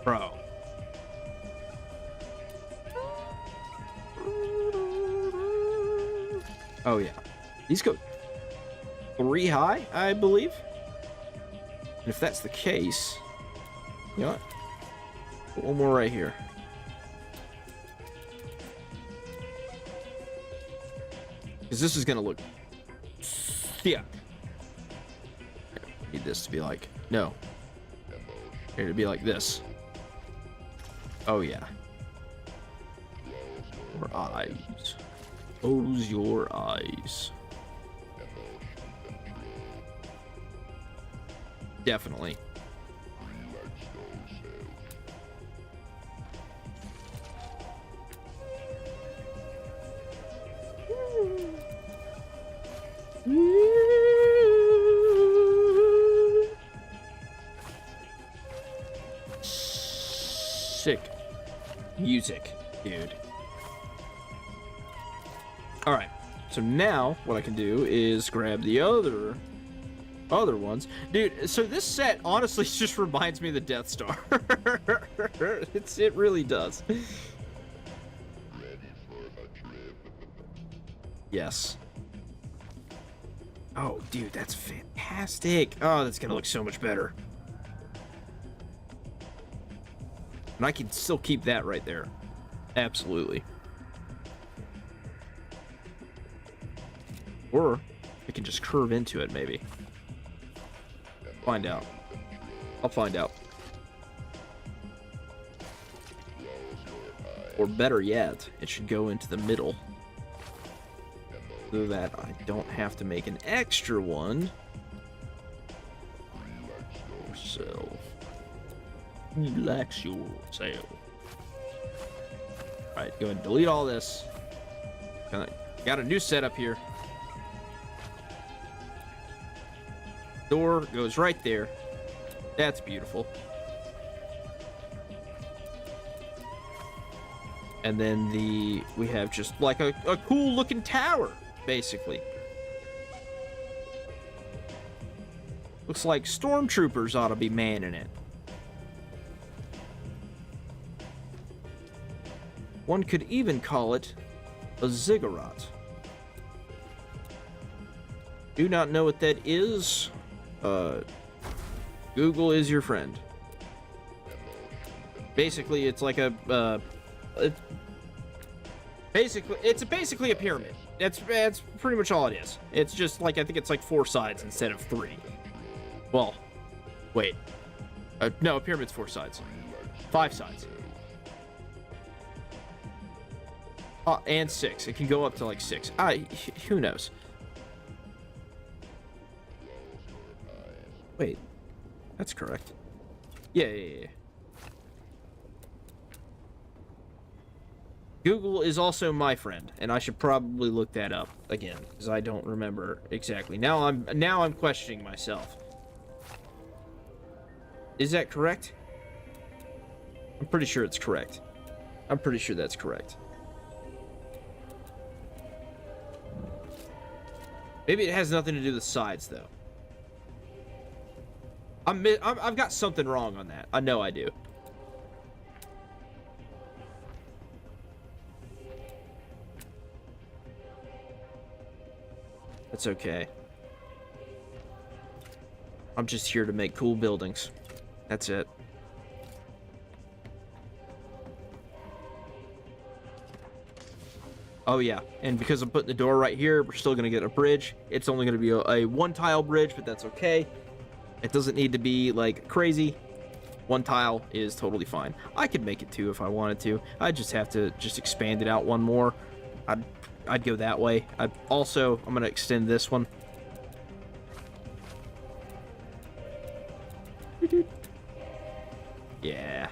bro. Oh yeah, these go 3 high, I believe. And if that's the case, you know what? Put one more right here. Because this is gonna look, yeah. Need this to be like, no. Here to be like this. Oh yeah. Your eyes. Close your eyes. Definitely. Sick music, dude. All right, so now what I can do is grab the other ones, dude. So this set honestly just reminds me of the Death Star. It really does. Yes. Oh, dude, that's fantastic. Oh, that's gonna look so much better. And I can still keep that right there. Absolutely. Or I can just curve into it, maybe. Find out. I'll find out. Or better yet, it should go into the middle. So that I don't have to make an extra one. Yourself. Relax yourself. Alright, go ahead and delete all this. Got a new setup here. Door goes right there. That's beautiful. And then we have just like a cool looking tower, basically. Looks like stormtroopers ought to be manning it. One could even call it a ziggurat. Do not know what that is. Google is your friend. Basically, it's like a it's basically a pyramid. That's pretty much all it is. It's just like, I think it's like 4 sides instead of 3. Well, wait. No, a pyramid's 4 sides. 5 sides. And 6. It can go up to like 6. Who knows? Wait, that's correct. Yeah. Google is also my friend, and I should probably look that up again because I don't remember exactly. Now I'm questioning myself. Is that correct? I'm pretty sure it's correct. I'm pretty sure that's correct. Maybe it has nothing to do with sides though. I've got something wrong on that. I know I do. That's okay. I'm just here to make cool buildings. That's it. Oh yeah, and because I'm putting the door right here, we're still gonna get a bridge. It's only gonna be a one tile bridge, but that's okay. It doesn't need to be like crazy. One tile is totally fine. I could make it two if I wanted to. I just have to expand it out one more. I'd go that way. I'm gonna extend this one. Yeah.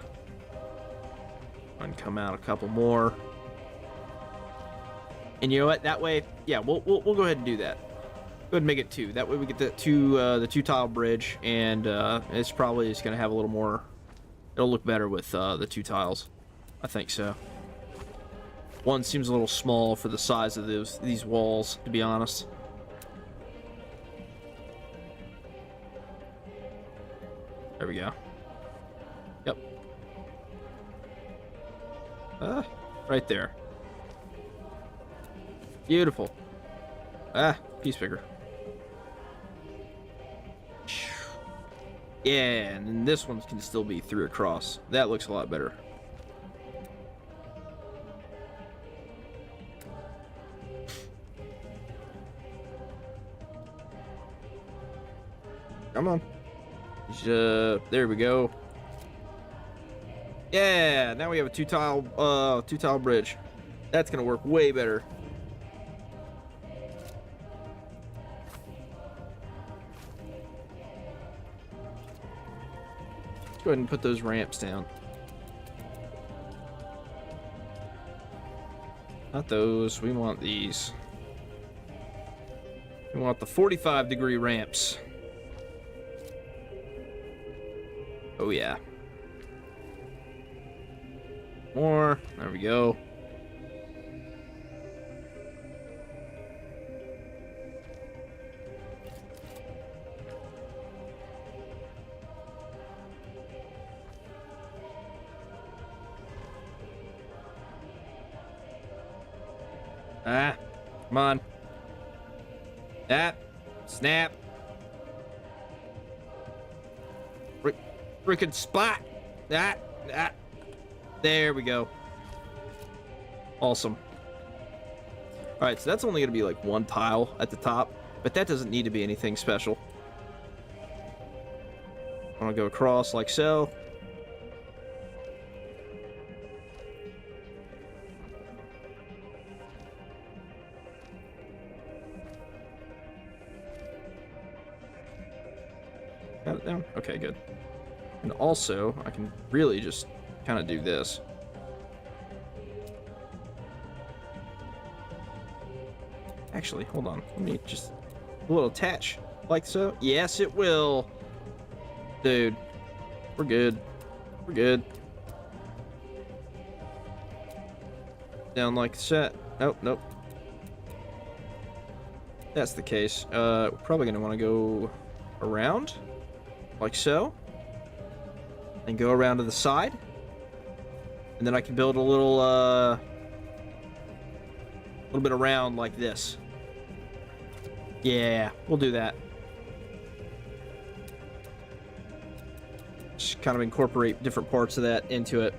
And come out a couple more. And you know what? That way, yeah, we'll go ahead and do that. Go ahead and make it two. That way we get the two tile bridge, and it's probably just gonna have a little more. It'll look better with the two tiles. I think so. One seems a little small for the size of these walls, to be honest. There we go. Yep. Right there. Beautiful. Piece picker. Yeah, and then this one can still be through across. That looks a lot better. Come on. There we go. Yeah, now we have a two tile bridge. That's gonna work way better. Let's go ahead and put those ramps down. Not those. We want these. We want the 45-degree ramps. Oh yeah. More. There we go. Come on. Snap. Freaking spot. There we go. Awesome. Alright, so that's only going to be like one tile at the top, but that doesn't need to be anything special. I'm going to go across like so. Got it down? Okay, good. And also, I can really just kind of do this. Actually, hold on. Let me just... A little attach. Like so? Yes, it will. Dude. We're good. We're good. Down like that. Nope, nope. That's the case. We're probably going to want to go around. Like so. And go around to the side. And then I can build a little bit around like this. Yeah, we'll do that. Just kind of incorporate different parts of that into it.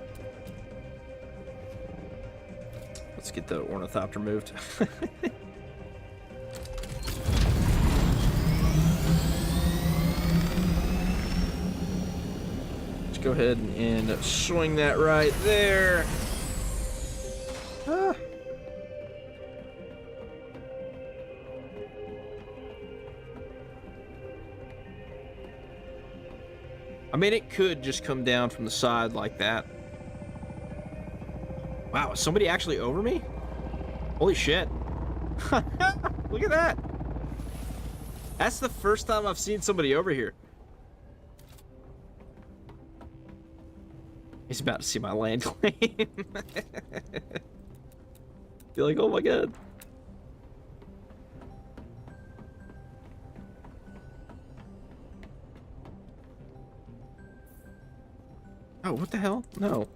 Let's get the ornithopter moved. Go ahead and swing that right there. I mean, it could just come down from the side like that. Wow, is somebody actually over me? Holy shit. Look at that. That's the first time I've seen somebody over here. He's about to see my land claim. Be like, oh my god. Oh, what the hell? No.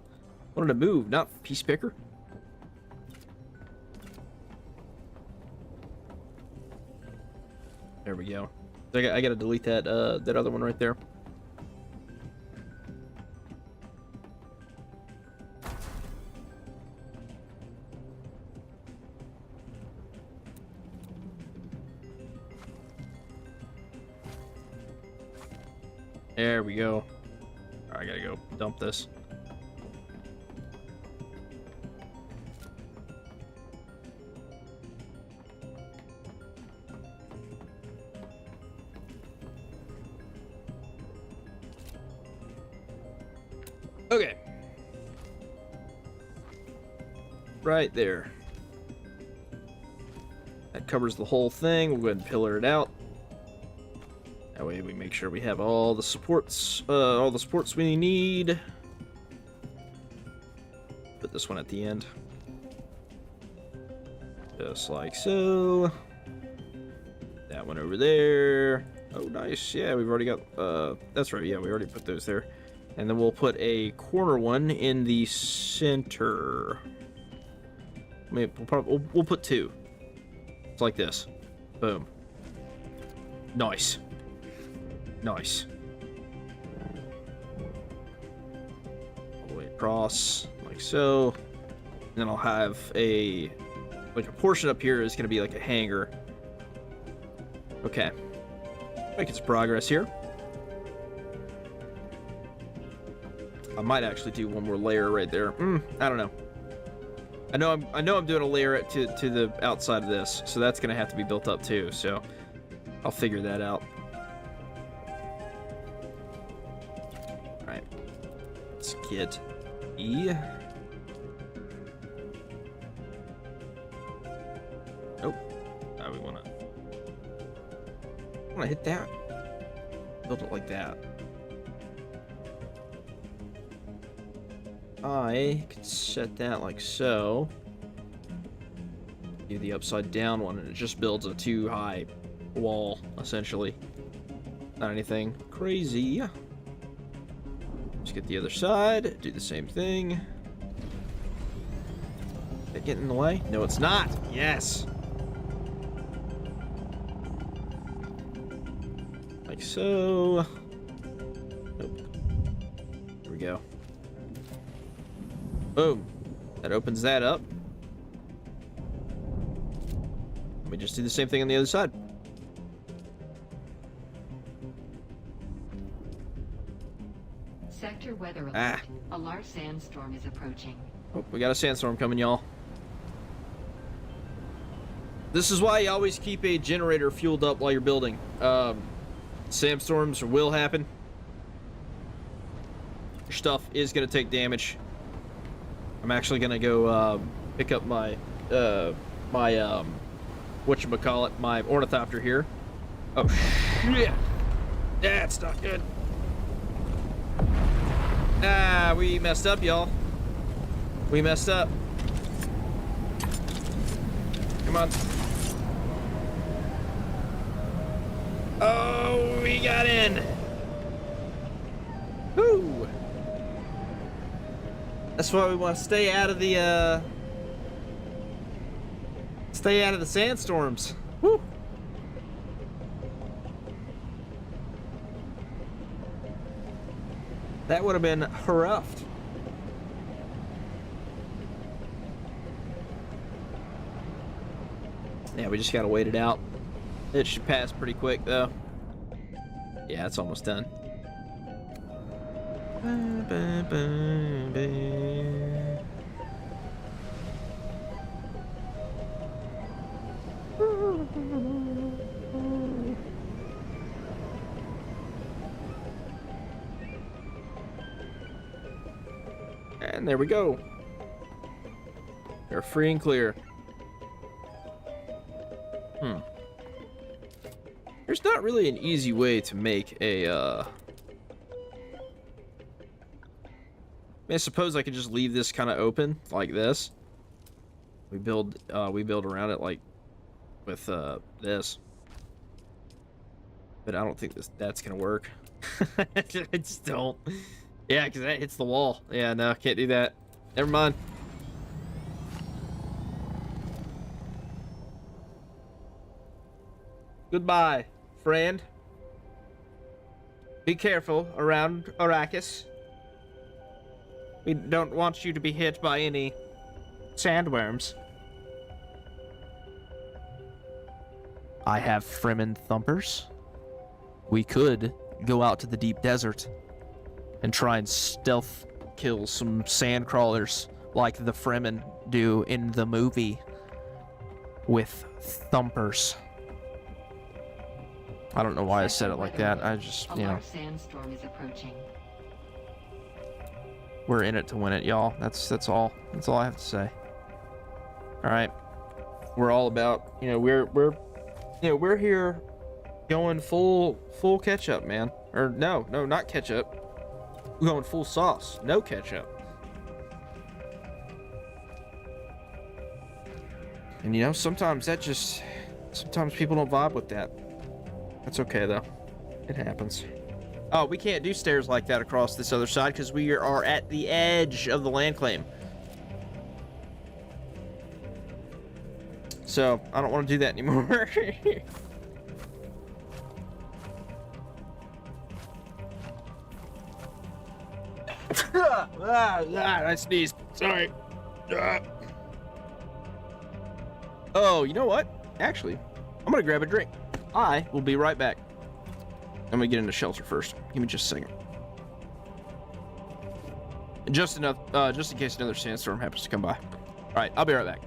Wanted to move, not piece picker. There we go. I gotta delete that that other one right there. There we go. All right, I gotta go dump this. Okay. Right there. That covers the whole thing. We'll go ahead and pillar it out. That way we make sure we have all the supports we need. Put this one at the end. Just like so. That one over there. Oh, nice. Yeah, we've already got, that's right. Yeah, we already put those there. And then we'll put a corner one in the center. I mean, we'll put two. It's like this. Boom. Nice. Nice. All the way across, like so. And then I'll have a portion up here is going to be like a hanger. Okay. Making some progress here. I might actually do one more layer right there. I don't know. I know I'm doing a layer to the outside of this, so that's gonna have to be built up too. So I'll figure that out. All right. Let's get E. Nope. Now we wanna hit that. Build it like that. I could set that like so. Do the upside down one, and it just builds a too high wall, essentially. Not anything crazy. Let's get the other side, do the same thing. Is that getting in the way? No, it's not. Yes. Like so. Nope. Here we go. Boom. That opens that up. Let me just do the same thing on the other side. Sector weather alert. A large sandstorm is approaching. Oh, we got a sandstorm coming, y'all. This is why you always keep a generator fueled up while you're building. Sandstorms will happen. Your stuff is going to take damage. I'm actually gonna go pick up my whatchamacallit, my ornithopter here. Oh shit! That's not good. Ah, we messed up, y'all. We messed up. Come on. Oh, we got in. Woo! That's why we want to stay out of the sandstorms. Woo! That would have been rough. Yeah, we just gotta wait it out. It should pass pretty quick though. Yeah, it's almost done. And there we go. They're free and clear. There's not really an easy way to make a, I mean, I suppose I could just leave this kind of open like this. We build around it like with this. But I don't think that's gonna work. I just don't. Yeah, because that hits the wall. Yeah, no, can't do that. Never mind. Goodbye, friend. Be careful around Arrakis. We don't want you to be hit by any sandworms. I have Fremen thumpers. We could go out to the deep desert and try and stealth kill some sand crawlers like the Fremen do in the movie with thumpers. I don't know why I said it like that. I just, A large sandstorm is approaching. We're in it to win it, y'all. That's all. That's all I have to say. All right. We're all about, we're here going full ketchup, man. Or no, not ketchup. We're going full sauce. No ketchup. And sometimes people don't vibe with that. That's okay though. It happens. Oh, we can't do stairs like that across this other side because we are at the edge of the land claim. So, I don't want to do that anymore. I sneezed. Sorry. Oh, you know what? Actually, I'm gonna grab a drink. I will be right back. I'm gonna get into shelter first. Give me just a second. Just in case another sandstorm happens to come by. All right, I'll be right back.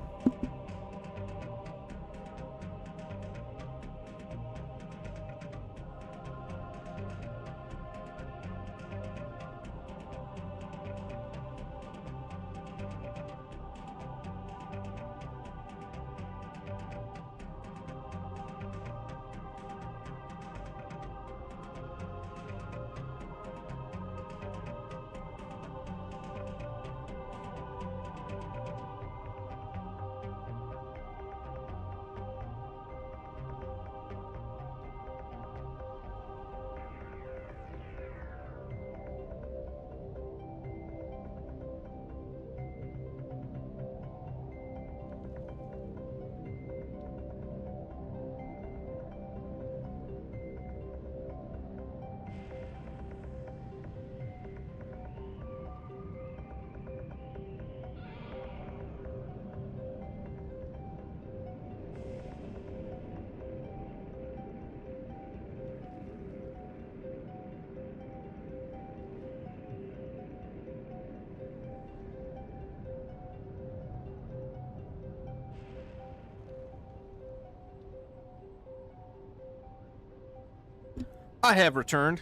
I have returned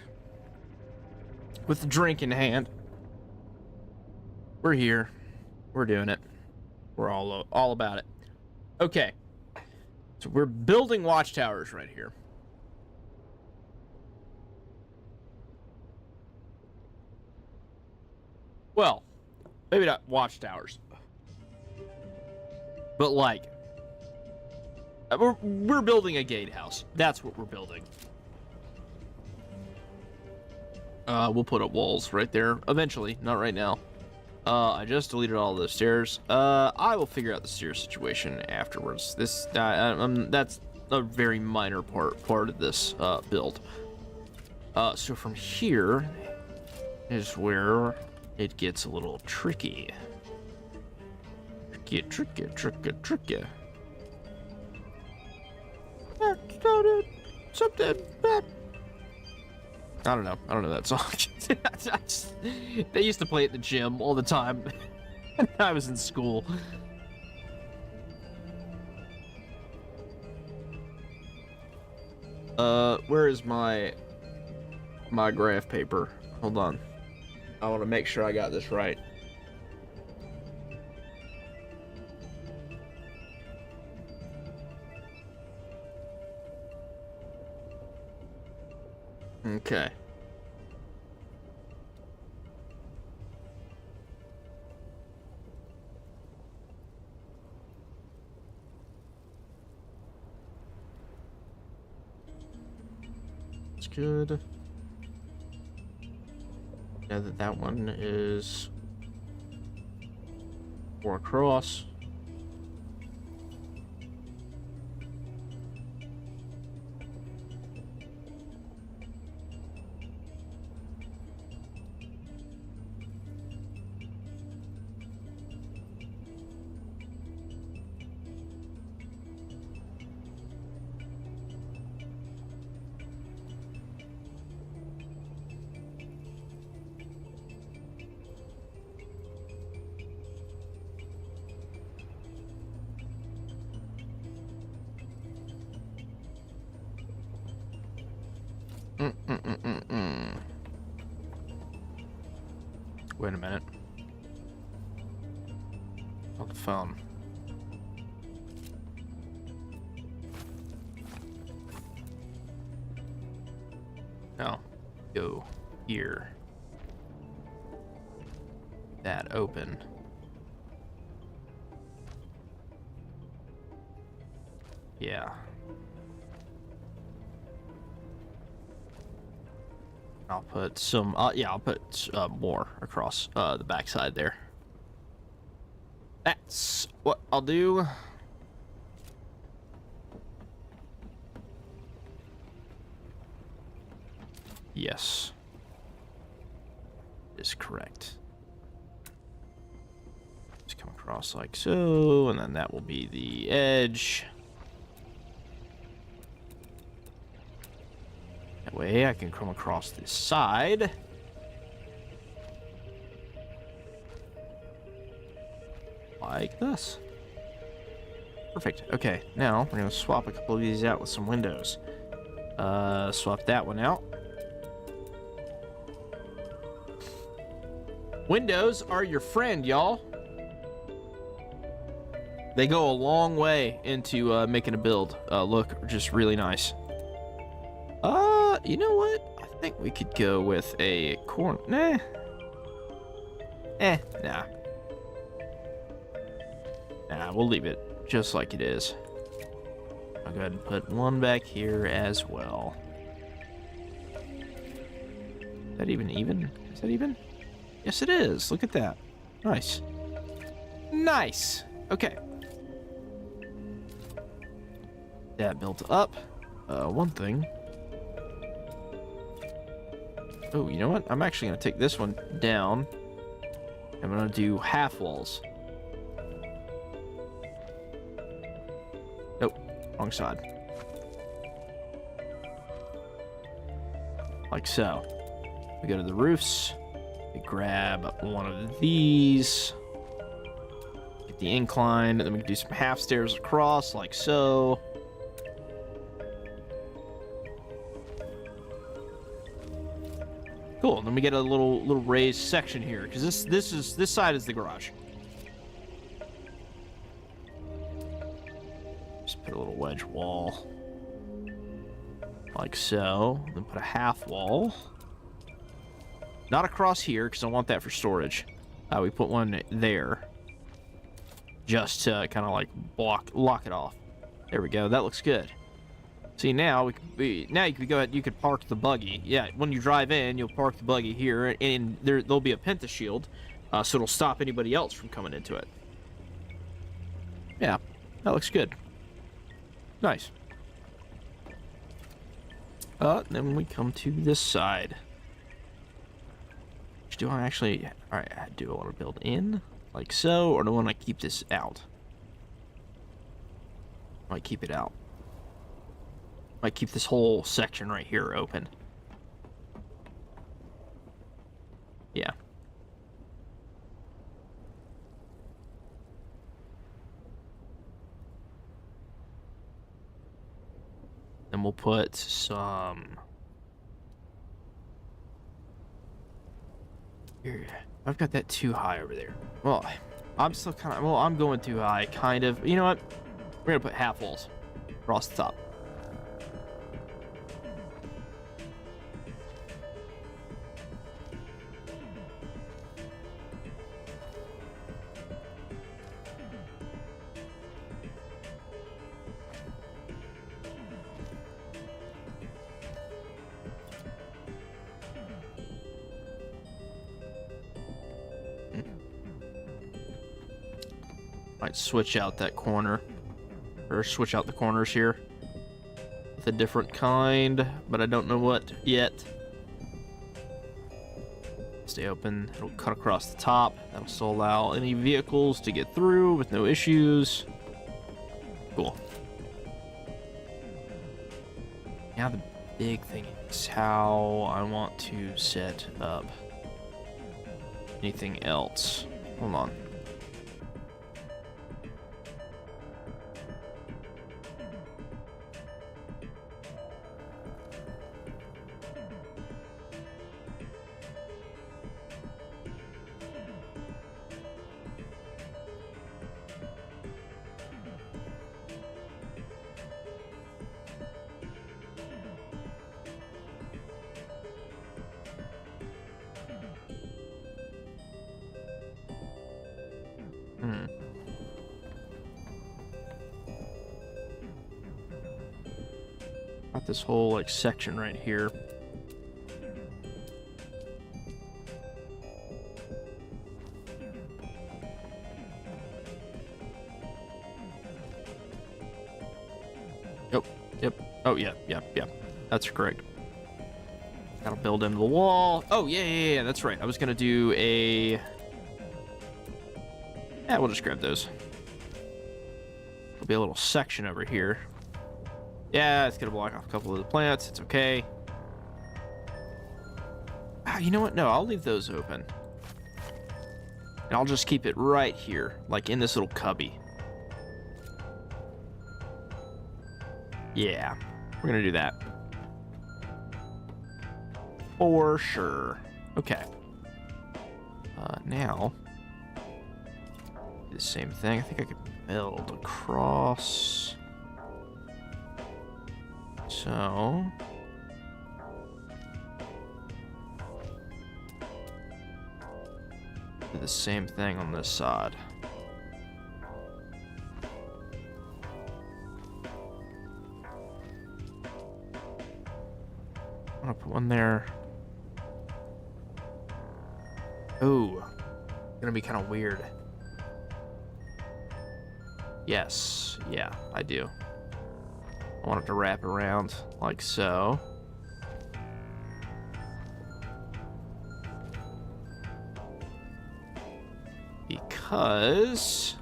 with the drink in hand. We're here. We're doing it. We're all about it. Okay. So we're building watchtowers right here. Well, maybe not watchtowers. But we're building a gatehouse. That's what we're building. We'll put up walls right there eventually, not right now. I just deleted all the stairs. I will figure out the stairs situation afterwards. That's a very minor part of this build. So from here is where it gets a little tricky. Tricky. Something bad. I don't know that song. They used to play it at the gym all the time when I was in school. Where is my graph paper? Hold on. I want to make sure I got this right. Okay. That's good. Now that one is 4 across. Wait a minute. On the phone. No. Go here. That open. Yeah. I'll put some, yeah, I'll put more across the backside there. That's what I'll do. Yes. Is correct. Just come across like so, and then that will be the edge. That way I can come across this side. Like this. Perfect. Okay, now we're going to swap a couple of these out with some windows. Swap that one out. Windows are your friend, y'all. They go a long way into making a build look just really nice. You know what? I think we could go with a corner. Nah. Nah. Nah, we'll leave it just like it is. I'll go ahead and put one back here as well. Is that even? Is that even? Yes, it is. Look at that. Nice. Nice. Okay. That built up. One thing. Oh, you know what? I'm actually going to take this one down. I'm going to do half walls. Nope. Wrong side. Like so. We go to the roofs. We grab one of these. Get the incline. And then we can do some half stairs across, like so. Cool. And then we get a little raised section here, because this side is the garage. Just put a little wedge wall, like so. Then put a half wall. Not across here, because I want that for storage. We put one there, just to kind of like lock it off. There we go. That looks good. See, now now you could go ahead. You could park the buggy. Yeah, when you drive in, you'll park the buggy here, and there'll be a penta shield, so it'll stop anybody else from coming into it. Yeah, that looks good. Nice. Then we come to this side. Do I actually? All right, do I want to build in like so, or do I want to keep this out? I might keep it out. Might keep this whole section right here open. Yeah. Then we'll put some here. I've got that too high over there. Well, I'm still kind of, well, I'm going too high, kind of. You know what? We're gonna put half walls across the top. Might switch out that corner, or switch out the corners here with a different kind, but I don't know what yet. Stay open. It'll cut across the top. That'll still allow any vehicles to get through with no issues. Cool. Now the big thing is how I want to set up anything else. Hold on. about this whole like section right here. Yep. Oh, yeah. That's correct. That'll build into the wall. Oh, yeah. That's right. I was going to do a... Yeah, we'll just grab those. There'll be a little section over here. Yeah, it's going to block off a couple of the plants. It's okay. Ah, you know what? No, I'll leave those open. And I'll just keep it right here, like in this little cubby. Yeah, we're gonna do that. For sure. Okay. Now, do the same thing. I think I could build across. So. Do the same thing on this side. I'm gonna put one there. Ooh, gonna be kind of weird. Yes, yeah, I do. I want it to wrap around like so. Because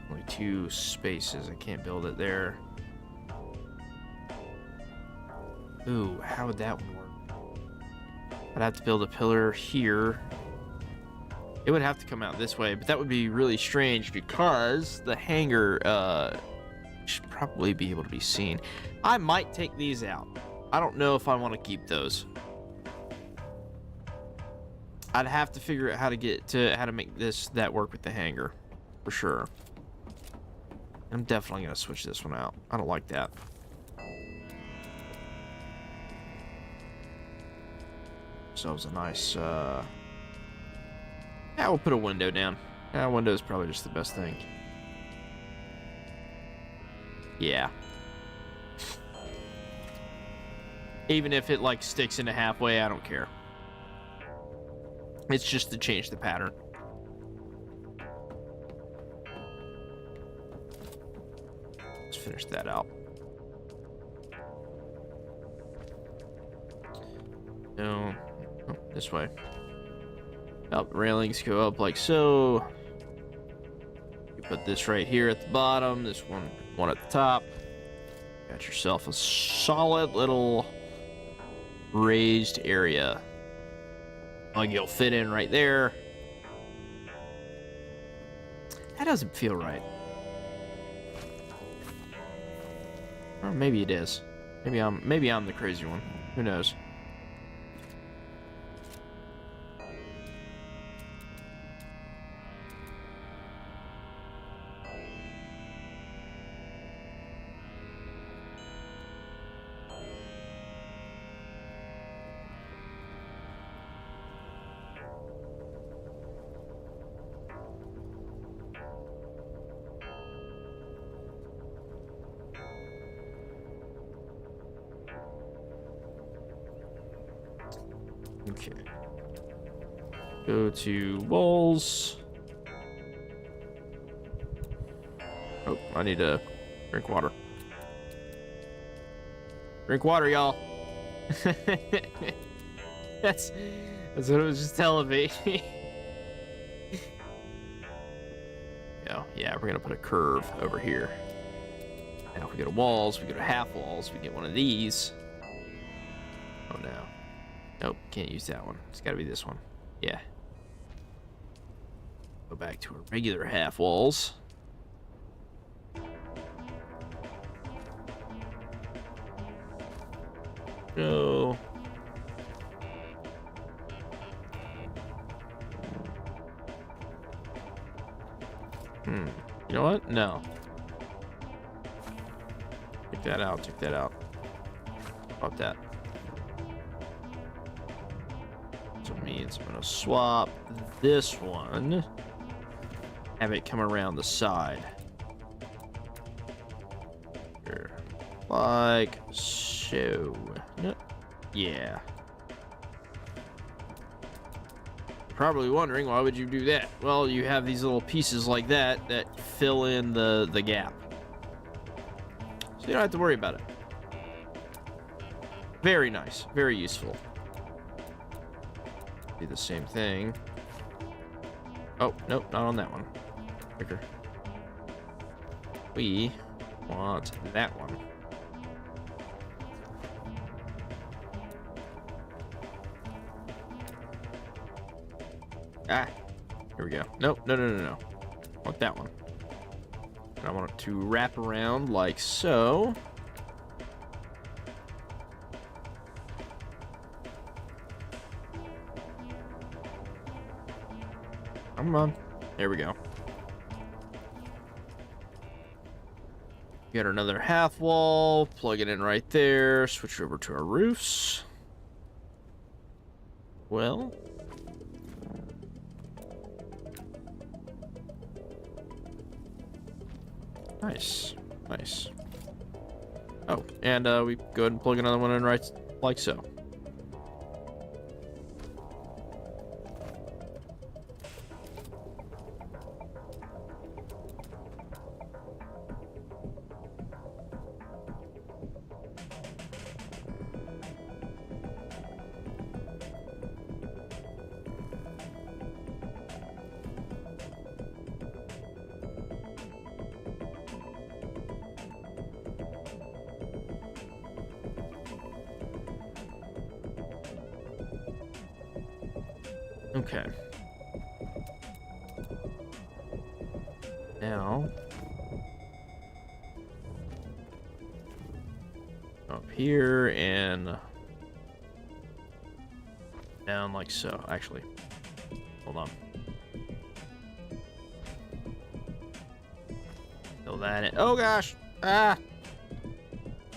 only 2 spaces, I can't build it there. Ooh, how would that one work? I'd have to build a pillar here. It would have to come out this way, but that would be really strange because the hangar should probably be able to be seen. I might take these out. I don't know if I want to keep those. I'd have to figure out how to make that work with the hangar, for sure. I'm definitely gonna switch this one out. I don't like that. So it was a nice. Yeah, we'll put a window down. Yeah, window is probably just the best thing. Yeah. Even if it like sticks into halfway, I don't care. It's just to change the pattern. Let's finish that out. No, oh, this way. Up, railings go up like so. You put this right here at the bottom. This one at the top. Got yourself a solid little raised area. Like you'll fit in right there. That doesn't feel right. Or maybe it is. Maybe I'm the crazy one. Who knows? Okay. Go to walls. Oh, I need to drink water. Drink water, y'all. That's what it was just telling me. Yeah, we're gonna put a curve over here. Now if we go to walls, we go to half walls, we get one of these. Oh no. Nope, can't use that one. It's gotta be this one. Yeah. Go back to our regular half walls. No. You know what? No. Take that out, take that out. About that. So it means I'm gonna swap this one. Have it come around the side. Here. like so. No. Yeah. Probably wondering, why would you do that? Well, you have these little pieces like that that fill in the gap. So you don't have to worry about it. Very nice. Very useful. Do the same thing. Oh, nope, not on that one. Quicker. We want that one. Ah, here we go. Nope, no. I want that one. And I want it to wrap around like so. Come on. There we go. Get another half wall, plug it in right there, switch over to our roofs. Well. Nice. Nice. Oh, and we go ahead and plug another one in right like so. Okay. Now, up here and down like so. Actually, hold on. Fill that in. Oh gosh! Ah!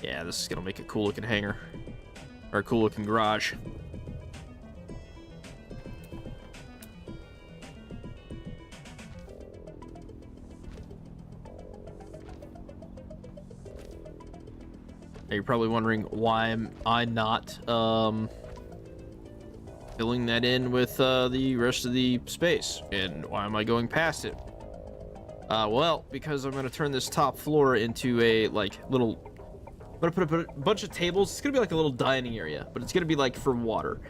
Yeah, this is gonna make a cool looking hangar. Or a cool looking garage. You're probably wondering why am I not filling that in with the rest of the space, and why am I going past it? Well, because I'm gonna turn this top floor into a like little. I'm gonna put a bunch of tables. It's gonna be like a little dining area, but it's gonna be like for water.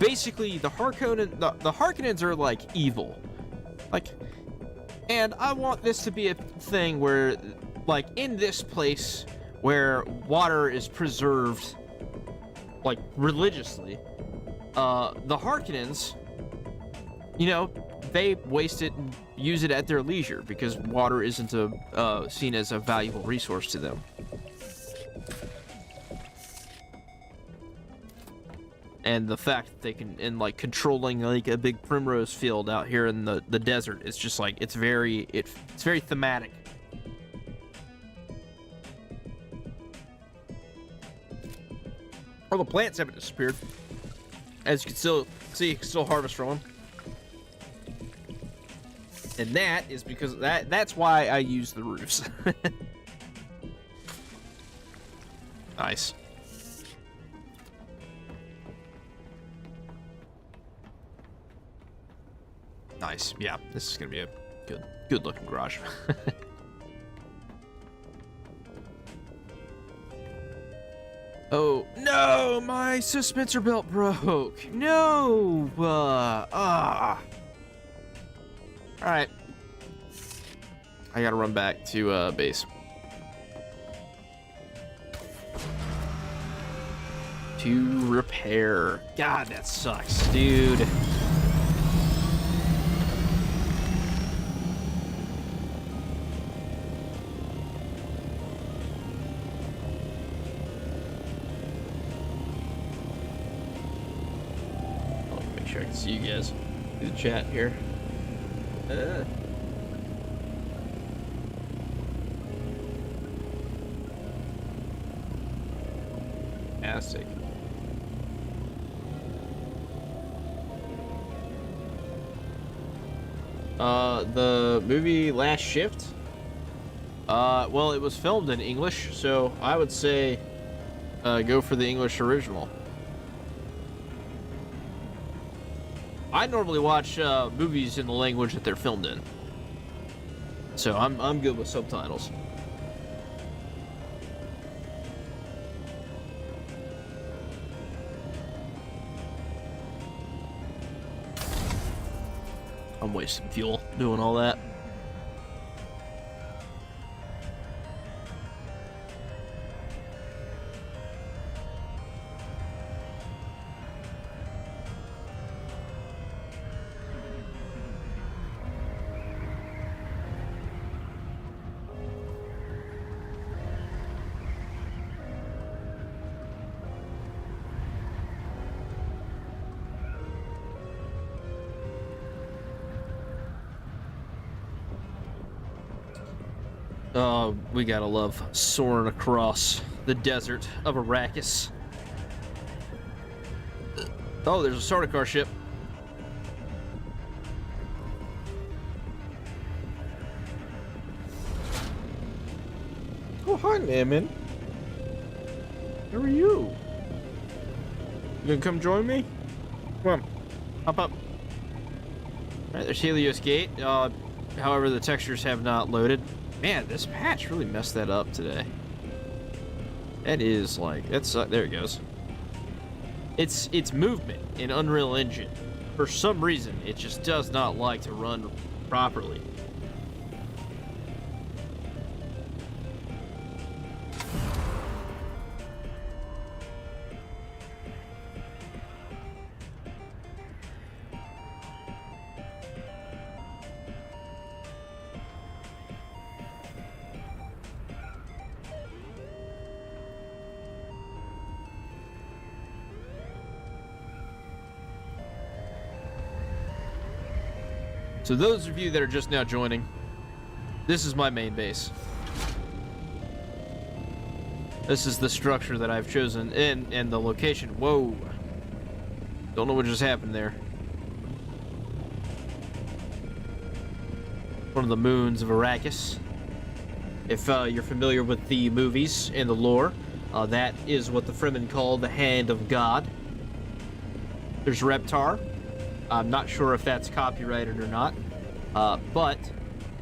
Basically, the Harkonnens are like evil, like, and I want this to be a thing where, like, in this place, where water is preserved, like, religiously, the Harkonnens, you know, they waste it and use it at their leisure because water isn't seen as a valuable resource to them. And the fact that they can, in like controlling like a big primrose field out here in the desert, it's just like it's very thematic. All the plants haven't disappeared. As you can still see, you can still harvest from them. And that is because that's why I use the roofs. Nice. Nice. Yeah, this is gonna be a good looking garage. Oh no, my suspensor belt broke. No. All right. I gotta run back to base. To repair. God, that sucks, dude. Make sure I can see you guys through the chat here. Fantastic. The movie Last Shift. Well, it was filmed in English, so I would say go for the English original. I normally watch movies in the language that they're filmed in, so I'm good with subtitles. I'm wasting fuel doing all that. We gotta love soaring across the desert of Arrakis. Oh, there's a Sardaukar ship. Oh, hi, Lemon. How are you? You gonna come join me? Come on. Hop up. Alright, there's Helios Gate. However, the textures have not loaded. Man, this patch really messed that up today. That is like, that's there it goes. It's movement in Unreal Engine. For some reason, it just does not like to run properly. So those of you that are just now joining, this is my main base. This is the structure that I've chosen and the location. Whoa. Don't know what just happened there. One of the moons of Arrakis. If you're familiar with the movies and the lore, that is what the Fremen call the Hand of God. There's Reptar. I'm not sure if that's copyrighted or not, but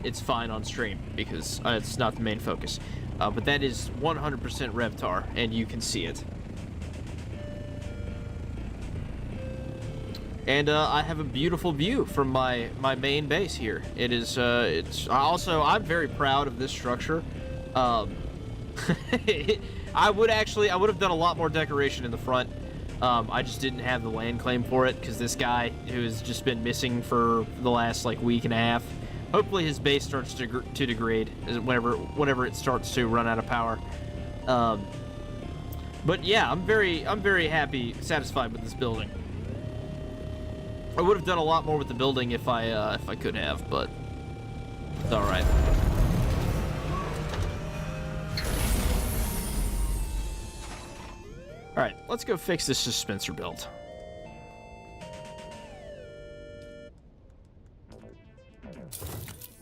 it's fine on stream because it's not the main focus. But that is 100% Reptar, and you can see it. And I have a beautiful view from my main base here. It is, I'm very proud of this structure. I would have done a lot more decoration in the front. I just didn't have the land claim for it because this guy who has just been missing for the last like week and a half. Hopefully his base starts to degrade whenever it starts to run out of power. But yeah, I'm very happy, satisfied with this building. I would have done a lot more with the building if I could have, but it's all right. All right, let's go fix this dispenser build.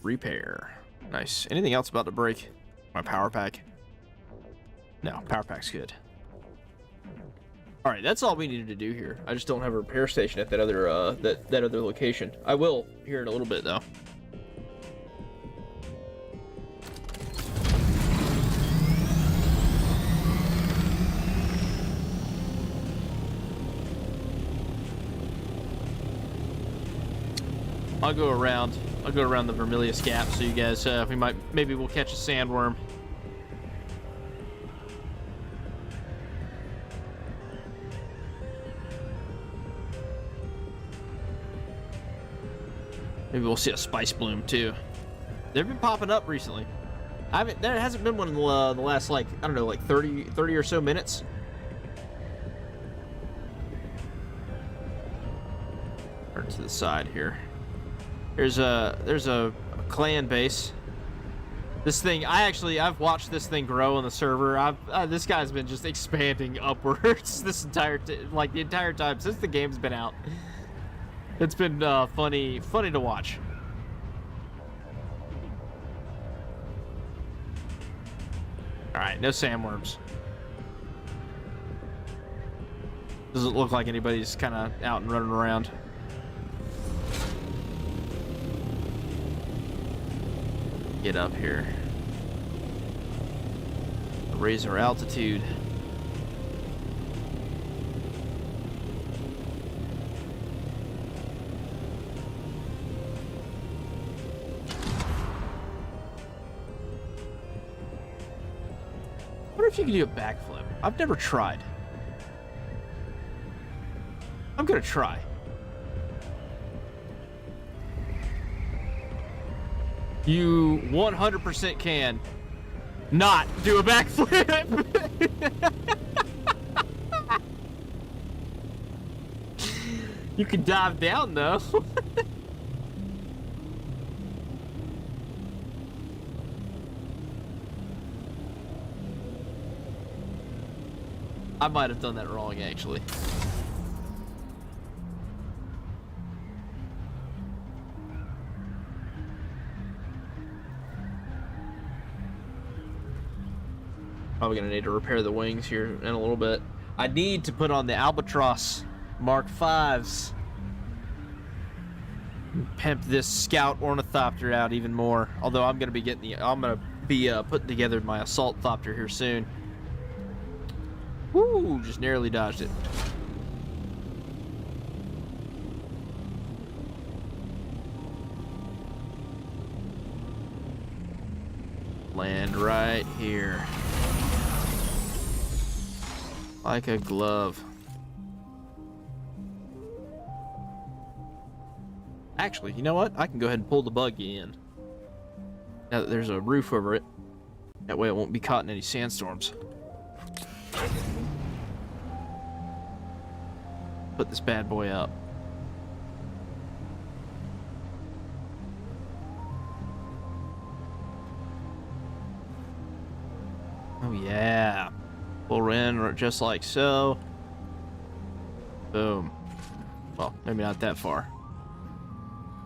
Repair. Nice. Anything else about to break? My power pack? No, power pack's good. All right, that's all we needed to do here. I just don't have a repair station at that other that other location. I will here in a little bit though. I'll go around the Vermilius Gap so you guys maybe we'll catch a sandworm. Maybe we'll see a spice bloom too. They've been popping up recently. There hasn't been one in the last like, I don't know, like 30 or so minutes. Turn to the side here. There's a clan base. This thing, I've watched this thing grow on the server. This guy's been just expanding upwards this entire the entire time since the game's been out. It's been funny to watch. Alright, no sandworms. Doesn't look like anybody's kind of out and running around. Get up here. Raise our altitude. I wonder if you can do a backflip. I've never tried. I'm gonna try. You 100% can not do a backflip. You can dive down though. I might have done that wrong actually. Probably gonna need to repair the wings here in a little bit. I need to put on the Albatross Mark V's. Pimp this Scout Ornithopter out even more. Although I'm gonna be putting together my Assault Thopter here soon. Woo! Just narrowly dodged it. Land right here. Like a glove. Actually, you know what? I can go ahead and pull the buggy in. Now that there's a roof over it. That way it won't be caught in any sandstorms. Put this bad boy up. Oh yeah. Pull in just like so. Boom. Well, maybe not that far.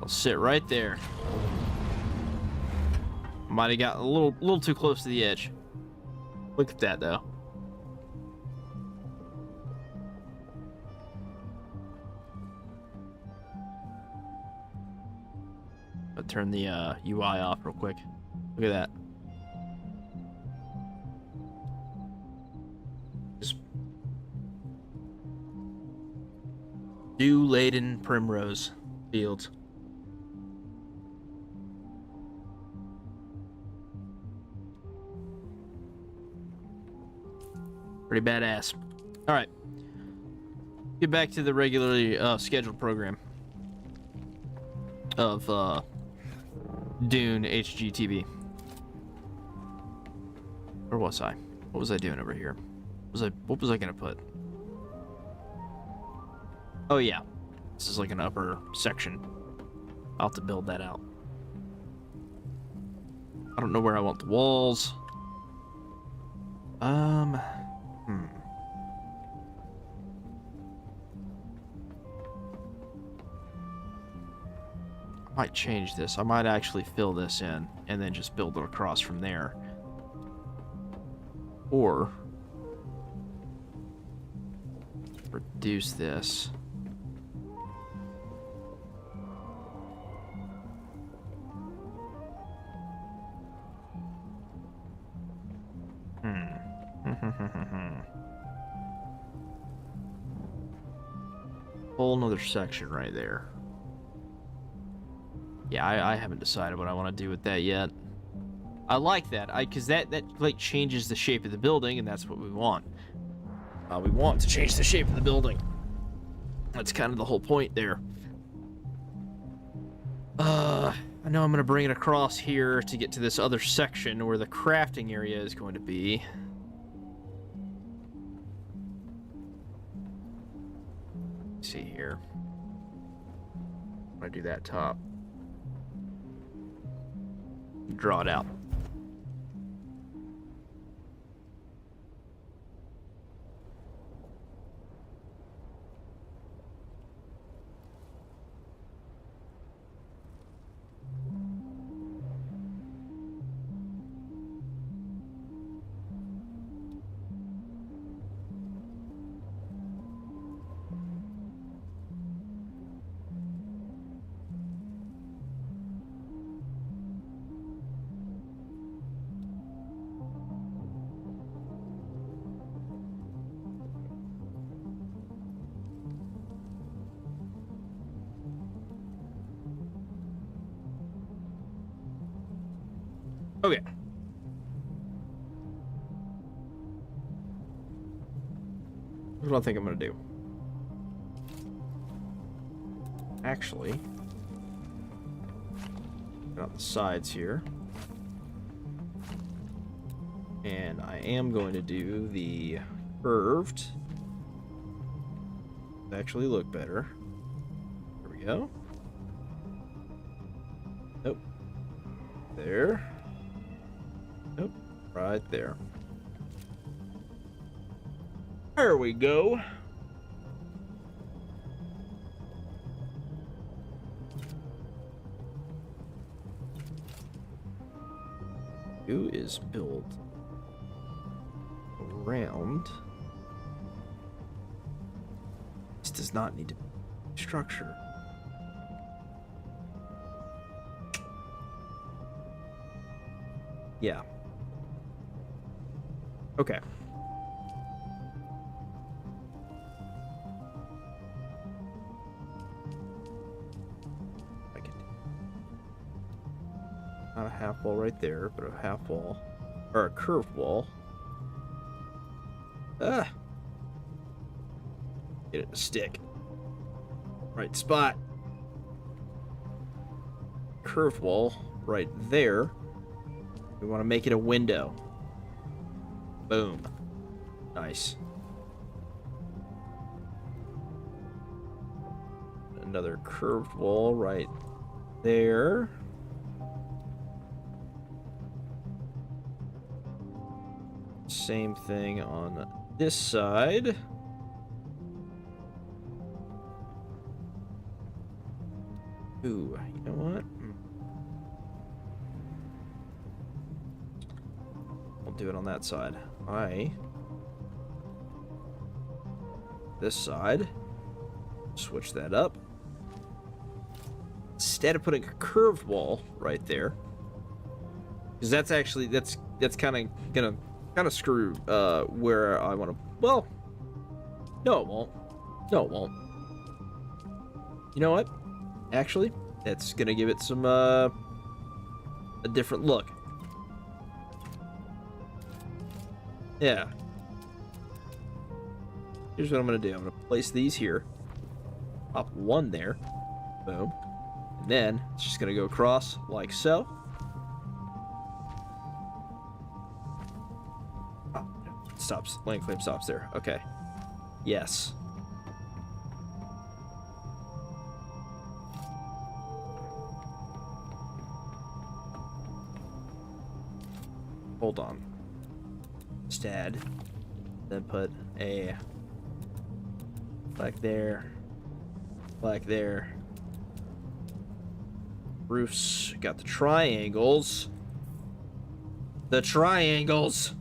I'll sit right there. Might have gotten a little too close to the edge. Look at that though. I'll turn the UI off real quick. Look at that. Dew-laden primrose fields. Pretty badass. All right. Get back to the regularly scheduled program of Dune HGTV. Where was I? What was I doing over here? What was I gonna put? Oh yeah, this is like an upper section. I'll have to build that out. I don't know where I want the walls. I might change this. I might actually fill this in and then just build it across from there. Or reduce this. Whole nother section right there. Yeah, I haven't decided what I want to do with that yet. I like that, because that like changes the shape of the building, and that's what we want. We want to change the shape of the building. That's kind of the whole point there. I know I'm gonna bring it across here to get to this other section where the crafting area is going to be. Let's see here. I'm gonna do that top. Draw it out. Okay. Here's what I think I'm gonna do. Actually, get out the sides here. And I am going to do the curved. Actually look better. There we go. Nope. There. Nope. Right there. There we go. Who is built around? This does not need to be structure. Yeah. Okay. I can not a half wall right there, but a half wall or a curved wall. Ah. Get it to stick. Right spot. Curved wall right there. We want to make it a window. Boom. Nice. Another curved wall right there. Same thing on this side. Ooh, you know what? I'll do it on that side. This side. Switch that up. Instead of putting a curved wall right there, because that's actually that's kind of gonna screw where I want to. Well, no, it won't. No, it won't. You know what? Actually, that's gonna give it some a different look. Yeah. Here's what I'm gonna do. I'm gonna place these here. Pop one there. Boom. And then it's just gonna go across like so. Oh, it stops. Lane claim stops there. Okay. Yes. Hold on. Instead, then put a black there, black there. Roofs got the triangles. The triangles.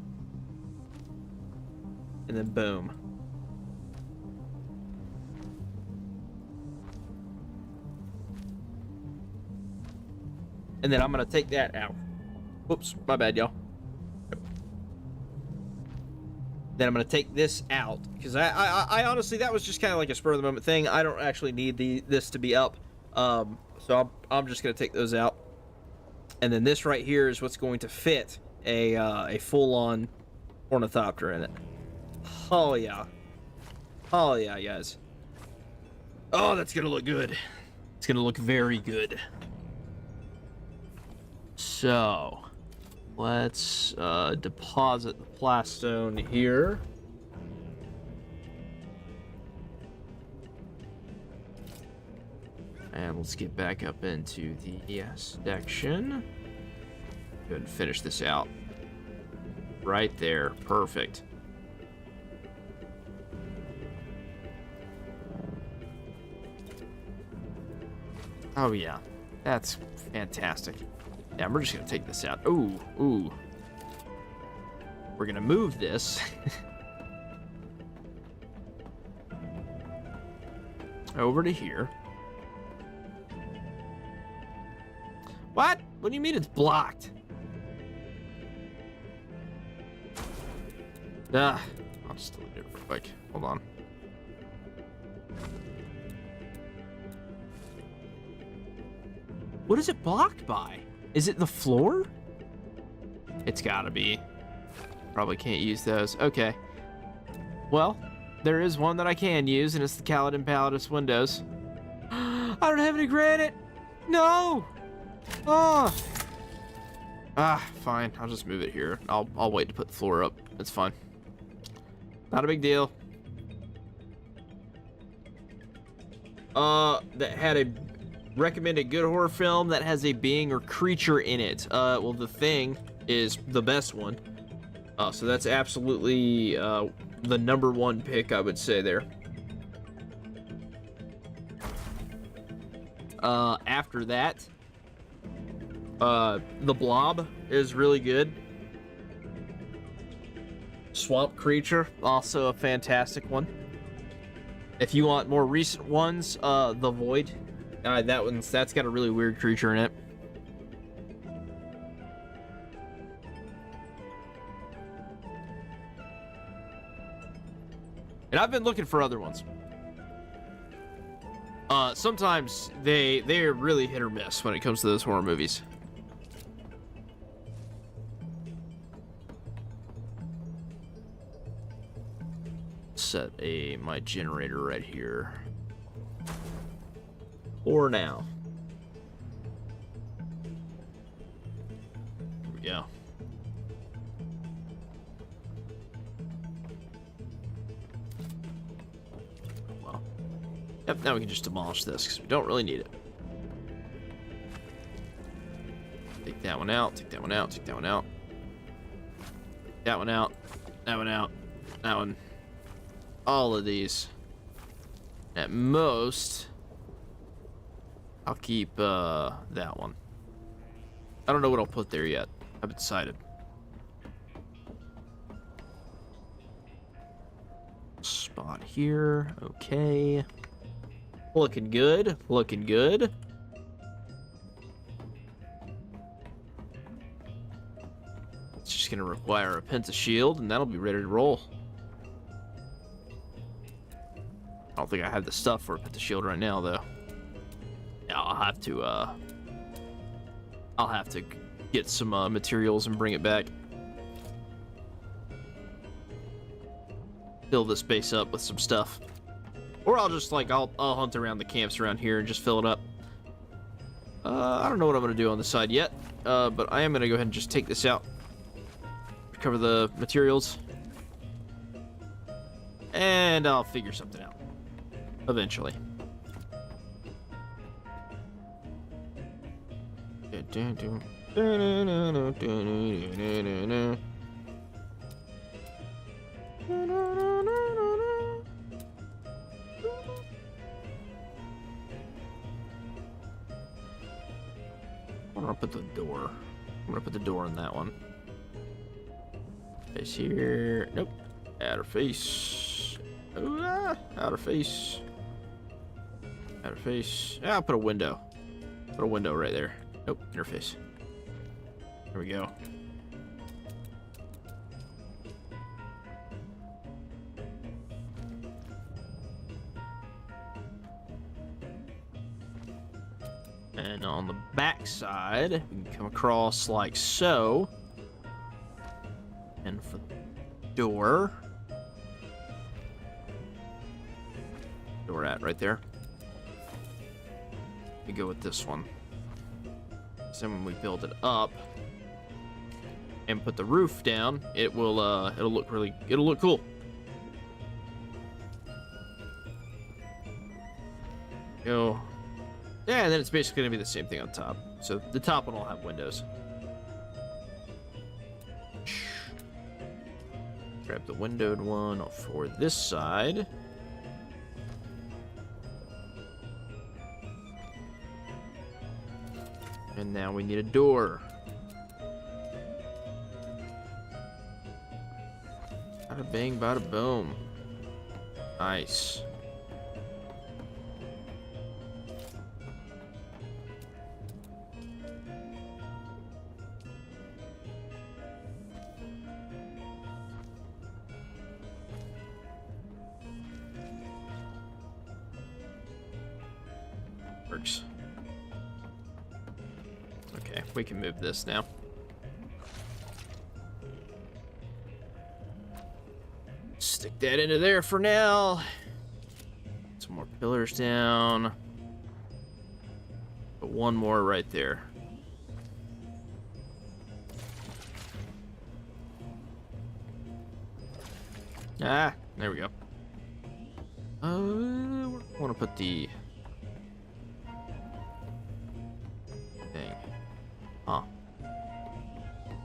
And then boom. And then I'm gonna take that out. Whoops, my bad, y'all. Then I'm going to take this out, because I honestly, that was just kind of like a spur of the moment thing. I don't actually need this to be up, so I'm just going to take those out. And then this right here is what's going to fit a full-on ornithopter in it. Oh yeah. Oh yeah, guys. Oh, that's going to look good. It's going to look very good. So let's deposit the plastone here. And let's get back up into the section. Go ahead and finish this out. Right there. Perfect. Oh yeah. That's fantastic. Yeah, we're just gonna take this out. Ooh, ooh. We're gonna move this over to here. What? What do you mean it's blocked? Ah, I'll just delete it real quick. Hold on. What is it blocked by? Is it the floor? It's gotta be. Probably can't use those. Okay. Well, there is one that I can use, and it's the Kaladin Palatus windows. I don't have any granite! No! Oh! Fine. I'll just move it here. I'll wait to put the floor up. It's fine. Not a big deal. That had a recommended good horror film that has a being or creature in it. Well, The Thing is the best one. So that's absolutely the number one pick, I would say there. After that, The Blob is really good. Swamp Creature, also a fantastic one. If you want more recent ones, The Void, that's got a really weird creature in it. And I've been looking for other ones. Sometimes they're really hit or miss when it comes to those horror movies. Set my generator right here. Or now. Here we go. Well. Yep, now we can just demolish this because we don't really need it. Take that one out, take that one out, take that one out. That one out, that one out, that one. All of these. At most, I'll keep that one. I don't know what I'll put there yet. I haven't decided. Spot here. Okay. Looking good. Looking good. It's just going to require a Penta shield, and that'll be ready to roll. I don't think I have the stuff for a Penta shield right now, though. Yeah, I'll have to get some materials and bring it back. Fill this base up with some stuff. Or I'll just, I'll hunt around the camps around here and just fill it up. I don't know what I'm going to do on the side yet, but I am going to go ahead and just take this out. Recover the materials. And I'll figure something out. Eventually. I'm gonna put the door. I'm gonna put the door in that one. Face here. Nope. Outer face. Outer face. Outer face. I'll put a window. Put a window right there. Nope. Interface. There we go. And on the back side, we can come across like so. And for the door. Door at right there. We go with this one. So when we build it up and put the roof down, it will it'll look cool. Go. Yeah, and then it's basically gonna be the same thing on top. So the top one will have windows. Grab the windowed one for this side. And now we need a door. Bada bang, bada boom. Nice. Works. Okay, we can move this now. Lock that into there for now. Some more pillars down. But one more right there. Ah, there we go. I want to put the thing. Huh.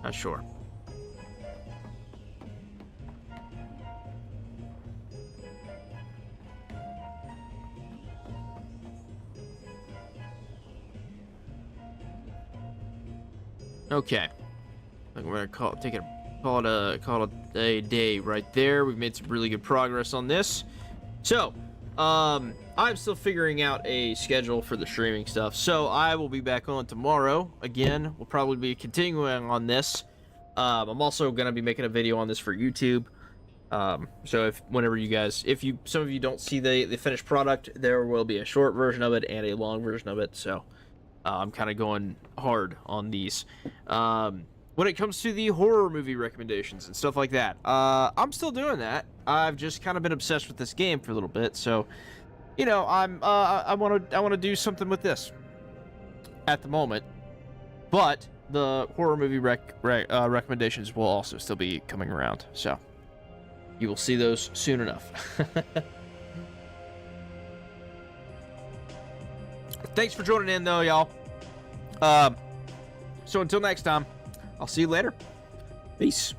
Not sure. Okay. I think we're gonna call it a day right there. We've made some really good progress on this. So, I'm still figuring out a schedule for the streaming stuff. So I will be back on tomorrow. Again, we'll probably be continuing on this. I'm also gonna be making a video on this for YouTube. So if some of you don't see the finished product, there will be a short version of it and a long version of it. So I'm kind of going hard on these. When it comes to the horror movie recommendations and stuff like that, I'm still doing that. I've just kind of been obsessed with this game for a little bit, so you know, I want to do something with this at the moment. But the horror movie recommendations will also still be coming around, so you will see those soon enough. Thanks for joining in, though, y'all. So until next time, I'll see you later. Peace.